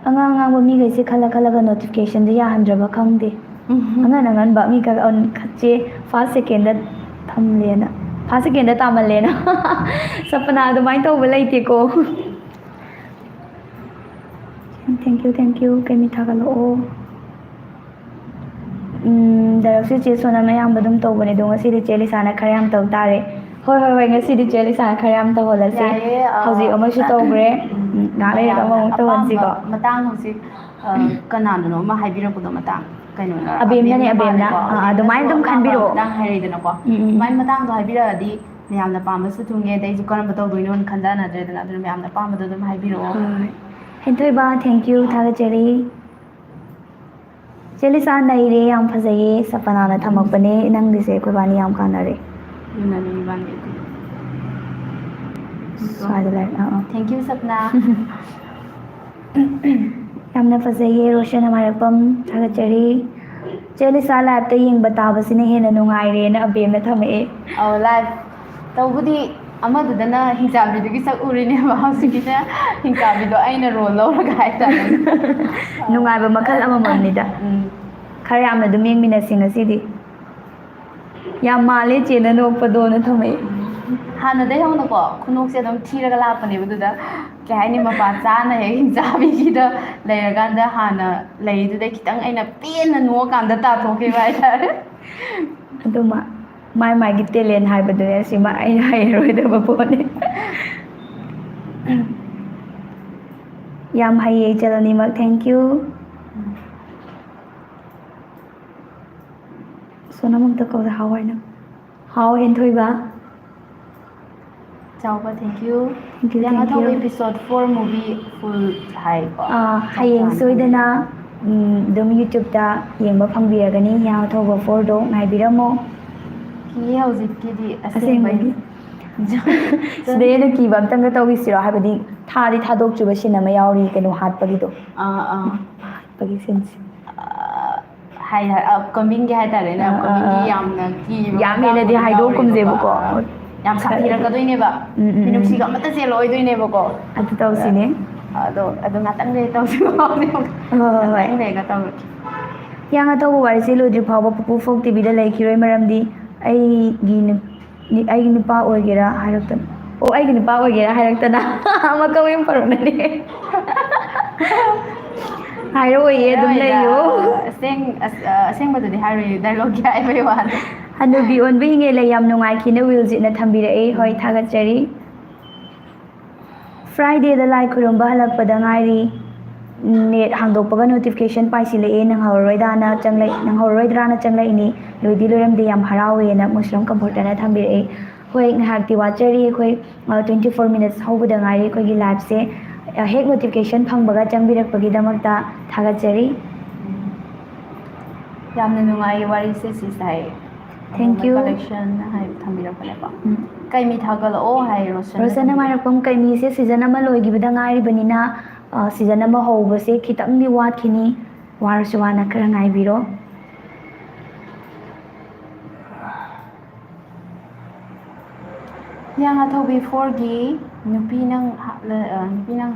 ꯑꯉꯥꯡ ꯑꯉꯥꯡꯕ ꯃꯤꯈꯩꯁꯦ ꯈꯜꯂ ꯈꯜꯂꯒ ꯅꯣꯇꯤꯐꯤꯀꯦꯁꯟꯁꯦ ꯌꯥꯍꯟꯗ꯭ꯔꯕ ꯈꯪꯗꯦ ꯑꯉꯟꯕ ꯃꯤ ꯆꯦ ꯐꯥꯔꯁ ꯁꯦꯀꯦꯟꯗ ꯊꯝꯂꯦꯅ ꯐꯥꯔꯁ ꯁꯦꯀꯦꯟꯗ ꯇꯥꯃꯜꯂꯦꯅ ꯁꯄꯅꯥ ꯑꯗꯨꯃꯥꯏꯅ ꯇꯧꯕ ꯂꯩꯇꯦꯀꯣ ꯊꯦꯡꯀ꯭ꯌꯨ ꯀꯩꯃꯤ ꯊꯥꯒꯠꯂꯛꯑꯣ ꯗꯥꯏꯔꯛꯁꯦ ꯆꯦ ꯁꯣꯅꯝꯅ ꯑꯌꯥꯝꯕ ꯑꯗꯨꯝ ꯇꯧꯕꯅꯦ ꯑꯗꯣ ꯉꯁꯤꯗꯤ ꯆꯦ ꯂꯤꯁꯥꯅ ꯈꯔ ꯌꯥꯝ ꯇꯧ ꯇꯥꯔꯦ ꯍꯣꯏ ꯉꯁꯤꯗꯤ ꯆꯦ ꯂꯤꯁꯥꯅꯈꯔ ꯌꯥꯝ ꯇꯧꯍꯜꯂꯁꯦ ꯌꯥꯏꯌꯦ ꯍꯧꯖꯤꯛ ꯑꯃꯁꯨ ꯇꯧꯈ꯭ꯔꯦ ꯉꯥꯏꯍꯥꯛ ꯂꯩꯔꯒ ꯃꯌꯥꯝꯅ ꯑꯃꯃꯨꯛ ꯑꯄꯥꯝꯕ ꯇꯧꯍꯟꯁꯤꯀꯣ ꯃꯇꯥꯡ ꯍꯧꯖꯤꯛ ꯀꯅꯥꯅꯅꯣ ꯑꯃ ꯍꯥꯏꯕꯤꯔꯛꯄꯗꯣ ꯃꯇꯥꯡ ꯀꯩꯅꯣꯅ ꯑꯕꯦꯝꯅꯅꯦ ꯑꯕꯦꯝꯅ ꯑꯕꯦꯝꯅ ꯃꯥꯜꯂꯦꯀꯣ ꯑꯗꯨꯃꯥꯏꯅ ꯑꯕꯦꯝꯅꯁꯨ ꯑꯗꯨꯝ ꯑꯄꯥꯝꯕ ꯈꯟꯕꯤꯔꯛꯑꯣ ꯃꯇꯥꯡ ꯍꯥꯏꯔꯛꯏꯗꯅꯀꯣ ꯎꯝ ꯑꯗꯨꯃꯥꯏꯅ ꯃꯇꯥꯡꯗꯣ ꯍꯥꯏꯕꯤꯔꯛꯑꯗꯤ ꯃꯌꯥꯝꯅ ꯄꯥꯝꯕꯁꯨ ꯊꯨꯡꯉꯦ ꯑꯗꯩꯁꯨ ꯀꯔꯝꯕ ꯇꯧꯗꯣꯏꯅꯣꯅ ꯈꯟꯖꯅꯗ꯭ꯔꯦꯗꯅ ꯑꯗꯨꯅ ꯃꯌꯥꯝꯅ ꯑꯄꯥꯝꯕꯗꯣ ꯑꯗꯨꯝ ꯍꯥꯏꯕꯤꯔꯛꯑꯣ ꯍꯣꯏ ꯍꯦꯟꯊꯣꯏꯕ ꯊꯦꯡꯀ꯭ꯌꯨ ꯊꯥꯒꯠꯆꯔꯤ ꯆꯦ ꯂꯤꯁꯥ ꯅꯩꯔꯦ ꯌꯥꯝ ꯐꯖꯩꯌꯦ ꯁꯄꯅꯥꯅ ꯊꯝꯃꯛꯄꯅꯦ ꯅꯪꯒꯤꯁꯦ ꯑꯩꯈꯣꯏꯕꯥꯅꯤ ꯌꯥꯝ ꯀꯥꯟꯅꯔꯦ ꯑꯗꯨꯅꯅꯦ ꯏꯕꯥꯅꯤꯗꯤ ꯁ꯭ꯋꯥꯏꯗ ꯂꯩꯔꯦ ꯊꯦꯡꯀ꯭ꯌꯨ ꯁꯞꯅꯥ ꯌꯥꯝꯅ ꯐꯖꯩꯌꯦ ꯔꯣꯁꯟ ꯍꯃꯥꯏꯔꯛꯄꯝ ꯊꯥꯒꯠꯆꯔꯤ ꯆꯦ ꯂꯤꯁꯥ ꯂꯥꯏꯞꯇ ꯌꯦꯡꯕ ꯇꯥꯕꯁꯤꯅ ꯍꯦꯟꯅ ꯅꯨꯡꯉꯥꯏꯔꯦꯅ ꯑꯕꯦꯝꯅ ꯊꯝꯃꯛꯑꯦ ꯑꯧ ꯂꯥꯏꯐ ꯇꯧꯕꯗꯤ ꯑꯃꯗꯨꯗꯅ ꯍꯤꯡꯆꯥꯕꯤꯗꯨꯒꯤ ꯁꯛ ꯎꯔꯤꯅꯦꯕ ꯍꯧꯖꯤꯛꯀꯤꯅ ꯍꯤꯡꯆꯥꯕꯤꯗꯣ ꯑꯩꯅ ꯔꯣꯜ ꯂꯧꯔꯒ ꯍꯥꯏꯇꯥꯔꯦꯅꯦ ꯅꯨꯡꯉꯥꯏꯕ ꯃꯈꯜ ꯑꯃꯃꯝꯅꯤꯗ ꯈꯔ ꯌꯥꯝꯅ ꯑꯗꯨꯝ ꯌꯦꯡꯃꯤꯟꯅꯁꯤ ꯉꯁꯤꯗꯤ ꯌꯥꯝ ꯃꯥꯜꯂꯦ ꯆꯦꯅ ꯅꯣꯛꯄꯗꯣꯅ ꯊꯝꯃꯛꯏ ꯍꯥꯟꯅꯗꯩ ꯍꯧꯅꯀꯣ ꯈꯨꯅꯣꯛꯁꯦ ꯑꯗꯨꯝ ꯊꯤꯔꯒ ꯂꯥꯛꯄꯅꯦꯕ ꯑꯗꯨꯗ ꯀꯩ ꯍꯥꯏꯅꯤ ꯃꯄꯥ ꯆꯥꯅ ꯍꯦꯛ ꯍꯤꯡꯆꯥꯕꯤꯒꯤꯗ ꯂꯩꯔꯀꯥꯟꯗ ꯍꯥꯟꯅ ꯂꯩꯗꯨꯗꯩ ꯈꯤꯇꯪ ꯑꯩꯅ ꯄꯦꯟꯅ ꯅꯣꯛꯑꯀꯥꯟꯗ ꯇꯥꯊꯣꯛꯈꯤꯕ ꯍꯥꯏꯇꯥꯔꯦ ꯑꯗꯨꯃ ꯃꯥꯒꯤ ꯇꯦꯂꯦꯟ ꯍꯥꯏꯕꯗꯨꯅꯦ ꯁꯤꯃ ꯑꯩꯅ ꯍꯩꯔꯔꯣꯏꯗꯕ ꯄꯣꯠꯅꯤ ꯌꯥꯝ ꯍꯩꯌꯦ ꯏꯆꯜ ꯑꯅꯤꯃꯛ ꯊꯦꯡꯀ꯭ꯌꯨ ꯁꯣꯅꯝ ꯑꯝꯇ ꯀꯧꯗ ꯍꯥꯎ ꯍꯥꯏꯅ ꯍꯥꯎ ꯍꯦꯟꯊꯣꯏꯕ ꯆꯥꯎꯕ ꯊꯦꯡꯀ꯭ꯌꯨ ꯊꯦꯡꯀ꯭ꯌꯨ ꯌꯥꯉꯥꯊꯧꯕ ꯏꯄꯤꯁꯣꯠ 4 ꯃꯨꯚꯤ ꯐꯨꯜ ꯍꯥꯏꯀꯣ ꯍꯌꯦꯡ ꯁꯣꯏꯗꯅ ꯑꯗꯨꯝ ꯌꯨꯇ꯭ꯌꯨꯕꯇ ꯌꯦꯡꯕ ꯐꯪꯕꯤꯔꯒꯅꯤ ꯍꯤꯌꯥꯡꯊꯧꯕ 4ꯗꯣ ꯉꯥꯏꯕꯤꯔꯝꯃꯣ ꯀꯤꯌꯦ ꯍꯧꯖꯤꯛꯀꯤꯗꯤ ꯑꯁꯦꯡꯕꯩ ꯑꯁꯦꯡꯕꯒꯤ ꯁꯤꯗꯩ ꯍꯦꯟꯅ ꯀꯤꯕ ꯑꯝꯇꯪꯒ ꯇꯧꯈꯤꯁꯤꯔꯣ ꯍꯥꯏꯕꯗꯤ ꯊꯥꯗꯣꯛꯇ꯭ꯔꯤꯕ ꯁꯤꯟ ꯑꯃ ꯌꯥꯎꯔꯤ ꯀꯩꯅꯣ ꯍꯥꯠꯄꯒꯤꯗꯣ ꯍꯥꯠꯄꯒꯤ ꯁꯤꯟꯁꯦ ꯑꯞꯀꯃꯤꯡꯒꯤ ꯍꯥꯏꯇꯥꯔꯦꯅꯦ ꯑꯞꯀꯃꯤꯡꯒꯤ ꯌꯥꯝꯅ ꯀꯤꯕ ꯌꯥꯝ ꯃꯇꯥꯡ ꯍꯦꯟꯅꯗꯤ ꯑꯣꯏꯕ ꯌꯥꯎꯔꯤꯕꯀꯣ ꯍꯥꯏꯗꯣꯛꯀꯨꯝꯁꯦꯕꯀꯣ ꯌꯥꯝ ꯈꯔꯗꯤ ꯁꯥꯊꯤꯔꯛꯀꯗꯣꯏꯅꯦꯕ ꯃꯤꯅꯨꯡꯁꯤꯒ ꯑꯃꯠꯇ ꯆꯦꯜꯂꯛꯑꯣꯏꯗꯣꯏꯅꯦꯕꯀꯣ ꯑꯗꯨ ꯇꯧꯁꯤꯅꯦ ꯑꯗꯣ ꯉꯥꯛꯇꯪ ꯂꯩ ꯇꯧꯁꯤ ꯍꯣꯏ ꯉꯥꯛꯇꯪ ꯂꯩꯔꯒ ꯇꯧꯔꯛꯀꯦ ꯍꯤꯌꯥꯡꯊꯧꯕ ꯋꯥꯔꯤꯁꯦ ꯂꯣꯏꯗ꯭ꯔꯤ ꯐꯥꯎꯕ ꯄꯨꯄꯨ ꯐꯣꯛ ꯇꯤꯚꯤꯗ ꯂꯩꯈꯤꯔꯣꯏ ꯃꯔꯝꯗꯤ ꯑꯩꯒꯤ ꯅꯨꯄꯥ ꯑꯣꯏꯒꯦꯔꯥ ꯍꯥꯏꯔꯛꯇꯅ ꯑꯩꯒꯤ ꯅꯨꯄꯥ ꯑꯣꯏꯒꯦꯔꯥ ꯍꯥꯏꯔꯛꯇꯅ ꯃꯀꯛ ꯃꯌꯨꯝ ꯄꯔꯛꯅꯅꯦ ꯍꯥꯏꯔꯛꯑꯣꯏꯌꯦ ꯑꯗꯨꯝ ꯂꯩꯌꯣ ꯑꯁꯦꯡꯕꯗꯗꯤ ꯍꯥꯏꯔꯣꯏꯌꯦ ꯗꯥꯏꯂꯣꯛꯀꯤ ꯍꯥꯏꯕꯩ ꯋꯥꯅꯤ ꯍꯅꯨꯕꯤ ꯑꯣꯟꯕ ꯍꯤꯡꯉꯦꯂ ꯌꯥꯝ ꯅꯨꯡꯉꯥꯏꯈꯤꯅ ꯋꯤꯜꯖꯤꯠꯅ ꯊꯝꯕꯤꯔꯛꯏ ꯍꯣꯏ ꯊꯥꯒꯠꯆꯔꯤ ꯐ꯭ꯔꯥꯏꯗꯦꯗ ꯂꯥꯏ ꯈꯨꯔꯨꯝꯕ ꯍꯜꯂꯛꯄꯗ ꯉꯥꯏꯔꯤ ꯅꯦꯠ ꯍꯥꯡꯗꯣꯛꯄꯒ ꯅꯣꯇꯤꯐꯤꯀꯦꯁꯟ ꯄꯥꯏꯁꯤꯜꯂꯛꯑꯦ ꯅꯪꯍꯧꯔꯔꯣꯏꯗ꯭ꯔꯥꯅ ꯆꯪꯂꯛꯏꯅꯤ ꯂꯣꯏꯗꯤ ꯂꯣꯏꯔꯝꯗꯦ ꯌꯥꯝ ꯍꯔꯥꯎꯋꯦꯅ ꯃꯨꯁꯂꯝ ꯀꯝꯐꯣꯔꯇꯔꯅ ꯊꯝꯕꯤꯔꯛꯏ ꯍꯣꯏ ꯉꯥꯏꯍꯥꯛꯇꯤ ꯋꯥꯠꯆꯔꯤ ꯑꯩꯈꯣꯏ 24 ꯃꯤꯅꯠꯁ ꯍꯧꯕꯗ ꯉꯥꯏꯔꯤ ꯑꯩꯈꯣꯏꯒꯤ ꯂꯥꯏꯐꯁꯦ ꯍꯦꯛ ꯅꯣꯇꯤꯐꯤꯀꯦꯁꯟ ꯐꯪꯕꯒ ꯆꯪꯕꯤꯔꯛꯄꯒꯤꯗꯃꯛꯇ ꯊꯥꯒꯠꯆꯔꯤ ꯌꯥꯝꯅ ꯅꯨꯡꯉꯥꯏꯌꯦ ꯋꯥꯔꯤꯁꯦ ꯁꯤꯁꯦ ꯍꯥꯏꯌꯦ Thank ꯑꯃꯣꯃꯩ you. ꯀꯂꯦꯛꯁꯟ ꯍꯥꯏ ꯊꯝꯕꯤꯔꯛꯄꯅꯦꯀꯣ ꯀꯩꯃꯤ ꯊꯥꯒꯠꯂꯛꯑꯣ ꯍꯥꯏ ꯔꯣꯁꯟꯅ ꯔꯣꯁꯟ ꯍꯃꯥꯏꯔꯛꯄꯝ ꯀꯩꯃꯤꯁꯦ ꯁꯤꯖꯟ ꯑꯃ ꯂꯣꯏꯈꯤꯕꯗ ꯉꯥꯏꯔꯤꯕꯅꯤꯅ ꯁꯤꯖꯟ ꯑꯃ ꯍꯧꯕꯁꯦ ꯈꯤꯇꯪꯗꯤ ꯋꯥꯠꯈꯤꯅꯤ ꯋꯥꯔꯁꯨ ꯋꯥꯅ ꯈꯔ ꯉꯥꯏꯕꯤꯔꯣ ꯍꯤꯌꯥꯡ ꯑꯊꯧꯕꯤ 4ꯒꯤ ꯅꯨꯄꯤ ꯅꯪ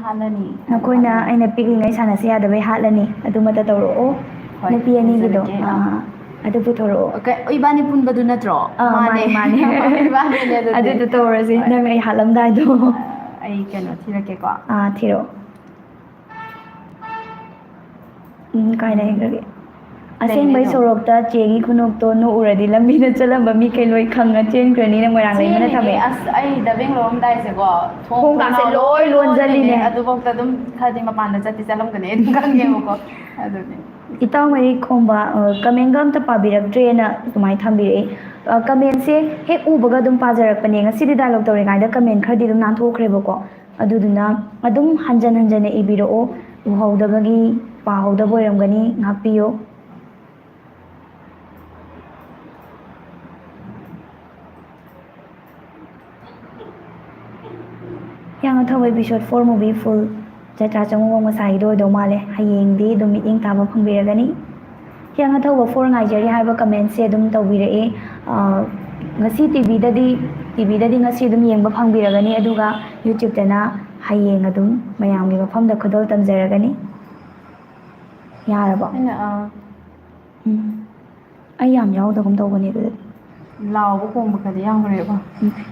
ꯍꯥꯠꯂꯅꯤ. ꯅꯈꯣꯏꯅ ꯑꯩꯅ ꯄꯤꯛꯂꯤꯉꯩ ꯁꯥꯟꯅꯁꯤ ꯌꯥꯗꯕꯩ ꯍꯥꯠꯂꯅꯤ ꯑꯗꯨꯃꯇ ꯇꯧꯔꯛꯑꯣ ꯍꯣꯏ, ꯅꯨꯄꯤ ꯑꯅꯤꯒꯤꯗꯣ ꯍꯥꯏꯖꯔꯛꯀꯦ. ꯑꯗꯨ ꯄꯨꯊꯣꯔꯛꯑꯣ Okay, ꯏꯕꯥꯅꯤ ꯄꯨꯟꯕꯗꯨ ꯅꯠꯇ꯭ꯔꯣ? ꯃꯥꯅꯦ ꯏꯕꯥꯅꯤꯅꯦ ꯑꯗꯨꯗꯤ. ꯑꯗꯨꯗꯣ ꯇꯧꯔꯁꯤ ꯍꯣꯏ. ꯅꯪ ꯑꯩ ꯍꯥꯠꯂꯝꯗꯥꯏꯗꯣ ꯑꯩ ꯀꯩꯅꯣ ꯊꯤꯔꯛꯀꯦꯀꯣ. ꯊꯤꯔꯛꯑꯣ ꯀꯥꯏ ꯂꯩꯈ꯭ꯔꯒꯦ ꯑꯁꯦꯡꯕꯩ ꯑꯗꯨꯝ. ꯁꯣꯔꯣꯛꯇ ꯆꯦꯒꯤ ꯈꯨꯅꯣꯛꯇꯣ ꯅꯣꯛꯎꯔꯗꯤ ꯂꯝꯕꯤꯗ ꯆꯠꯂꯝꯕ ꯃꯤꯈꯩ ꯂꯣꯏ ꯈꯪꯉ ꯆꯦꯟꯈ꯭ꯔꯅꯤꯅ ꯃꯣꯏꯔꯥꯡ ꯂꯩꯃꯅ ꯆꯦꯜꯂꯤꯅꯦ ꯊꯝꯃꯦ ꯑꯁ ꯑꯩ ꯗꯕꯤꯡ ꯂꯧꯔꯝꯗꯥꯏꯁꯦꯀꯣ ꯊꯣꯡꯒꯥꯁꯦ ꯊꯣꯡꯅꯥꯎ ꯂꯣꯏ ꯂꯣꯟꯖꯜꯂꯤꯅꯦ. ꯑꯗꯨꯐꯥꯎꯗ ꯑꯗꯨꯝ ꯈꯔꯗꯤ ꯃꯄꯥꯟꯗ ꯆꯠꯂꯝꯒꯅꯤ ꯑꯗꯨꯝ ꯈꯪꯉꯦꯕꯀꯣ ꯑꯗꯨꯅꯦ. ꯏꯇꯥꯎ ꯃꯔꯤꯛ ꯈꯣꯝꯕ ꯀꯃꯦꯟꯒ ꯑꯝꯇ ꯄꯥꯕꯤꯔꯛꯇ꯭ꯔꯦꯅ ꯑꯗꯨꯃꯥꯏꯅ ꯊꯝꯕꯤꯔꯛꯏ ꯀꯃꯦꯟꯁꯦ ꯍꯦꯛ ꯎꯕꯒ ꯑꯗꯨꯝ ꯄꯥꯖꯔꯛꯄꯅꯦ ꯉꯁꯤꯗꯤ ꯗꯥꯏꯂꯣꯛ ꯇꯧꯔꯤꯉꯩꯗ ꯀꯃꯦꯟ ꯈꯔꯗꯤ ꯑꯗꯨꯝ ꯅꯥꯟꯊꯣꯛꯈ꯭ꯔꯦꯕꯀோ ꯑꯗꯨꯗꯨꯅ ꯑꯗꯨꯝ ꯍꯟꯖꯟ ꯍꯟꯖꯟꯅ 이비ꯔꯛꯑꯣ ꯎꯍꯧꯗꯕꯒꯤ ꯄꯥꯍꯧꯗꯕ ꯑꯣꯏꯔꯝꯒꯅꯤ ꯉꯥꯛꯄꯤꯌꯣ ꯍꯤꯌꯥꯡꯊꯧ episode 4 movie full ꯖꯇ꯭ꯔꯥ ꯆꯪꯉꯨꯕ ꯉꯁꯥꯏꯒꯤꯗꯣ ꯑꯣꯏꯗꯧ ꯃꯥꯜꯂꯦ ꯍꯌꯦꯡꯗꯤ ꯑꯗꯨꯝ ꯃꯤꯠꯌꯦꯡ ꯇꯥꯕ ꯐꯪꯕꯤꯔꯒꯅꯤ ꯍꯤꯌꯥꯡꯊꯧꯕ 4 ꯉꯥꯏꯖꯔꯤ ꯍꯥꯏꯕ ꯀꯃꯦꯟꯁꯦ ꯑꯗꯨꯝ ꯇꯧꯕꯤꯔꯛꯑꯦ ngasi ꯇꯤꯚꯤꯗꯗꯤ ngasi ꯑꯗꯨꯝ ꯌꯦꯡꯕ ꯐꯪꯕꯤꯔꯒꯅꯤ ꯑꯗꯨꯒ ꯌꯨꯇ꯭ꯌꯨꯕꯇꯅ ꯍꯌꯦꯡ ꯑꯗꯨꯝ ꯃꯌꯥꯝꯒꯤ ꯃꯐꯝꯗ ꯈꯨꯗꯣꯜ ꯇꯝꯖꯔꯒꯅꯤ ꯌꯥꯔꯕꯣ ꯑꯩꯅ ꯑꯩ ꯌꯥꯝ ꯌꯥꯎꯗꯒꯨꯝ ꯇꯧꯕꯅꯦ ꯑꯗꯨꯗꯤ ꯂꯥꯎꯕ ꯈꯣꯡꯕ ꯈꯔꯗꯤ ꯌꯥꯎꯈ꯭ꯔꯦꯕ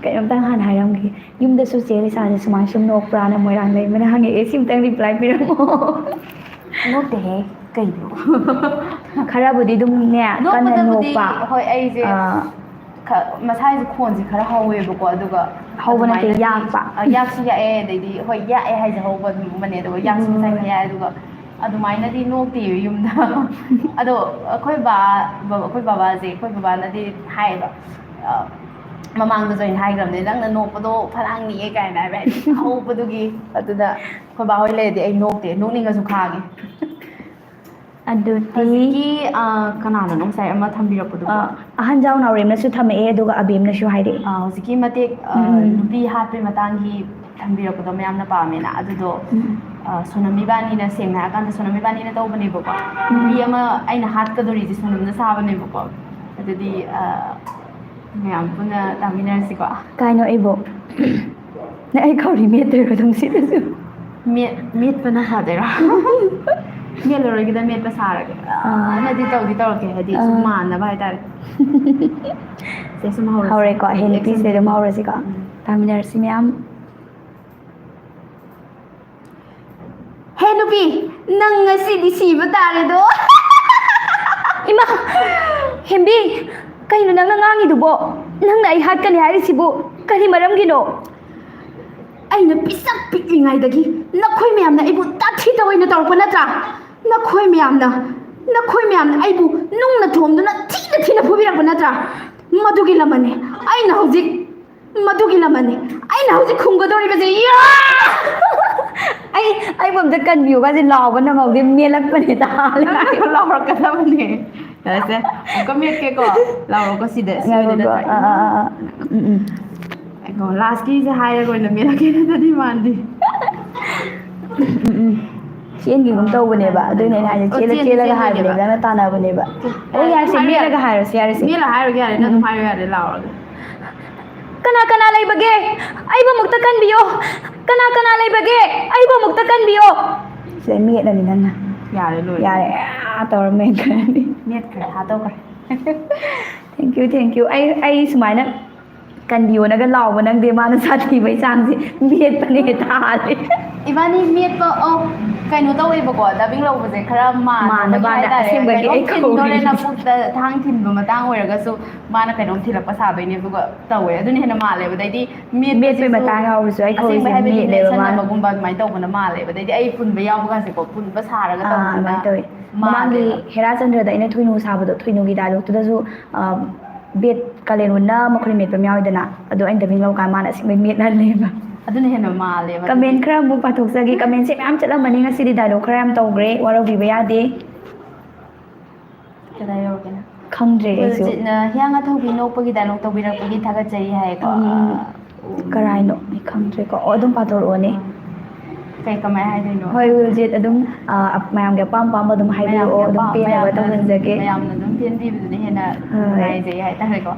ꯀꯩꯅꯣꯝꯇꯪ ꯍꯥꯟꯅ ꯍꯥꯏꯔꯝꯈꯤ ꯌꯨꯝꯗꯁꯨ ꯆꯦ ꯂꯤꯁꯥꯁꯦ ꯁꯨꯃꯥꯏꯅ ꯁꯨꯝ ꯅꯣꯛꯄ꯭ꯔꯥꯅ ꯃꯣꯏꯔꯥꯡ ꯂꯩꯃꯅ ꯍꯪꯉꯛꯑꯦ ꯁꯤꯝꯇꯪ ꯔꯤꯄ꯭ꯂꯥꯏ ꯄꯤꯔꯝꯃꯣ ꯅꯣꯛꯇꯦꯍꯦ ꯀꯩꯅꯣ ꯈꯔꯕꯨꯗꯤ ꯑꯗꯨꯝꯅꯦ ꯀꯟꯅ ꯅꯣꯛꯄꯗꯕꯨꯗꯤ ꯅꯣꯛꯄ ꯍꯣꯏ ꯑꯩꯁꯦ ꯃꯁꯥꯒꯤꯁꯦ ꯈꯣꯟꯁꯦ ꯈꯔ ꯍꯧꯋꯦꯕꯀꯣ ꯑꯗꯨꯒ ꯍꯧꯕ ꯅꯠꯇꯦ ꯑꯗꯨꯃꯥꯏꯅꯗꯤ ꯌꯥꯛꯄ ꯌꯥꯛꯁꯨ ꯌꯥꯛꯑꯦ ꯑꯗꯩꯗꯤ ꯍꯣꯏ ꯌꯥꯛꯑꯦ ꯍꯥꯏꯖꯍꯧꯕ ꯑꯗꯨꯝꯕꯅꯦ ꯑꯗꯨꯒ ꯌꯥꯛꯁꯨ ꯉꯁꯥꯏ ꯈꯔ ꯌꯥꯛꯑꯦ ꯑꯗꯨꯒ ꯑꯗꯨꯃꯥꯏꯅꯗꯤ ꯅꯣꯛꯇꯦꯕ ꯌꯨꯝꯗ ꯑꯗꯣ ꯑꯩꯈꯣꯏ ꯕꯕꯥꯁꯦ ꯑꯩꯈꯣꯏ ꯕꯕꯥꯅꯗꯤ ꯍꯥꯏꯌꯦꯕ ꯃꯃꯥꯡꯗꯁꯨ ꯑꯩꯅ ꯍꯥꯏꯈ꯭ꯔꯕꯅꯦ ꯅꯪꯅ ꯅꯣꯛꯄꯗꯣ ꯐꯔꯥꯡ ꯅꯤꯛꯑꯦ ꯀꯥꯏꯅ ꯍꯥꯏꯕ ꯍꯥꯏꯗꯤ ꯍꯧꯕꯗꯨꯒꯤ ꯑꯗꯨꯗ ꯑꯩꯈꯣꯏ ꯕꯥ ꯍꯣꯏ ꯂꯩꯔꯗꯤ ꯑꯩ ꯅꯣꯛꯇꯦ ꯅꯣꯛꯅꯤꯡꯉꯁꯨꯈꯥꯡꯉꯦ ꯑꯗꯨꯗꯤ ꯍꯧꯖꯤꯛꯀꯤ ꯀꯅꯥꯅꯅꯣ ꯉꯁꯥꯏ ꯑꯃ ꯊꯝꯕꯤꯔꯛꯄꯗꯨꯕꯣ ꯑꯍꯟꯖꯥꯎ ꯅꯥꯎꯔꯦꯝꯅꯁꯨ ꯊꯝꯃꯛꯑꯦ ꯑꯗꯨꯒ ꯑꯕꯦꯝꯅꯁꯨ ꯍꯥꯏꯔꯛꯑꯦ ꯍꯧꯖꯤꯛꯀꯤ ꯃꯇꯦꯛ ꯅꯨꯄꯤ ꯍꯥꯠꯄꯩ ꯃꯇꯥꯡꯒꯤ ꯊꯝꯕꯤꯔꯛꯄꯗꯣ ꯃꯌꯥꯝꯅ ꯄꯥꯝꯃꯦꯅ ꯑꯗꯨꯗꯣ ꯁꯣꯅꯝ ꯏꯕꯥꯅꯤꯅ ꯁꯦꯡꯅ ꯍꯥꯏꯔꯀꯥꯟꯗ ꯁꯣꯅꯝ ꯏꯕꯥꯅꯤꯅ ꯇꯧꯕꯅꯦꯕꯀꯣ ꯅꯨꯄꯤ ꯑꯃ ꯑꯩꯅ ꯍꯥꯠꯀꯗꯣꯔꯤꯁꯦ ꯁꯣꯅꯝꯅ ꯁꯥꯕꯅꯦꯕꯀꯣ ꯑꯗꯨꯗꯤ ꯃꯌꯥꯝ ꯄꯨꯟꯅ ꯇꯥꯃꯤꯟꯅꯔꯁꯤꯀꯣ ꯀꯥꯏꯅꯣ ꯑꯩꯕꯣ ꯅꯪ ꯑꯩ ꯈꯧꯔꯤ ꯃꯦꯠꯇꯣꯏꯔꯣ ꯅꯨꯡꯁꯤꯠꯇꯁꯨ ꯃꯦꯠꯄꯅ ꯐꯗꯣꯏꯔꯥ ꯃꯦꯠꯂꯔꯣꯏꯒꯦꯗ ꯃꯦꯠꯄ ꯁꯥꯔꯒꯦ ꯅꯗꯤ ꯇꯧꯔꯛꯀꯦ ꯍꯥꯏꯗꯤ ꯁꯨꯝ ꯃꯥꯟꯅꯕ ꯍꯥꯏꯇꯥꯔꯦ ꯁꯦ ꯁꯨꯝ ꯍꯧꯔꯦꯀꯣ ꯍꯧꯔꯁꯤ ꯍꯦ ꯅꯨꯄꯤꯁꯦ ꯑꯗꯨꯝ ꯍꯧꯔꯁꯤꯀꯣ ꯇꯥꯃꯤꯟꯅꯔꯁꯤ ꯃꯌꯥꯝ ꯍꯦ ꯅꯨꯄꯤ ꯅꯪ ꯉꯁꯤꯗꯤ ꯁꯤꯕ ꯇꯥꯔꯦꯗꯣ ꯏꯃꯥ ꯍꯦꯝꯕꯤ ꯀꯩꯅꯣ ꯅꯪꯅ ꯉꯥꯡꯉꯤꯗꯨꯕꯣ ꯅꯪꯅ ꯑꯩ ꯍꯥꯠꯀꯅꯤ ꯍꯥꯏꯔꯤꯁꯤꯕꯨ ꯀꯔꯤ ꯃꯔꯝꯒꯤꯅꯣ ꯑꯩꯅ ꯄꯤꯁꯛ ꯄꯤꯛꯂꯤꯉꯩꯗꯒꯤ ꯅꯈꯣꯏ ꯃꯌꯥꯝꯅ ꯑꯩꯕꯨ ꯇꯥꯊꯤ ꯇꯑꯣꯏꯅ ꯇꯧꯔꯛꯄ ꯅꯠꯇ꯭ꯔꯥ ꯅꯈꯣꯏ ꯃꯌꯥꯝꯅ ꯑꯩꯕꯨ ꯅꯨꯡꯅ ꯊꯣꯝꯗꯨꯅ ꯊꯤꯅ ꯐꯨꯕꯤꯔꯛꯄ ꯅꯠꯇ꯭ꯔꯥ ꯃꯗꯨꯒꯤ ꯂꯃꯟꯅꯤ ꯑꯩꯅ ꯍꯧꯖꯤꯛ ꯈꯨꯝꯒꯗꯧꯔꯤꯕꯁꯦ ꯑꯩꯕꯨ ꯑꯝꯇ ꯀꯟꯕꯤꯌꯨꯒꯁꯦ ꯂꯥꯎꯕ ꯅꯪꯍꯧꯗꯦ ꯃꯦꯜꯂꯛꯄꯅꯦ ꯂꯥꯎꯔꯛꯀꯗꯕꯅꯦ ꯌꯥꯔꯦꯁꯦ ꯑꯃꯨꯛꯀ ꯃꯦꯠꯀꯦꯀꯣ ꯂꯥꯎꯔꯣꯀꯣ ꯁꯤꯗ ꯁꯤ ꯑꯣꯏꯅ ꯅꯠꯇ꯭ꯔꯥ ꯂꯥꯁꯀꯤꯁꯦ ꯍꯥꯏꯔꯒ ꯑꯣꯏꯅ ꯃꯦꯠꯂꯛꯀꯦ ꯅꯠꯇ꯭ꯔꯗꯤ ꯃꯥꯟꯗꯦ ꯆꯦꯟꯈꯤꯒꯨꯝ ꯇꯧꯕꯅꯦꯕ ꯑꯗꯨꯏꯅꯦ ꯑꯩꯅ ꯍꯥꯏꯁꯦ ꯆꯦꯜꯂꯒ ꯍꯥꯏꯕꯅꯦꯕ ꯅꯪꯅ ꯇꯥꯟꯅꯕꯅꯦꯕ ꯑꯣ ꯌꯥꯔꯁꯦ ꯃꯦꯠꯂꯒ ꯍꯥꯏꯔꯁꯦ ꯌꯥꯔꯁꯦ ꯃꯦꯠꯂ ꯍꯥꯏꯔꯒꯦ ꯌꯥꯔꯦ ꯅꯪ ꯑꯗꯨꯝ ꯍꯥꯏꯔꯣ ꯌꯥꯔꯦ ꯂꯥꯎꯔꯒꯦ ꯀꯅꯥ ꯂꯩꯕꯒꯦ ꯑꯩꯕꯨ ꯑꯃꯨꯛꯇ ꯀꯟꯕꯤꯌꯣ ꯀꯅꯥ ꯂꯩꯕꯒꯦ ꯑꯩꯕꯨ ꯑꯃꯨꯛꯇ ꯀꯟꯕꯤꯌೋ ꯁꯤꯗ ꯃꯦꯠꯂꯅꯤ ꯅꯪꯅ ꯌꯥꯔꯦ ꯂꯣꯏꯔꯦ ꯌꯥꯔꯦ ꯇꯧꯔ ꯃꯦꯠꯈ꯭ꯔꯅꯤ ꯃꯦꯠꯈ꯭ꯔꯦ ꯊꯥꯗꯣꯛꯈ꯭ꯔꯦ ꯊꯦꯡꯛ ꯌꯨ ꯑꯩ ꯁꯨꯃꯥꯏꯅ ꯀꯟꯕꯤꯌꯣꯅꯒ ꯂꯥꯎꯕ ꯅꯪꯗꯦ ꯃꯥꯅ ꯁꯥꯊꯤꯕꯩ ꯆꯥꯡꯁꯦ ꯃꯦꯠꯄꯅꯦ ꯇꯥꯜꯂꯦ ꯏꯕꯥꯅꯤ ꯃꯦꯠꯄ ꯀꯩꯅꯣ ꯇꯧꯋꯦꯕꯀꯣ ꯗꯕꯤꯡ ꯂꯧꯕꯁꯦ ꯈꯔ ꯃꯥꯟꯅꯕꯒꯤ ꯃꯥꯟꯅꯕꯅ ꯍꯥꯏꯇꯥꯔꯦ ꯑꯁꯦꯡꯕꯒꯤ ꯀꯩꯅꯣꯝ ꯑꯩ ꯊꯤꯟꯗꯣꯔꯦꯅ ꯀꯧꯔꯤꯅꯤ ꯄꯨꯛꯇ ꯊꯥꯡ ꯊꯤꯟꯕ ꯃꯇꯥꯡ ꯑꯣꯏꯔꯒꯁꯨ ꯃꯥꯅ ꯀꯩꯅꯣꯝ ꯊꯤꯜꯂꯛꯄ ꯁꯥꯕꯩꯅꯦ ꯑꯗꯨꯒ ꯇꯧꯋꯦ ꯑꯗꯨꯅ ꯍꯦꯟꯅ ꯃꯥꯜꯂꯦꯕ ꯑꯗꯩꯗꯤ ꯃꯦꯠꯄꯩ ꯃꯦꯠꯄꯁꯤꯁꯨ ꯃꯇꯥꯡ ꯌꯥꯎꯔꯁꯨ ꯑꯩ ꯑꯁꯦꯡꯕ ꯈꯧꯔꯤꯁꯦ ꯍꯥꯏꯕꯗꯤ ꯃꯦꯠꯂꯦꯕ ꯃꯥꯅ ꯅꯦꯠꯁꯟꯅꯕꯒꯨꯝꯕ ꯑꯗꯨꯃꯥꯏꯅ ꯇꯧꯕꯅ ꯃꯥꯜꯂꯦꯕ ꯑꯗꯩꯗꯤ ꯑꯩ ꯄꯨꯟꯕ ꯌꯥꯎꯕꯒꯥꯟꯁꯦꯀꯣ ꯄꯨꯟꯕ ꯁꯥꯔꯒ ꯇꯧꯕꯗꯨꯅ ꯑꯗꯨꯃꯥꯏꯅ ꯇꯧꯋꯤ ꯃꯃꯥꯡꯒꯤ ꯃꯥꯜꯂꯦꯕ ꯍꯦꯔꯥꯆꯟꯗ꯭ꯔꯗ ꯑꯩꯅ ꯊꯣꯏꯅꯨ ꯁꯥꯕꯗꯣ ꯊꯣꯏꯅꯨꯒꯤ ꯗꯥꯏꯂꯣꯛꯇꯨꯗꯁꯨ ꯕꯦꯠ ꯀꯥꯂꯦꯟꯋꯟꯅ ꯃꯈꯨꯔꯤ ꯃꯦꯠꯄ ꯑꯃ ꯌꯥꯎꯋꯤꯗꯅ ꯑꯗꯣ ꯑꯩꯅ ꯗꯕꯤꯡ ꯂꯧꯀꯥꯟꯗ ꯃꯥꯅ ꯑꯁꯦꯡꯕꯩ ꯃꯦꯠꯍꯜꯂꯦꯕ ꯑꯗꯨꯅ ꯍꯦꯟꯅ ꯃꯥꯜꯂꯦꯕ ꯀꯃꯦꯟ ꯑꯗꯨꯗꯤ ꯈꯔ ꯑꯃꯨꯛ ꯄꯥꯊꯣꯛꯆꯒꯦ ꯀꯃꯦꯟꯁꯦ ꯃꯌꯥꯝ ꯆꯠꯂꯝꯕꯅꯤ ꯉꯁꯤꯗꯤ ꯗꯥꯏꯂꯣꯛ ꯈꯔ ꯌꯥꯝ ꯇꯧꯈ꯭ꯔꯦ ꯋꯥꯔꯧꯕꯤꯕ ꯌꯥꯗꯦ ꯀꯗꯥꯏ ꯌꯧꯔꯒꯦꯅ ꯈꯪꯗ꯭ꯔꯦ ꯑꯩꯁꯨ ꯐꯨꯜꯖꯤꯠꯅ ꯍꯤꯌꯥꯡꯊꯧꯕꯤ ꯅꯣꯛꯄꯒꯤ ꯗꯥꯏꯂꯣꯛ ꯇꯧꯕꯤꯔꯛꯄꯒꯤ ꯊꯥꯒꯠꯆꯔꯤ ꯍꯥꯏꯌꯦꯀꯣ ꯀꯔꯥꯏꯅꯣ ꯑꯩ ꯈꯪꯗ꯭ꯔꯦꯀꯣ ꯑꯣ ꯑꯗꯨꯝ ꯄꯥꯊꯣꯔꯛꯑꯣꯅꯦ ꯀꯩ ꯀꯃꯥꯏꯅ ꯍꯥꯏꯗꯣꯏꯅꯣ ꯍꯣꯏ ꯋꯤꯜꯖꯤꯠ ꯑꯗꯨꯝ ꯃꯌꯥꯝꯒꯤ ꯑꯄꯥꯝ ꯑꯄꯥꯝꯕ ꯑꯗꯨꯝ ꯍꯥꯏꯕꯤꯔꯛꯑꯣ ꯑꯗꯨꯝ ꯄꯦꯟꯅꯕ ꯇꯧꯍꯟꯖꯒꯦ ꯃꯌꯥꯝꯅ ꯑꯗꯨꯝ ꯄꯦꯟꯕꯤꯕꯗꯨꯅ ꯍꯦꯟꯅ ꯍꯣꯏ ꯅꯨꯡꯉꯥꯏꯖꯩ ꯍꯥꯏꯇꯥꯔꯦꯀꯣ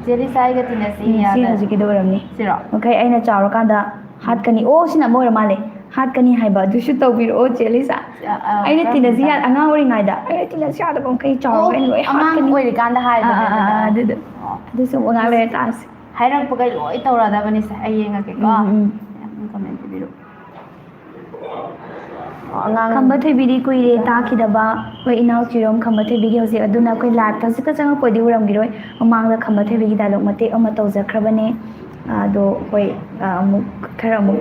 ꯖꯦꯂꯤꯁꯥ ꯑꯩꯒ ꯇꯤꯟꯅꯁꯤ ꯁꯤ ꯌꯥꯗ ꯍꯧꯖꯤꯛꯀꯤꯗꯣ ꯑꯣꯏꯔꯝꯅꯤ ꯁꯤꯔꯣ ꯃꯈꯩ ꯑꯩꯅ ꯆꯥꯎꯔꯀꯥꯟꯗ ꯍꯥꯠꯀꯅꯤ ꯑꯣ ꯁꯤꯅ ꯑꯃ ꯑꯣꯏꯔ ꯃꯥꯜꯂꯦ ꯍꯥꯠꯀꯅꯤ ꯍꯥꯏꯕ ꯑꯗꯨꯁꯨ ꯇꯧꯕꯤꯔꯛꯑꯣ ꯆꯦꯂꯤꯁꯥ ꯑꯩꯅ ꯇꯤꯟꯅꯁꯤ ꯑꯉꯥꯡ ꯑꯣꯏꯔꯤꯉꯩꯗ ꯑꯩꯅ ꯇꯤꯟꯅꯁꯤ ꯌꯥꯗꯕ ꯃꯈꯩ ꯆꯥꯎꯔꯒ ꯑꯩꯅ ꯂꯣꯏ ꯑꯉꯥꯡ ꯍꯥꯠꯀꯅꯤ ꯑꯣꯏꯔꯤꯀꯥꯟꯗ ꯍꯥꯏꯕꯅꯦ ꯑꯗꯨꯗꯣ ꯑꯗꯨꯁꯨ ꯑꯉꯥꯡ ꯂꯩꯔ ꯇꯥꯁꯤ ꯍꯥꯏꯔꯛꯄꯈꯩ ꯂꯣꯏ ꯇꯧꯔꯗꯕꯅꯤꯁꯦ ꯑꯩ ꯌꯦꯡꯉꯒꯦꯀꯣ ꯀꯃꯦꯟ ꯄꯤꯕꯤꯔꯛꯎ ꯑꯉꯥꯡ ꯈꯝꯕ ꯊꯣꯏꯕꯤꯗꯤ ꯀꯨꯏꯔꯦ ꯇꯥꯈꯤꯗꯕ ꯑꯩꯈꯣꯏ ꯏꯅꯥꯎꯆꯤꯔꯣꯝ ꯈꯝꯕ ꯊꯣꯏꯕꯤꯒꯤ ꯍꯧꯖꯤꯛ ꯑꯗꯨꯅ ꯑꯩꯈꯣꯏ ꯂꯥꯏꯚꯇ ꯍꯧꯖꯤꯛꯇ ꯆꯪꯉꯛꯄꯗꯤ ꯎꯔꯝꯈꯤꯔꯣꯏ ꯃꯃꯥꯡꯗ ꯈꯝꯕ ꯊꯣꯏꯕꯤꯒꯤ ꯗꯥꯏꯂꯣꯛ ꯃꯇꯦꯛ ꯑꯃ ꯇꯧꯖꯈ꯭ꯔꯕꯅꯦ ꯑꯗꯣ ꯑꯩꯈꯣꯏ ꯑꯃꯨꯛ ꯈꯔ ꯑꯃꯨꯛ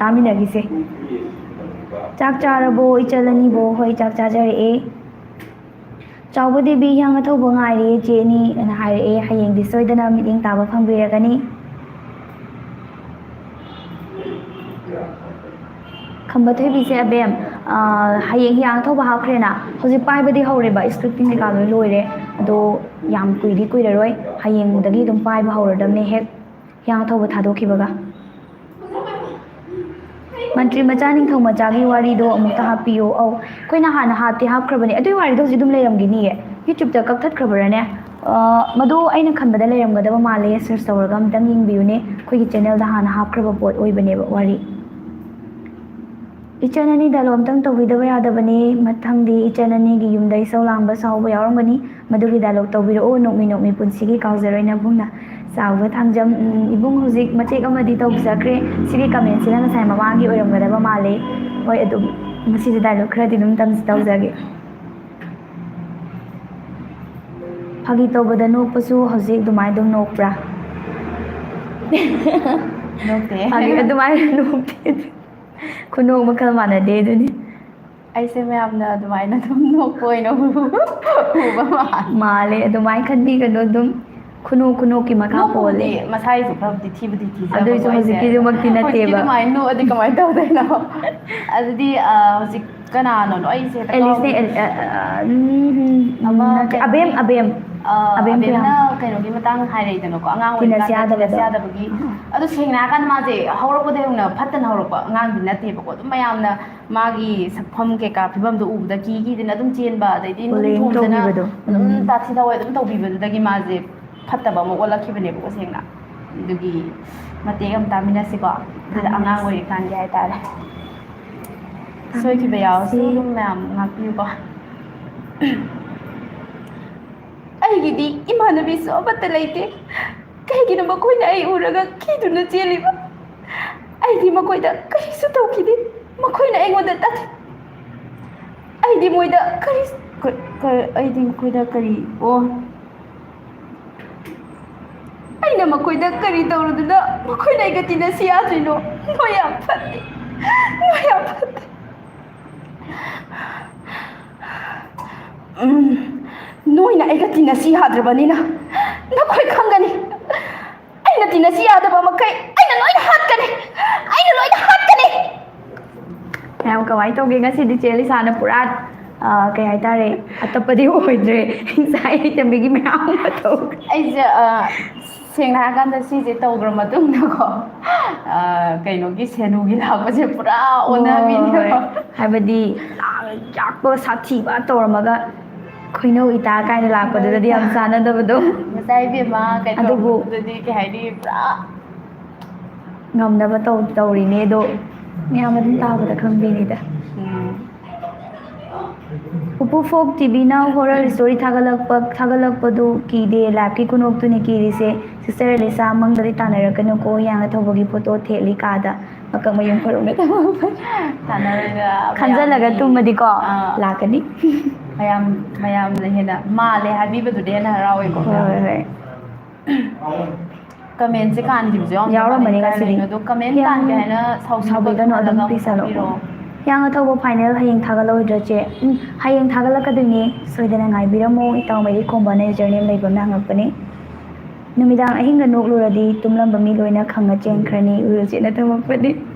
ꯇꯥꯃꯤꯟꯅꯈꯤꯁꯦ ꯆꯥꯛ ꯆꯥꯔꯕꯣ ꯏꯆꯜ ꯑꯅꯤꯕꯣ ꯍꯣꯏ ꯆꯥꯛ ꯆꯥꯖꯔꯛꯑꯦ ꯆꯥꯎꯕ ꯗꯦꯕꯤ ꯍꯤꯌꯥꯡ ꯑꯊꯧꯕ ꯉꯥꯏꯔꯦ ꯆꯦꯅꯤ ꯑꯅ ꯍꯥꯏꯔꯛꯑꯦ ꯍꯌꯦꯡꯗꯤ ꯁꯣꯏꯗꯅ ꯃꯤꯠꯌꯦꯡ ꯇꯥꯕ ꯐꯪꯕꯤꯔꯒꯅꯤ ꯈꯝꯕ ꯊꯣꯏꯕꯤꯁꯦ ꯑꯕꯦꯝ ꯍꯌꯦꯡ ꯍꯤꯌꯥꯡ ꯑꯊꯧꯕ ꯍꯥꯞꯈ꯭ꯔꯦꯅ ꯍꯧꯖꯤꯛ ꯄꯥꯏꯕꯗꯤ ꯍꯧꯔꯦꯕ ꯏꯁꯀ꯭ꯔꯤꯞꯇꯤꯡ ꯀꯩꯀꯥ ꯂꯣꯏ ꯂꯣꯏꯔꯦ ꯑꯗꯣ ꯌꯥꯝ ꯀꯨꯏꯗꯤ ꯀꯨꯏꯔꯔꯣꯏ ꯍꯌꯦꯡꯗꯒꯤ ꯑꯗꯨꯝ ꯄꯥꯏꯕ ꯍꯧꯔꯗꯕꯅꯦ ꯍꯦꯛ ꯍꯤꯌꯥꯡ ꯑꯊꯧꯕ ꯊꯥꯗꯣꯛꯈꯤꯕꯒ ꯃꯟꯇ꯭ꯔꯤ ꯃꯆꯥ ꯅꯤꯡꯊꯧ ꯃꯆꯥꯒꯤ ꯋꯥꯔꯤꯗꯣ ꯑꯃꯨꯛꯇ ꯍꯥꯞꯄꯤꯌꯣ ꯑꯩꯈꯣꯏꯅ ꯍꯥꯟꯅ ꯍꯥꯞꯈ꯭ꯔꯕꯅꯦ ꯑꯗꯨꯒꯤ ꯋꯥꯔꯤꯗꯣ ꯍꯧꯖꯤꯛ ꯑꯗꯨꯝ ꯂꯩꯔꯝꯈꯤꯅꯤꯌꯦ ꯌꯨꯇ꯭ꯌꯨꯕꯇ ꯀꯛꯊꯠꯈ꯭ꯔꯕꯔꯅꯦ ꯃꯗꯨ ꯑꯩꯅ ꯈꯟꯕꯗ ꯂꯩꯔꯝꯒꯗꯕ ꯃꯥꯜꯂꯦ ꯁꯔꯆ ꯇꯧꯔꯒ ꯑꯝꯇꯪ ꯌꯦꯡꯕꯤꯌꯨꯅꯦ ꯑꯩꯈꯣꯏꯒꯤ ꯆꯦꯅꯦꯜꯗ ꯍꯥꯟꯅ ꯍꯥꯞꯈ꯭ꯔꯕ ꯄꯣꯠ ꯑꯣꯏꯕꯅꯦꯕ ꯋꯥꯔꯤ ꯏꯆꯟ ꯑꯅꯤ ꯗꯥꯏꯂꯣꯛ ꯑꯝꯇꯪ ꯇꯧꯕꯤꯗꯕ ꯌꯥꯗꯕꯅꯤ ꯃꯊꯪꯗꯤ ꯏꯆꯟ ꯑꯅꯤꯒꯤ ꯌꯨꯝꯗ ꯏꯁꯧ ꯂꯥꯡꯕ ꯁꯥꯎꯕ ꯌꯥꯎꯔꯝꯒꯅꯤ ꯃꯗꯨꯒꯤ ꯗꯥꯏꯂꯣꯛ ꯇꯧꯕꯤꯔꯛꯑꯣ ꯅꯣꯛꯃꯤ ꯅꯣꯛꯃꯤ ꯄꯨꯟꯁꯤꯒꯤ ꯀꯥꯎꯖꯔꯣꯏ ꯅꯕꯨꯡꯅ ꯆꯥꯎꯕ ꯊꯥꯡꯖꯝ ꯏꯕꯨꯡ ꯍꯧꯖꯤꯛ ꯃꯇꯦꯛ ꯑꯃꯗꯤ ꯇꯧꯖꯈ꯭ꯔꯦ ꯁꯤꯒꯤ ꯀꯃꯦꯟꯁꯤꯅ ꯉꯁꯥꯏ ꯃꯃꯥꯡꯒꯤ ꯑꯣꯏꯔꯝꯒꯗꯕ ꯃꯥꯜꯂꯦ ꯍꯣꯏ ꯑꯗꯨꯝ ꯉꯁꯤꯁꯦ ꯗꯥꯏꯂꯣꯛ ꯈꯔꯗꯤ ꯑꯗꯨꯝ ꯇꯧꯖꯒꯦ ꯐꯥꯒꯤ ꯇꯧꯕꯗ ꯅꯣꯛꯄꯁꯨ ꯍꯧꯖꯤꯛ ꯑꯗꯨꯃꯥꯏꯅ ꯑꯗꯨꯝ ꯅꯣꯛꯄ꯭ꯔꯥ ꯅꯣꯛꯇꯦ ꯐꯥꯒꯤ ꯑꯗꯨꯃꯥꯏꯅ ꯅꯣꯛꯇꯦ ꯈꯨꯅꯣꯛ ꯃꯈꯜ ꯃꯥꯟꯅꯗꯦ ꯑꯗꯨꯅꯤ ꯑꯩꯁꯦ ꯃꯌꯥꯝꯅ ꯑꯗꯨꯃꯥꯏꯅ ꯑꯗꯨꯝ ꯅꯣꯛꯄ ꯑꯣꯏꯅ ꯎꯕ ꯃꯥꯜꯂꯦ ꯑꯗꯨꯃꯥꯏꯅ ꯈꯟꯕꯤꯒꯅꯨ ꯑꯗꯨꯝ ꯈꯨꯅꯣꯛꯀꯤ ꯃꯈꯥ ꯄꯣꯜꯂꯦ ꯅꯣꯛꯄꯕꯨꯗꯤ ꯃꯁꯥꯒꯤꯁꯨ ꯈꯔꯕꯨꯗꯤ ꯊꯤꯕꯨꯗꯤ ꯊꯤꯖꯕꯀꯣ ꯑꯗꯨꯏꯁꯨ ꯑꯩꯁꯦ ꯍꯧꯖꯤꯛꯀꯤꯗꯨꯃꯛꯇꯤ ꯍꯧꯖꯤꯛꯀꯤ ꯅꯠꯇꯦꯕ ꯑꯗꯨꯃꯥꯏꯅ ꯅꯣꯛꯑꯗꯤ ꯀꯃꯥꯏꯅ ꯇꯧꯗꯣꯏꯅꯣ ꯑꯗꯨꯗꯤ ꯍꯧꯖꯤꯛ ꯀꯅꯥꯅꯣ ꯑꯩꯁꯦ ꯍꯦꯛꯇ ꯑꯦꯂꯤꯁꯅꯦ ꯀꯥꯎꯈ꯭ꯔꯦ ꯑꯃ ꯅꯠꯇꯦ ꯀꯩꯅꯣꯒꯤ ꯑꯕꯦꯝ ꯀꯨꯌꯥꯝ ꯑꯕꯦꯝꯅ ꯀꯩꯅꯣꯒꯤ ꯃꯇꯥꯡ ꯍꯥꯏꯔꯛꯏꯗꯅꯀꯣ ꯑꯉꯥꯡ ꯇꯤꯟꯅꯁꯤ ꯑꯣꯏꯔꯤꯀꯥꯟꯗ ꯇꯤꯟꯅꯁꯤ ꯌꯥꯗꯕꯗꯣ ꯌꯥꯗꯕꯒꯤ ꯑꯗꯨ ꯁꯦꯡꯅ ꯍꯥꯏꯔꯀꯥꯟꯗ ꯃꯥꯁꯦ ꯍꯧꯔꯛꯄꯗꯒꯤ ꯍꯧꯅ ꯐꯠꯇꯅ ꯍꯧꯔꯛꯄ ꯑꯉꯥꯡꯗꯤ ꯅꯠꯇꯦꯕꯀꯣ ꯑꯗꯨꯝ ꯃꯌꯥꯝꯅ ꯃꯥꯒꯤ ꯁꯛꯐꯝ ꯀꯩꯀꯥ ꯐꯤꯕꯝꯗꯣ ꯎꯕꯗ ꯀꯤꯗꯅ ꯑꯗꯨꯝ ꯆꯦꯟꯕ ꯑꯗꯩꯗꯤ ꯅꯨꯡ ꯕꯨꯂꯤꯡ ꯊꯣꯝꯗꯅ ꯇꯧꯕꯤꯕꯗꯣ ꯑꯗꯨꯝ ꯇꯥꯊꯤ ꯇꯥꯑꯣꯏ ꯑꯗꯨꯝ ꯇꯧꯕꯤꯕꯗꯨꯗꯒꯤ ꯃꯥꯁꯦ ꯐꯠꯇꯕ ꯑꯃ ꯑꯣꯜꯂꯛꯈꯤꯕꯅꯦꯕꯀꯣ ꯁꯦꯡꯅ ꯑꯗꯨꯒꯤ ꯃꯇꯦꯛ ꯑꯃ ꯇꯥꯃꯤꯟꯅꯁꯤꯀꯣ ꯑꯗꯨꯗ ꯑꯉꯥꯡ ꯇꯥꯃꯤꯟꯅꯁꯤ ꯑꯣꯏꯔꯤꯀꯥꯟꯒꯤ ꯍꯥꯏꯇꯥꯔꯦ ꯁꯣꯏꯈꯤꯕ ꯌꯥꯎꯔꯁꯨ ꯇꯥꯃꯤꯟꯅꯁꯤ ꯑꯗꯨꯝ ꯃꯌꯥꯝ ꯉꯥꯛꯄꯤꯌꯨꯀꯣ ꯑꯩꯒꯤꯗꯤ ꯏꯃꯥꯟꯅꯕꯤꯁꯨ ꯑꯃꯠꯇ ꯂꯩꯇꯦ ꯀꯩꯒꯤꯅꯣ ꯃꯈꯣꯏꯅ ꯑꯩ ꯎꯔꯒ ꯀꯤꯗꯨꯅ ꯆꯦꯜꯂꯤꯕ ꯑꯩꯗꯤ ꯃꯈꯣꯏꯗ ꯀꯔꯤꯁꯨ ꯇꯧꯈꯤꯗꯦ ꯃꯈꯣꯏꯅ ꯑꯩꯉꯣꯟꯗ ꯑꯩꯗꯤ ꯃꯣꯏꯗ ꯑꯩꯗꯤ ꯃꯈꯣꯏꯗ ꯀꯔꯤ ꯑꯩꯅ ꯃꯈꯣꯏꯗ ꯀꯔꯤ ꯇꯧꯔꯨꯗꯨꯅ ꯃꯈꯣꯏꯅ ꯑꯩꯒ ꯇꯤꯟꯅꯁꯤ ꯌꯥꯗ꯭ꯔꯤꯅꯣ ꯅꯣꯏ ꯌꯥꯝ ꯐꯠꯇꯦ ꯅꯣꯏ ꯌꯥꯝ ꯐꯠꯇꯦ ꯅꯣꯏꯅ ꯑꯩꯒ ꯇꯤꯟꯅꯁꯤ ꯌꯥꯗ꯭ꯔꯕꯅꯤꯅ ꯅꯈꯣꯏ ꯈꯪꯒꯅꯤ ꯑꯩꯅ ꯇꯤꯟꯅꯁꯤ ꯌꯥꯗꯕ ꯃꯈꯩ ꯑꯩꯅ ꯂꯣꯏꯅ ꯍꯥꯠꯀꯅꯤ ꯃꯌꯥꯝ ꯀꯃꯥꯏꯅ ꯇꯧꯒꯦ ꯉꯁꯤꯗꯤ ꯆꯦ ꯂꯤꯁꯥꯅ ꯄꯨꯔꯥ ꯀꯩ ꯍꯥꯏꯇꯥꯔꯦ ꯑꯇꯞꯄꯗꯤ ꯑꯣꯏꯗ꯭ꯔꯦ ꯉꯁꯥꯏ ꯍꯩꯇꯝꯕꯤꯒꯤ ꯃꯌꯥꯝ ꯑꯃ ꯇꯧꯈ꯭ꯔꯦ ꯑꯩꯁꯦ ꯁꯦꯡꯅ ꯍꯥꯏꯔꯀꯥꯟꯗ ꯁꯤꯁꯦ ꯇꯧꯈ꯭ꯔ ꯃꯇꯨꯡꯗꯀꯣ ꯀꯩꯅꯣꯒꯤ ꯁꯦꯅꯨꯒꯤ ꯂꯥꯛꯄꯁꯦ ꯄꯨꯔꯥ ꯍꯣꯏ ꯑꯣꯟꯅꯕꯤꯅꯦꯕ ꯍꯥꯏꯕꯗꯤ ꯌꯥꯛꯄ ꯁꯥꯊꯤꯕ ꯇꯧꯔꯝꯃꯒ ꯈꯣꯏꯅꯧ ꯏꯇꯥ ꯀꯥꯏꯅ ꯂꯥꯛꯄꯗꯨꯗꯗꯤ ꯌꯥꯝ ꯆꯥꯟꯅꯗꯕꯗꯣ ꯉꯁꯥꯏ ꯏꯕꯦꯝꯃ ꯀꯩ ꯑꯗꯨꯕꯨ ꯇꯧꯔꯛꯄꯗꯨꯗꯗꯤ ꯀꯩ ꯍꯥꯏꯅꯤ ꯄꯨꯔꯥ ꯉꯝꯅꯕ ꯇꯧꯔꯤꯅꯦ ꯑꯗꯣ ꯃꯌꯥꯝ ꯑꯗꯨꯝ ꯇꯥꯕꯗ ꯈꯪꯕꯤꯅꯤꯗ ꯄꯨꯄꯨ ꯐꯣꯛ ꯇꯤꯚꯤꯅ ꯍꯣꯔꯔ ꯏꯁꯇꯣꯔꯤ ꯊꯥꯒꯠꯂꯛꯄꯗꯨ ꯀꯤꯗꯦ ꯂꯥꯏꯐꯀꯤ ꯈꯨꯅꯣꯛꯇꯨꯅꯤ ꯀꯤꯔꯤꯁꯦ ꯁꯤꯁꯇꯔ ꯑꯦꯂꯤꯁꯥ ꯃꯪꯗꯗꯤ ꯇꯥꯟꯅꯔꯛꯀꯅꯨꯀꯣ ꯍꯤꯌꯥꯡꯅ ꯊꯧꯕꯒꯤ ꯐꯣꯇꯣ ꯊꯦꯠꯂꯤ ꯀꯥꯗ ꯃꯀꯛ ꯃꯌꯨꯝ ꯐꯔꯨꯡꯅ ꯇꯥꯟꯅꯔꯣꯏꯗ ꯈꯟꯖꯜꯂꯒ ꯇꯨꯝꯃꯗꯤꯀꯣ ꯂꯥꯛꯀꯅꯤ ꯃꯌꯥꯝꯅ ꯍꯦꯟꯅ ꯃꯥꯜꯂꯦ ꯍꯥꯏꯕꯤꯕꯗꯨꯗꯤ ꯍꯦꯟꯅ ꯍꯔꯥꯎꯋꯦꯀꯣ ꯍꯣꯏ ꯀꯃꯦꯟꯁꯦ ꯀꯥꯟꯈꯤꯕꯁꯨ ꯌꯥꯎꯔꯝꯗꯧ ꯃꯥꯜꯂꯦ ꯌꯥꯎꯔꯝꯕꯅꯤ ꯀꯥꯏ ꯉꯁꯤꯗꯤ ꯂꯩꯅꯣ ꯑꯗꯣ ꯀꯃꯦꯟ ꯀꯥꯟꯒꯦ ꯍꯤꯌꯥꯡ ꯍꯥꯏꯅ ꯁꯥꯎꯕꯤꯅꯨꯀꯣ ꯑꯗꯨꯝ ꯁꯥꯎꯕꯤꯒꯅꯨ ꯍꯜꯂꯒ ꯑꯃꯨꯛ ꯄꯤꯁꯜꯂꯛꯑꯣ ꯊꯥꯕꯤꯔꯛꯑꯣ ꯍꯤꯌꯥꯡ ꯑꯊꯧꯕ ꯐꯥꯏꯅꯦꯜ ꯍꯌꯦꯡ ꯊꯥꯒꯠꯂꯛꯑꯣꯏꯗ꯭ꯔ ꯆꯦ ꯍꯌꯦꯡ ꯊꯥꯒꯠꯂꯛꯀꯗꯣꯏꯅꯦ ꯁꯣꯏꯗꯅ ꯉꯥꯏꯕꯤꯔꯝꯃꯣ ꯏꯇꯥꯎ ꯃꯔꯤ ꯈꯣꯝꯕꯅ ꯌꯨꯖꯔꯅꯦꯝ ꯂꯩꯕ ꯍꯪꯉꯛꯄꯅꯦ ꯅꯨꯃꯤꯗꯥꯡ ꯑꯍꯤꯡꯒ ꯅꯣꯛꯂꯨꯔꯗꯤ ꯇꯨꯝꯂꯝꯕ ꯃꯤ ꯂꯣꯏꯅ ꯈꯪꯉ ꯆꯦꯟꯈ꯭ꯔꯅꯤ ꯎꯔꯨꯆꯦꯠꯅ ꯇꯝꯃꯛꯄꯅꯤ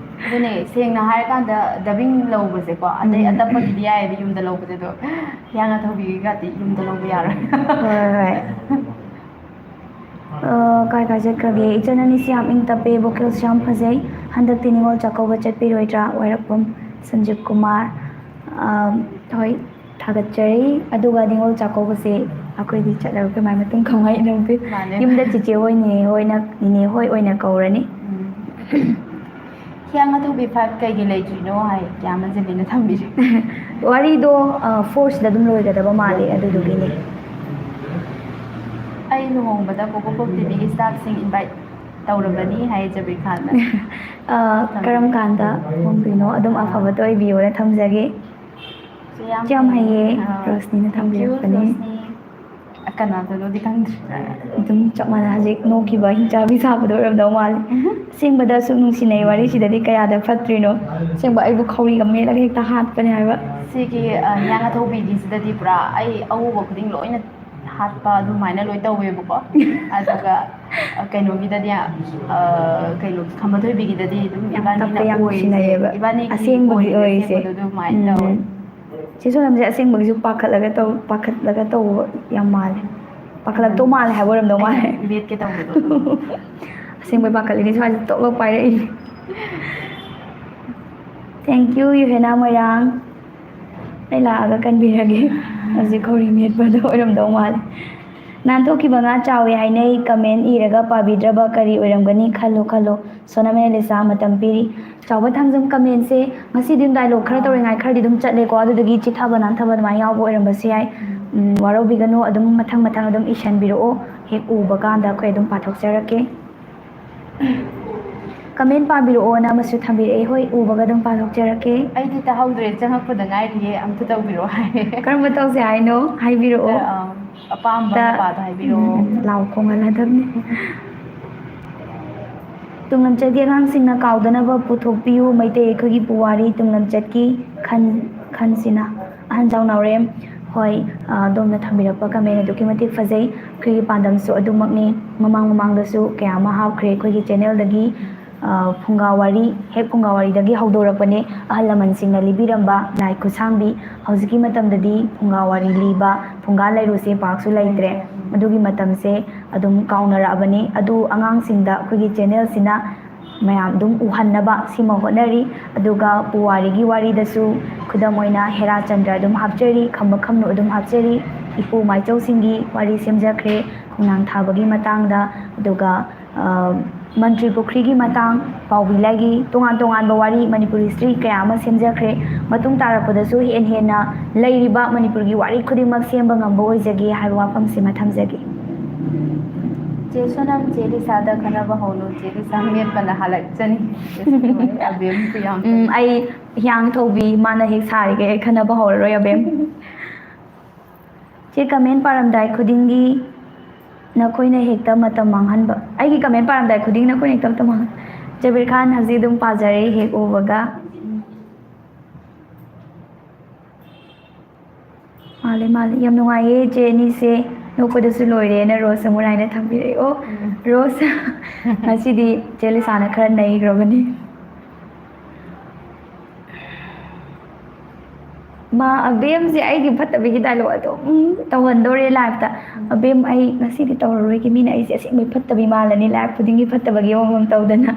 ꯑꯗꯨꯅꯦ ꯁꯦꯡꯅ ꯍꯥꯏꯔꯀꯥꯟꯗ ꯗꯕꯤꯡ ꯂꯧꯕꯁꯦꯀꯣ ꯑꯇꯩ ꯑꯇꯞꯄꯒꯤꯗꯤ ꯌꯥꯏꯑꯕ ꯌꯨꯝꯗ ꯂꯧꯕꯁꯦ ꯑꯗꯣ ꯍꯤꯌꯥꯡꯅ ꯊꯧꯕꯤꯒꯗꯤ ꯌꯨꯝꯗ ꯂꯧꯕ ꯌꯥꯔꯣꯏ ꯍꯣꯏ ꯀꯥꯏ ꯆꯠꯈ꯭ꯔꯒꯦ ꯏꯆꯟ ꯑꯅꯤꯁꯤ ꯌꯥꯝ ꯏꯪ ꯇꯞꯄꯦ ꯚꯣꯀꯦꯜꯁꯨ ꯌꯥꯝ ꯐꯖꯩ ꯍꯟꯗꯛꯇꯤ ꯅꯤꯉꯣꯜ ꯆꯥꯛꯀꯧꯕ ꯆꯠꯄꯤꯔꯣꯏꯗ꯭ꯔꯥ ꯋꯥꯏꯔꯛꯄꯝ ꯁꯟꯖꯤꯞ ꯀꯨꯃꯥꯔ ꯍꯣꯏ ꯊꯥꯒꯠꯆꯔꯤ ꯑꯗꯨꯒ ꯅꯤꯉꯣꯜ ꯆꯥꯛꯀꯧꯕꯁꯦ ꯑꯩꯈꯣꯏꯗꯤ ꯆꯠꯂꯒ ꯑꯩꯈꯣꯏ ꯃꯥꯏ ꯃꯇꯨꯡ ꯈꯪꯉꯩ ꯅꯪꯗꯤ ꯃꯥꯅꯦ. ꯌꯨꯝꯗ ꯆꯤꯆꯦ ꯍꯣꯏ ꯅꯦ ꯍꯣꯏꯅ ꯅꯤꯅꯦ ꯍꯣꯏ ꯑꯣꯏꯅ ꯀꯧꯔꯅꯤ ꯍꯤꯌꯥꯡ ꯑꯊꯧꯕꯤ 5 ꯀꯩꯒꯤ ꯂꯩꯇ꯭ꯔꯤꯅꯣ ꯍꯥꯏ ꯀꯌꯥꯃꯟꯖꯂꯤꯅ ꯊꯝꯕꯤꯔꯦ. ꯋꯥꯔꯤꯗꯣ 4ꯁꯤꯗ ꯑꯗꯨꯝ ꯂꯣꯏꯒꯗꯕ ꯃꯥꯜꯂꯦ ꯑꯗꯨꯗꯨꯒꯤꯅꯦ ꯑꯩ ꯂꯨꯍꯣꯡꯕꯗ ꯀꯣꯀꯣꯄꯣꯞ ꯇꯤꯚꯤꯒꯤ ꯁ꯭ꯇꯥꯐꯁꯤꯡ ꯏꯟꯚꯥꯏꯠ ꯇꯧꯔꯕꯅꯤ ꯍꯥꯏ ꯖꯕꯤꯔ ꯈꯥꯟꯅ. ꯀꯔꯝ ꯀꯥꯟꯗ ꯍꯣꯡꯗꯣꯏꯅꯣ ꯑꯗꯨꯝ ꯑꯐꯕꯇ ꯑꯣꯏꯕꯤꯌꯣꯅ ꯊꯝꯖꯒꯦ ꯌꯥꯝ ꯍꯩꯌꯦ ꯔꯣꯁꯅꯤꯅ ꯊꯦꯡꯛ ꯌꯨ ꯊꯝꯕꯤꯔꯛꯄꯅꯦ ꯔꯣꯁꯅꯤ. ꯀꯅꯥꯗꯅꯣꯗꯤ ꯈꯪꯗ꯭ꯔꯦ. ꯑꯗꯨꯝ ꯆꯞ ꯃꯥꯟꯅ ꯍꯧꯖꯤꯛ ꯅꯣꯛꯈꯤꯕ ꯍꯤꯡꯆꯥꯕꯤ ꯁꯥꯕꯗꯣ ꯑꯣꯏꯔꯝꯗꯧ ꯃꯥꯜꯂꯦ ꯑꯁꯦꯡꯕꯗ ꯁꯨꯝ ꯅꯨꯡꯁꯤꯅꯩ ꯋꯥꯔꯤꯁꯤꯗꯗꯤ ꯀꯌꯥꯗ ꯐꯠꯇ꯭ꯔꯤꯅꯣ ꯑꯁꯦꯡꯕ ꯑꯩꯕꯨ ꯈꯧꯔꯤꯒ ꯃꯦꯠꯂꯒ ꯍꯦꯛꯇ ꯍꯥꯠꯄꯅꯦ ꯍꯥꯏꯕ ꯁꯤꯒꯤ ꯍꯤꯌꯥꯡ ꯑꯊꯧꯕꯤꯒꯤꯁꯤꯗꯗꯤ ꯄꯨꯔꯥ ꯑꯩ ꯑꯎꯕ ꯈꯨꯗꯤꯡ ꯂꯣꯏꯅ ꯍꯥꯠꯄ ꯑꯗꯨꯃꯥꯏꯅ ꯂꯣꯏ ꯇꯧꯋꯦꯕꯀꯣ. ꯑꯗꯨꯒ ꯀꯩꯅꯣꯒꯤꯗꯗꯤ ꯀꯩꯅꯣ ꯈꯝꯕ ꯊꯣꯏꯕꯤꯒꯤꯗꯗꯤ ꯑꯗꯨꯝ ꯌꯥꯝ ꯏꯕꯥꯅꯤꯅ ꯇꯞꯄꯦ ꯌꯥꯝ ꯑꯣꯏꯔꯤꯁꯦ ꯅꯨꯡꯁꯤꯅꯩꯌꯦꯕ ꯏꯕꯥꯅꯤꯒꯤ ꯑꯁꯦꯡꯕꯒꯤ ꯑꯣꯏꯔꯤꯁꯦ ꯑꯣꯏꯔꯤꯁꯦ ꯑꯁꯦꯡꯕꯗꯣ ꯑꯗꯨꯃꯥꯏꯅ ꯇꯧꯋꯦ. ꯆꯦ ꯁꯣꯅꯝꯁꯦ ꯑꯁꯦꯡꯕꯒꯤꯁꯨ ꯄꯥꯈꯠꯂꯒ ꯇꯧꯕ ꯌꯥꯝ ꯃꯥꯜꯂꯦ ꯄꯥꯈꯠꯂꯛꯇꯧ ꯃꯥꯜꯂꯦ ꯍꯥꯏꯕ ꯑꯣꯏꯔꯝꯗꯧ ꯃꯥꯜꯂꯦ ꯑꯩꯅ ꯕꯦꯠꯀꯦ ꯇꯧꯕꯗꯣ ꯑꯁꯦꯡꯕꯩ ꯄꯥꯈꯠꯂꯤꯅꯤ ꯁ꯭ꯋꯥꯏꯁꯦ ꯇꯣꯛꯂꯒ ꯄꯥꯏꯔꯛꯏꯅꯤ ꯊꯦꯡꯛ ꯌꯨ ꯌꯨꯍꯦꯅꯥ ꯃꯣꯏꯔꯥꯡ ꯑꯩ ꯂꯥꯛꯑꯒ ꯀꯟꯕꯤꯔꯒꯦ ꯍꯧꯖꯤꯛ ꯈꯧꯔꯤ ꯃꯦꯠꯄꯗꯣ ꯑꯣꯏꯔꯝꯗꯧ ꯃꯥꯜꯂꯦ ꯅꯥꯟꯊꯣꯛꯈꯤꯕ ꯉꯥ ꯆꯥꯎꯋꯦ ꯍꯥꯏꯅꯩ ꯀꯃꯦꯟ ꯏꯔꯒ ꯄꯥꯕꯤꯗ꯭ꯔꯕ ꯀꯔꯤ ꯑꯣꯏꯔꯝꯒꯅꯤ ꯈꯜꯂꯣ ꯁꯣꯅꯝ ꯑꯦꯂꯤꯁꯥ ꯃꯇꯝ ꯄꯤꯔꯤ ꯆꯥꯎꯕ ꯊꯥꯡꯖꯝ ꯀꯃꯦꯟꯁꯦ ꯉꯁꯤꯗꯤ ꯗꯥꯏꯂꯣഗ് ꯈꯔ ꯇꯧꯔꯤꯉꯥꯏ ꯈꯔꯗꯤ ꯑꯗꯨꯝ ꯆꯠꯂꯦꯀꯣ ꯑꯗꯨꯗꯒꯤ ꯆꯤꯊꯕ ꯅꯥꯟꯊꯕ ꯑꯗꯨꯃꯥꯏꯅ ꯌꯥꯎꯕ ꯑꯣꯏꯔꯝꯕꯁꯨ ꯌꯥꯏ ꯋꯥꯔꯧꯕꯤꯒꯅꯨ ꯑꯗꯨꯝ ꯃꯊꯪ ꯑꯗꯨꯝ ꯏꯁꯟꯕꯤꯔꯛꯑꯣ ꯍꯦꯛ ꯎꯕ ꯀꯥꯟꯗ ꯑꯩꯈꯣꯏ ꯑꯗꯨꯝ ꯄꯥꯊꯣꯛꯆꯔꯛꯀꯦ ꯀꯃꯦꯟ ꯄꯥꯕꯤꯔꯛꯑꯣꯅ ꯑꯃꯁꯨ ꯊꯝꯕꯤꯔꯛꯑꯦ ꯍꯣꯏ ꯎꯕꯒ ꯑꯗꯨꯝ ꯄꯥꯊꯣꯛꯆꯔꯛꯀꯦ ꯑꯩꯗꯤ ꯇꯥꯍꯧꯗ꯭ꯔꯦ ꯆꯪꯉꯛꯄꯗ ꯉꯥꯏꯔꯤꯌꯦ ꯑꯝꯇ ꯇꯧꯕꯤꯔꯛꯑꯣ ꯍꯥꯏ. ꯀꯔꯝꯕ ꯇꯧꯁꯦ ꯍꯥꯏꯅꯣ ꯍꯥꯏꯕꯤꯔꯛꯑꯣ ꯑꯄꯥꯝꯕ ꯃꯄꯥꯗꯣ ꯍꯥꯏꯕꯤꯔꯛꯑꯣ. ꯂꯥꯎ ꯈꯣꯡꯍꯜꯂꯗꯕꯅꯤ ꯇꯨꯡꯂꯝꯆꯠꯀꯤ ꯑꯉꯥꯡꯁꯤꯡꯅ ꯀꯥꯎꯗꯅꯕ ꯄꯨꯊꯣꯛꯄꯤꯌꯨ ꯃꯩꯇꯩ ꯑꯩꯈꯣꯏꯒꯤ ꯄꯨꯋꯥꯔꯤ ꯇꯨꯡꯂꯝꯆꯠꯀꯤ ꯈꯟꯁꯤꯅ ꯑꯍꯟꯖꯥꯎ ꯅꯥꯎꯔꯦꯝ ꯍꯣꯏ ꯑꯗꯣꯝꯅ ꯊꯝꯕꯤꯔꯛꯄ ꯀꯃꯦꯟ ꯑꯗꯨꯛꯀꯤ ꯃꯇꯤꯛ ꯐꯖꯩ ꯑꯩꯈꯣꯏꯒꯤ ꯄꯥꯟꯗꯝꯁꯨ ꯑꯗꯨꯃꯛꯅꯤ ꯃꯃꯥꯡꯗꯁꯨ ꯀꯌꯥ ꯑꯃ ꯍꯥꯞꯈ꯭ꯔꯦ ꯑꯩꯈꯣꯏꯒꯤ ꯆꯦꯅꯦꯜꯗꯒꯤ ꯐꯨꯡꯒꯥꯋꯥꯔꯤ ꯍꯦꯛ ꯐꯨꯡꯒꯥꯋꯥꯔꯤꯗꯒꯤ ꯍꯧꯗꯣꯔꯛꯄꯅꯦ ꯑꯍꯜ ꯂꯃꯟꯁꯤꯡꯅ ꯂꯤꯕꯤꯔꯝꯕ ꯂꯥꯏ ꯈꯨꯠꯁꯥꯡꯕꯤ ꯍꯧꯖꯤꯛꯀꯤ ꯃꯇꯝꯗꯗꯤ ꯐꯨꯡꯒꯥꯋꯥꯔꯤ ꯂꯤꯕ ꯐꯨꯡꯒꯥ ꯂꯩꯔꯨꯁꯦ ꯄꯥꯛꯁꯨ ꯂꯩꯇ꯭ꯔꯦ ꯑꯗꯨꯒꯤ ꯃꯇꯝꯁꯦ ꯑꯗꯨꯝ ꯀꯥꯎꯅꯔꯛꯑꯕꯅꯤ ꯑꯗꯨ ꯑꯉꯥꯡꯁꯤꯡꯗ ꯑꯩꯈꯣꯏꯒꯤ ꯆꯦꯅꯦꯜꯁꯤꯅ ꯃꯌꯥꯝ ꯑꯗꯨം ꯎꯍꯟꯅꯕ ꯁꯤꯃ ꯍꯣꯠꯅꯔꯤ ꯑꯗꯨꯒ ꯄꯨꯋꯥꯔꯤꯒꯤ ꯋꯥꯔꯤꯗꯁꯨ ꯈꯨꯗꯝ ꯑꯣꯏꯅ ꯍꯦꯔꯥꯆꯟꯗ꯭ꯔ ꯑꯗꯨꯝ ꯍꯥꯞꯆꯔꯤ ꯈꯝꯕ ꯑꯗꯨꯝ ꯍꯥꯞꯆꯔꯤ ꯏꯄꯨ ꯃꯥꯏꯆꯧꯁꯤꯡꯒꯤ ꯋꯥꯔꯤ ꯁꯦꯝꯖꯈ꯭ꯔꯦ ꯈꯣꯡꯅꯥꯡ ꯊꯥꯕꯒꯤ ꯃꯇꯥꯡꯗ ꯑꯗꯨꯒ ꯃꯟꯇ꯭ꯔꯤ ꯄꯨꯈ꯭ꯔꯤꯒꯤ ꯃꯇꯥꯡ ꯄꯥꯎꯕꯤ ꯂꯥꯏꯒꯤ ꯇꯣꯉꯥꯟ ꯇꯣꯉꯥꯟꯕ ꯋꯥꯔꯤ ꯃꯅꯤꯄꯨꯔꯤ ꯍꯤꯁꯇ꯭ꯔꯤ ꯀꯌꯥ ꯑꯃ ꯁꯦꯝꯖꯈ꯭ꯔꯦ ꯃꯇꯨꯡ ꯇꯥꯔꯛꯄꯗꯁꯨ ꯍꯦꯟꯅ ꯂꯩꯔꯤꯕ ꯃꯅꯤꯄꯨꯔꯒꯤ ꯋꯥꯔꯤ ꯈꯨꯗꯤꯡꯃꯛ ꯁꯦꯝꯕ ꯉꯝꯕ ꯑꯣꯏꯖꯒꯦ ꯍꯥꯏꯕ ꯋꯥꯐꯝꯁꯤꯃ ꯊꯝꯖꯒꯦ ꯆꯦ ꯁꯣꯅꯝ ꯆꯦ ꯂꯤꯁꯥꯗ ꯈꯟꯅꯕ ꯍꯧꯅꯨ ꯆꯦ ꯂꯤꯁꯥ ꯃꯦꯠꯄꯅ ꯍꯜꯂꯛꯆꯅꯤ. ꯑꯕꯦꯝ ꯄ꯭ꯔꯤꯌꯥꯝ ꯑꯩ ꯍꯤꯌꯥꯡ ꯊꯧꯕꯤ ꯃꯥꯅ ꯍꯦꯛ ꯁꯥꯔꯤꯒꯩ ꯑꯩ ꯈꯟꯅꯕ ꯍꯧꯔꯔꯣꯏ ꯑꯕꯦꯝ ꯆꯦ ꯀꯃꯦꯟ ꯄꯥꯔꯝꯗꯥꯏ ꯈꯨꯗꯤꯡꯒꯤ ꯅꯈꯣꯏꯅ ꯍꯦꯛꯇ ꯃꯇꯝ ꯃꯥꯡꯍꯟꯕ ꯑꯩꯒꯤ ꯀꯃꯦꯟ ꯄꯥꯔꯝꯗꯥꯏ ꯈꯨꯗꯤꯡ ꯅꯈꯣꯏꯅ ꯍꯦꯛꯇ ꯃꯇꯝ ꯃꯥꯡꯍꯟꯕ ꯖꯕꯤꯔ ꯈꯥꯟ ꯍꯧꯖꯤꯛ ꯑꯗꯨꯝ ꯄꯥꯖꯔꯦ ꯍꯦꯛ ꯎꯕꯒ ꯃꯥꯜꯂꯦ ꯌꯥꯝ ꯅꯨꯡꯉꯥꯏꯌꯦ ꯆꯦ ꯑꯅꯤꯁꯦ ꯅꯣꯛꯄꯗꯁꯨ ꯂꯣꯏꯔꯦꯅ ꯔꯣꯁ ꯑꯃꯨꯔꯥꯏꯅ ꯊꯝꯕꯤꯔꯛꯑꯦ ꯑꯣ ꯔꯣꯁ ꯉꯁꯤꯗꯤ ꯆꯦ ꯂꯤꯁꯥꯅ ꯈꯔ ꯅꯩꯈ꯭ꯔꯕꯅꯤ ꯑꯕꯦꯝꯁꯦ ꯑꯩꯒꯤ ꯐꯠꯇꯕꯒꯤ ꯗꯥꯏꯂꯣഗ് ꯑꯗꯨꯝ ꯇꯧꯍꯟꯗꯣꯔꯦ ꯂꯥꯏꯐꯇ ꯑꯕꯦꯝ ꯑꯩ ꯉꯁꯤꯗꯤ ꯇꯧꯔꯔꯣꯏꯒꯦ ꯃꯤꯅ ꯑꯩꯁꯦ ꯑꯁꯦꯡꯕꯩ ꯐꯠꯇꯕꯤ ꯃꯥꯜꯂꯅꯤ ꯂꯥꯏꯐ ꯈꯨꯗꯤꯡꯒꯤ ꯐꯠꯇꯕꯒꯤ ꯃꯑꯣꯡ ꯇꯧꯗꯅ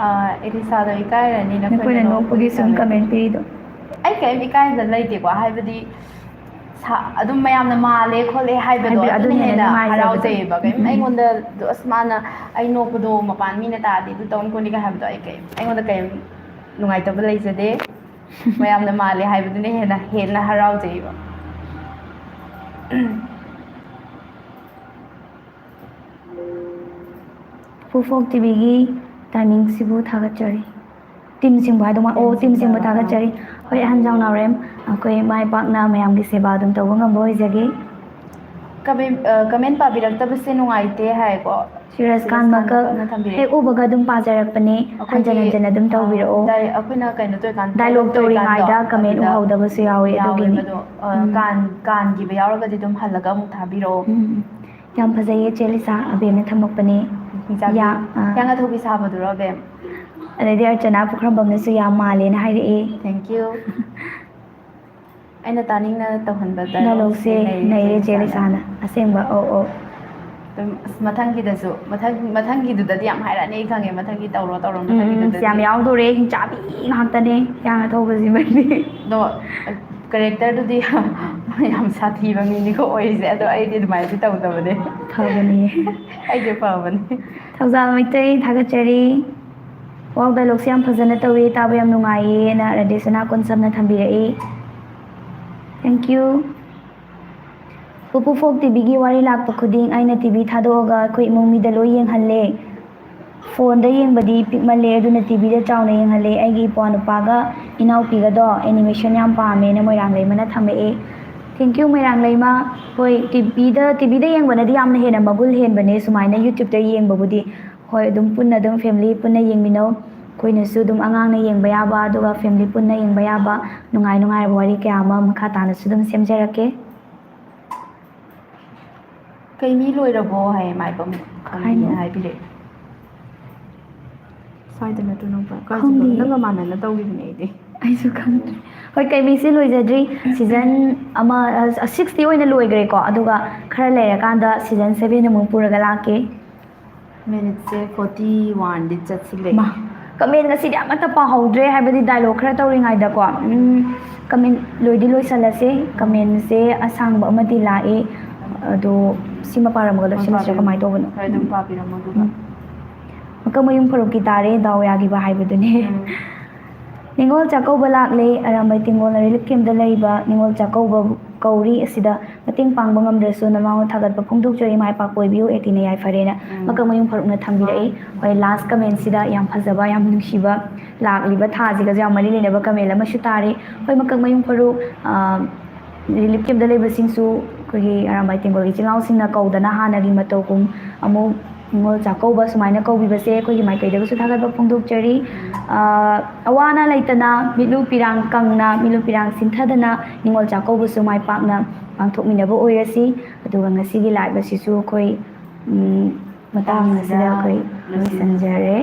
ꯑꯦꯂꯤꯁꯥꯗꯣ ꯏꯀꯥꯏꯔꯅꯤ ꯅꯈꯣꯏꯅ ꯅꯣꯛꯄꯒꯤ ꯁꯨꯝ ꯀꯃꯦꯟ ꯄꯤꯔꯤꯗꯣ ꯑꯩ ꯀꯔꯤꯝ ꯏꯀꯥꯏꯕ ꯂꯩꯇꯦꯀꯣ ꯍꯥꯏꯕꯗꯤ ꯑꯗꯨꯝ ꯃꯌꯥꯝꯅ ꯃꯥꯜꯂꯦ ꯈꯣꯠꯂꯦ ꯍꯥꯏꯕꯗꯣ ꯑꯗꯨꯅ ꯍꯦꯟꯅ ꯍꯔꯥꯎꯖꯩꯑꯕ ꯀꯔꯤꯝ ꯑꯩꯉꯣꯟꯗ ꯑꯁ ꯃꯥꯅ ꯑꯩ ꯅꯣꯛꯄꯗꯣ ꯃꯄꯥꯟ ꯃꯤꯅ ꯇꯥꯔꯗꯤ ꯑꯗꯨ ꯇꯧꯅꯤ ꯈꯣꯠꯅꯤꯒ ꯍꯥꯏꯕꯗꯣ ꯑꯩꯉꯣꯟꯗ ꯀꯔꯤꯝ ꯅꯨꯡꯉꯥꯏꯇꯕ ꯂꯩꯖꯗꯦ ꯃꯌꯥꯝꯅ ꯃꯥꯜꯂꯦ ꯍꯥꯏꯕꯗꯨꯅ ꯍꯦꯟꯅ ꯍꯔꯥꯎꯖꯩꯕ ꯐꯨꯐꯣꯛ ꯇꯤꯚꯤꯒꯤ ꯇꯥꯏꯃꯤꯡꯁꯤꯕꯨ ꯊꯥꯒꯠꯆꯔꯤ ꯇꯤꯝꯁꯤꯡꯕꯨ ꯍꯥꯏꯗꯧ ꯇꯤꯝꯁꯤꯡꯕꯨ ꯊꯥꯒꯠꯆꯔꯤ ꯍꯣꯏ ꯑꯍꯟꯖꯥꯎ ꯅꯥꯎꯔꯦꯝ ꯑꯩꯈꯣꯏ ꯃꯥꯏ ꯄꯥꯛꯅ ꯃꯌꯥꯝꯒꯤ ꯁꯦꯕꯥ ꯑꯗꯨꯝ ꯇꯧꯕ ꯉꯝꯕ ꯑꯣꯏꯖꯒꯦ ꯀꯃꯦꯟ ꯄꯥꯕꯤꯔꯛꯇꯕꯁꯦ ꯅꯨꯡꯉꯥꯏꯇꯦ ꯍꯥꯏꯀꯣ ꯁꯤꯔꯁ ꯈꯥꯟ ꯃꯀꯛ ꯍꯦꯛ ꯎꯕꯒ ꯑꯗꯨꯝ ꯄꯥꯖꯔꯛꯄꯅꯦ ꯍꯟꯖꯟ ꯑꯗꯨꯝ ꯇꯧꯕꯤꯔꯛꯑꯣ ꯑꯩꯈꯣꯏꯅ ꯀꯩꯅꯣ ꯇꯧꯔꯤꯀꯥꯟꯗ ꯗꯥꯏꯂꯣꯛ ꯇꯧꯔꯤꯉꯩꯗ ꯀꯃꯦꯟ ꯑꯗꯨꯗ ꯎꯍꯧꯗꯕꯁꯨ ꯌꯥꯎꯋꯦ ꯑꯗꯨꯒꯤꯅꯤ ꯌꯥꯎꯋꯦꯕ ꯑꯗꯣ ꯀꯥꯟꯈꯤꯕ ꯌꯥꯎꯔꯒꯗꯤ ꯑꯗꯨꯝ ꯍꯜꯂꯒ ꯑꯃꯨꯛ ꯊꯥꯕꯤꯔꯛꯑꯣ ꯌꯥꯝ ꯐꯖꯩꯌꯦ ꯆꯦ ꯂꯤꯁꯥ ꯑꯕꯦꯝꯅ ꯊꯝꯃꯛꯄꯅꯦ ꯍꯤꯌꯥꯡꯊꯧꯕꯤ ꯁꯥꯕꯗꯨꯔꯣ ꯑꯕꯦꯝ ꯑꯗꯩꯗꯤ ꯑꯔꯆꯅꯥ ꯄꯨꯈ꯭ꯔꯝꯕꯝꯅꯁꯨ ꯌꯥꯝ ꯃꯥꯜꯂꯦꯅ ꯍꯥꯏꯔꯛꯑꯦ ꯊꯦꯡꯛ ꯌꯨ ꯑꯩꯅ ꯇꯥꯅꯤꯡꯅ ꯇꯧꯍꯟꯕ ꯗꯥꯏꯂꯣꯛꯁꯦ ꯅꯩꯔꯦ ꯆꯦ ꯂꯤꯁꯥꯅ ꯑꯁꯦꯡꯕ ꯑꯧ ꯑꯗꯨꯝ ꯃꯊꯪꯒꯤꯗꯁꯨ ꯃꯊꯪꯒꯤꯗꯨꯗꯗꯤ ꯌꯥꯝ ꯍꯥꯏꯔꯛꯑꯅꯤ ꯑꯩ ꯈꯪꯉꯦ ꯃꯊꯪꯒꯤ ꯇꯧꯔꯣ ꯃꯊꯪꯒꯤꯗꯨꯗꯗꯤ ꯌꯥꯝ ꯌꯥꯎꯗꯣꯔꯦ ꯍꯤꯡꯆꯥꯕꯤ ꯉꯥꯛꯇꯅꯦ ꯍꯤꯌꯥꯡꯅ ꯊꯧꯕꯁꯤꯃꯗꯤ ꯑꯗꯣ ꯀꯦꯔꯦꯛꯇꯔꯗꯨꯗꯤ ꯌꯥꯝ ꯁꯥꯊꯤꯕ ꯃꯤꯅꯤꯀꯣ ꯑꯣꯏꯔꯤꯁꯦ ꯑꯗꯣ ꯑꯩꯗꯤ ꯑꯗꯨꯃꯥꯏꯅꯗꯤ ꯇꯧꯗꯕꯅꯦ ꯐꯕꯅꯤ ꯑꯩꯁꯦ ꯐꯕꯅꯦ ꯊꯧꯖꯥꯜ ꯃꯩꯇꯩ ꯊꯥꯒꯠꯆꯔꯤ ꯋꯥꯛ ꯗꯥꯏꯂꯣꯛꯁꯦ ꯌꯥꯝ ꯐꯖꯅ ꯇꯧꯏ ꯇꯥꯕ ꯌꯥꯝ ꯅꯨꯡꯉꯥꯏꯌꯦꯅ ꯔꯥꯙꯦꯁꯅꯥ ꯀꯣꯟꯁꯝꯅ ꯊꯝꯕꯤꯔꯛꯏ ꯊꯦꯡꯛ ꯌꯨ ꯄꯨꯄꯨ ꯐꯣꯛ ꯇꯤꯚꯤꯒꯤ ꯋꯥꯔꯤ ꯂꯥꯛꯄ ꯈꯨꯗꯤꯡ ꯑꯩꯅ ꯇꯤꯚꯤ ꯊꯥꯗꯣꯛꯑꯒ ꯑꯩꯈꯣꯏ ꯏꯃꯨꯡ ꯃꯤꯗ ꯂꯣꯏ ꯌꯦꯡꯍꯜꯂꯦ ꯐꯣꯟꯗ ꯌꯦꯡꯕꯗꯤ ꯄꯤꯛꯃꯜꯂꯦ ꯑꯗꯨꯅ ꯇꯤꯚꯤꯗ ꯆꯥꯎꯅ ꯌꯦꯡꯍꯜꯂꯦ ꯑꯩꯒꯤ ꯏꯄ꯭ꯋꯥ ꯅꯨꯄꯥꯒ ꯏꯅꯥꯎꯄꯤꯒꯗꯣ ꯑꯦꯅꯤꯃꯦꯁꯟ ꯌꯥꯝ ꯄꯥꯝꯃꯦꯅ ꯃꯣꯏꯔꯥꯡꯂꯩꯃꯅ ꯊꯝꯃꯛꯑꯦ ꯊꯦꯡꯛ ꯌꯨ ꯃꯣꯏꯔꯥꯡꯂꯩꯃ ꯍꯣꯏ ꯇꯤꯚꯤꯗ ꯌꯦꯡꯕꯅꯗꯤ ꯌꯥꯝꯅ ꯍꯦꯟꯅ ꯃꯒꯨꯟ ꯍꯦꯟꯕꯅꯦ ꯁꯨꯃꯥꯏꯅ ꯌꯨꯇ꯭ꯌꯨꯕꯇ ꯌꯦꯡꯕꯕꯨꯗꯤ ꯍꯣꯏ ꯑꯗꯨꯝ ꯄꯨꯟꯅ ꯑꯗꯨം ꯐꯦꯃꯤꯂꯤ ꯄꯨꯟꯅ ꯌꯦꯡꯃꯤꯟꯅꯧ ꯑꯩꯈꯣꯏꯅꯁꯨ ꯑꯗꯨം ꯑꯉꯥꯡꯅ ꯌꯦꯡꯕ ꯌꯥꯕ ꯑꯗꯨꯒ ꯐꯦꯃꯤꯂꯤ ꯄꯨꯟꯅ ꯌꯦꯡꯕ ꯌꯥꯕ ꯅꯨꯡꯉꯥꯏꯕ ꯋꯥꯔꯤ ꯀꯌꯥ ꯑꯃ ꯃꯈꯥ ꯇꯥꯅꯁꯨ ꯑꯗꯨꯝ ꯁꯦꯝꯖꯔꯛꯀꯦ ꯀꯩ ꯃꯤ ꯂꯣꯏꯔꯕꯣ ꯍꯥꯏꯌꯦ ꯃꯥꯏꯕꯝ ꯈꯪꯕꯤꯅ ꯍꯥꯏꯕꯤꯔꯛꯑꯦ ꯁ꯭ꯋꯥꯏꯗ ꯅꯠꯇ꯭ꯔꯣ ꯅꯪ ꯀꯥꯏ ꯆꯠꯈ꯭ꯔꯕ ꯅꯪꯒ ꯃꯥꯟꯅꯅ ꯇꯧꯈꯤꯕꯅꯦ ꯑꯩꯗꯤ ꯑꯩꯁꯨ ꯈꯪꯗ꯭ꯔꯦ ꯍꯣꯏ ꯀꯩꯕꯤꯁꯤ ꯂꯣꯏꯖꯗ꯭ꯔꯤ ꯁꯤꯖꯟ ꯑꯃ 6ꯇꯤ ꯑꯣꯏꯅ ꯂꯣꯏꯈ꯭ꯔꯦꯀꯣ ꯑꯗꯨꯒ ꯈꯔ ꯂꯩꯔꯀꯥꯟꯗ ꯁꯤꯖꯟ 7 ꯑꯃꯨꯛ ꯄꯨꯔꯒ ꯂꯥꯛꯀꯦ ꯃꯤꯅꯤꯠꯁꯦ 41ꯗꯤ ꯆꯠꯁꯤꯜꯂꯛꯑꯦ ꯃꯥ ꯀꯃꯦꯟ ꯉꯁꯤꯗꯤ ꯑꯃꯠꯇ ꯄꯥꯍꯧꯗ꯭ꯔꯦ ꯍꯥꯏꯕꯗꯤ ꯗꯥꯏꯂꯣഗ് ꯈꯔ ꯇꯧꯔꯤꯉꯩꯗꯀꯣ ꯀꯃꯦꯟ ꯂꯣꯏꯗꯤ ꯂꯣꯏꯁꯜꯂꯁꯦ ꯀꯃꯦꯟꯁꯦ ꯑꯁꯥꯡꯕ ꯑꯃꯗꯤ ꯂꯥꯛꯑꯦ ꯑꯗꯣ ꯁꯤꯃ ꯄꯥꯔꯝꯃꯒ ꯂꯣꯏꯁꯤꯜꯂꯁꯤꯔꯥ ꯀꯃꯥꯏꯅ ꯇꯧꯕꯅꯣ ꯍꯣꯏ ꯑꯗꯨꯝ ꯄꯥꯕꯤꯔꯝꯃꯣ ꯑꯗꯨꯒ ꯃꯀꯛꯃꯌꯨꯝ ꯐꯔꯨꯛꯀꯤ ꯇꯥꯔꯦ ꯗꯥꯎ ꯌꯥꯈꯤꯕ ꯍꯥꯏꯕꯗꯨꯅꯦ ꯅꯤꯉꯣꯜ ꯆꯥꯛꯀꯧꯕ ꯂꯥꯛꯂꯦ ꯑꯔꯥꯝꯕꯥꯏ ꯇꯤꯡꯒꯣꯜꯅ ꯔꯤꯂꯤꯐ ꯀꯦꯝꯞꯗ ꯂꯩꯕ ꯅꯤꯉꯣꯜ ꯆꯥꯛꯀꯧꯕ ꯀꯧꯔꯤ ꯑꯁꯤꯗ ꯃꯇꯦꯡ ꯄꯥꯡꯕ ꯉꯝꯗ꯭ꯔꯁꯨ ꯅꯃꯥꯡꯗ ꯊꯥꯒꯠꯄ ꯐꯣꯡꯗꯣꯛꯆꯔꯤ ꯃꯥꯏ ꯄꯥꯛꯄ ꯑꯣꯏꯕꯤꯌꯨ 18ꯅ ꯌꯥꯏꯐꯔꯦꯅ ꯃꯀꯛꯃꯌꯨꯝ ꯐꯔꯨꯛꯅ ꯊꯝꯕꯤꯔꯛꯏ ꯍꯣꯏ ꯂꯥꯁ ꯀꯃꯦꯟꯁꯤꯗ ꯌꯥꯝ ꯐꯖꯕ ꯌꯥꯝ ꯅꯨꯡꯁꯤꯕ ꯂꯥꯛꯂꯤꯕ ꯊꯥꯁꯤꯒꯁꯨ ꯌꯥꯝ ꯃꯔꯤ ꯂꯩꯅꯕ ꯀꯃꯦꯟ ꯑꯃꯁꯨ ꯇꯥꯔꯦ ꯍꯣꯏ ꯃꯀꯛꯃꯌꯨꯝ ꯐꯔꯨꯛ ꯔꯤꯂꯤꯐ ꯀꯦꯝꯞꯗ ꯂꯩꯕꯁꯤꯡꯁꯨ ꯑꯩꯈꯣꯏꯒꯤ ꯑꯔꯥꯝꯕꯥꯏ ꯇꯤꯡꯒꯣꯜꯒꯤ ꯏꯆꯤꯜ ꯏꯅꯥꯎꯁꯤꯡꯅ ꯀꯧꯗꯅ ꯍꯥꯟꯅꯒꯤ ꯃꯇꯧꯒꯨꯝ ꯑꯃꯨꯛ ꯅꯤꯉꯣꯜ ꯆꯥꯛꯀꯧꯕ ꯁꯨꯃꯥꯏꯅ ꯀꯧꯕꯤꯕꯁꯦ ꯑꯩꯈꯣꯏꯒꯤ ꯃꯥꯏꯀꯩꯗꯒꯁꯨ ꯊꯥꯒꯠꯄ ꯐꯣꯡꯗꯣꯛꯆꯔꯤ ꯑꯋꯥ ꯑꯅꯥ ꯂꯩꯇꯅ ꯃꯤꯠꯂꯨ ꯄꯤꯔꯥꯡ ꯀꯪꯅ ꯃꯤꯠꯂꯨ ꯄꯤꯔꯥꯡ ꯁꯤꯟꯊꯗꯅ ꯅꯤꯉꯣꯜ ꯆꯥꯛꯀꯧꯕꯁꯨ ꯃꯥꯏ ꯄꯥꯛꯅ ꯄꯥꯡꯊꯣꯛꯃꯤꯟꯅꯕ ꯑꯣꯏꯔꯁꯤ ꯑꯗꯨꯒ ꯉꯁꯤꯒꯤ ꯂꯥꯏꯚ ꯑꯁꯤꯁꯨ ꯑꯩꯈꯣꯏ ꯃꯇꯥꯡ ꯑꯁꯤꯗ ꯑꯩꯈꯣꯏ ꯂꯣꯏꯁꯤꯟꯖꯔꯦ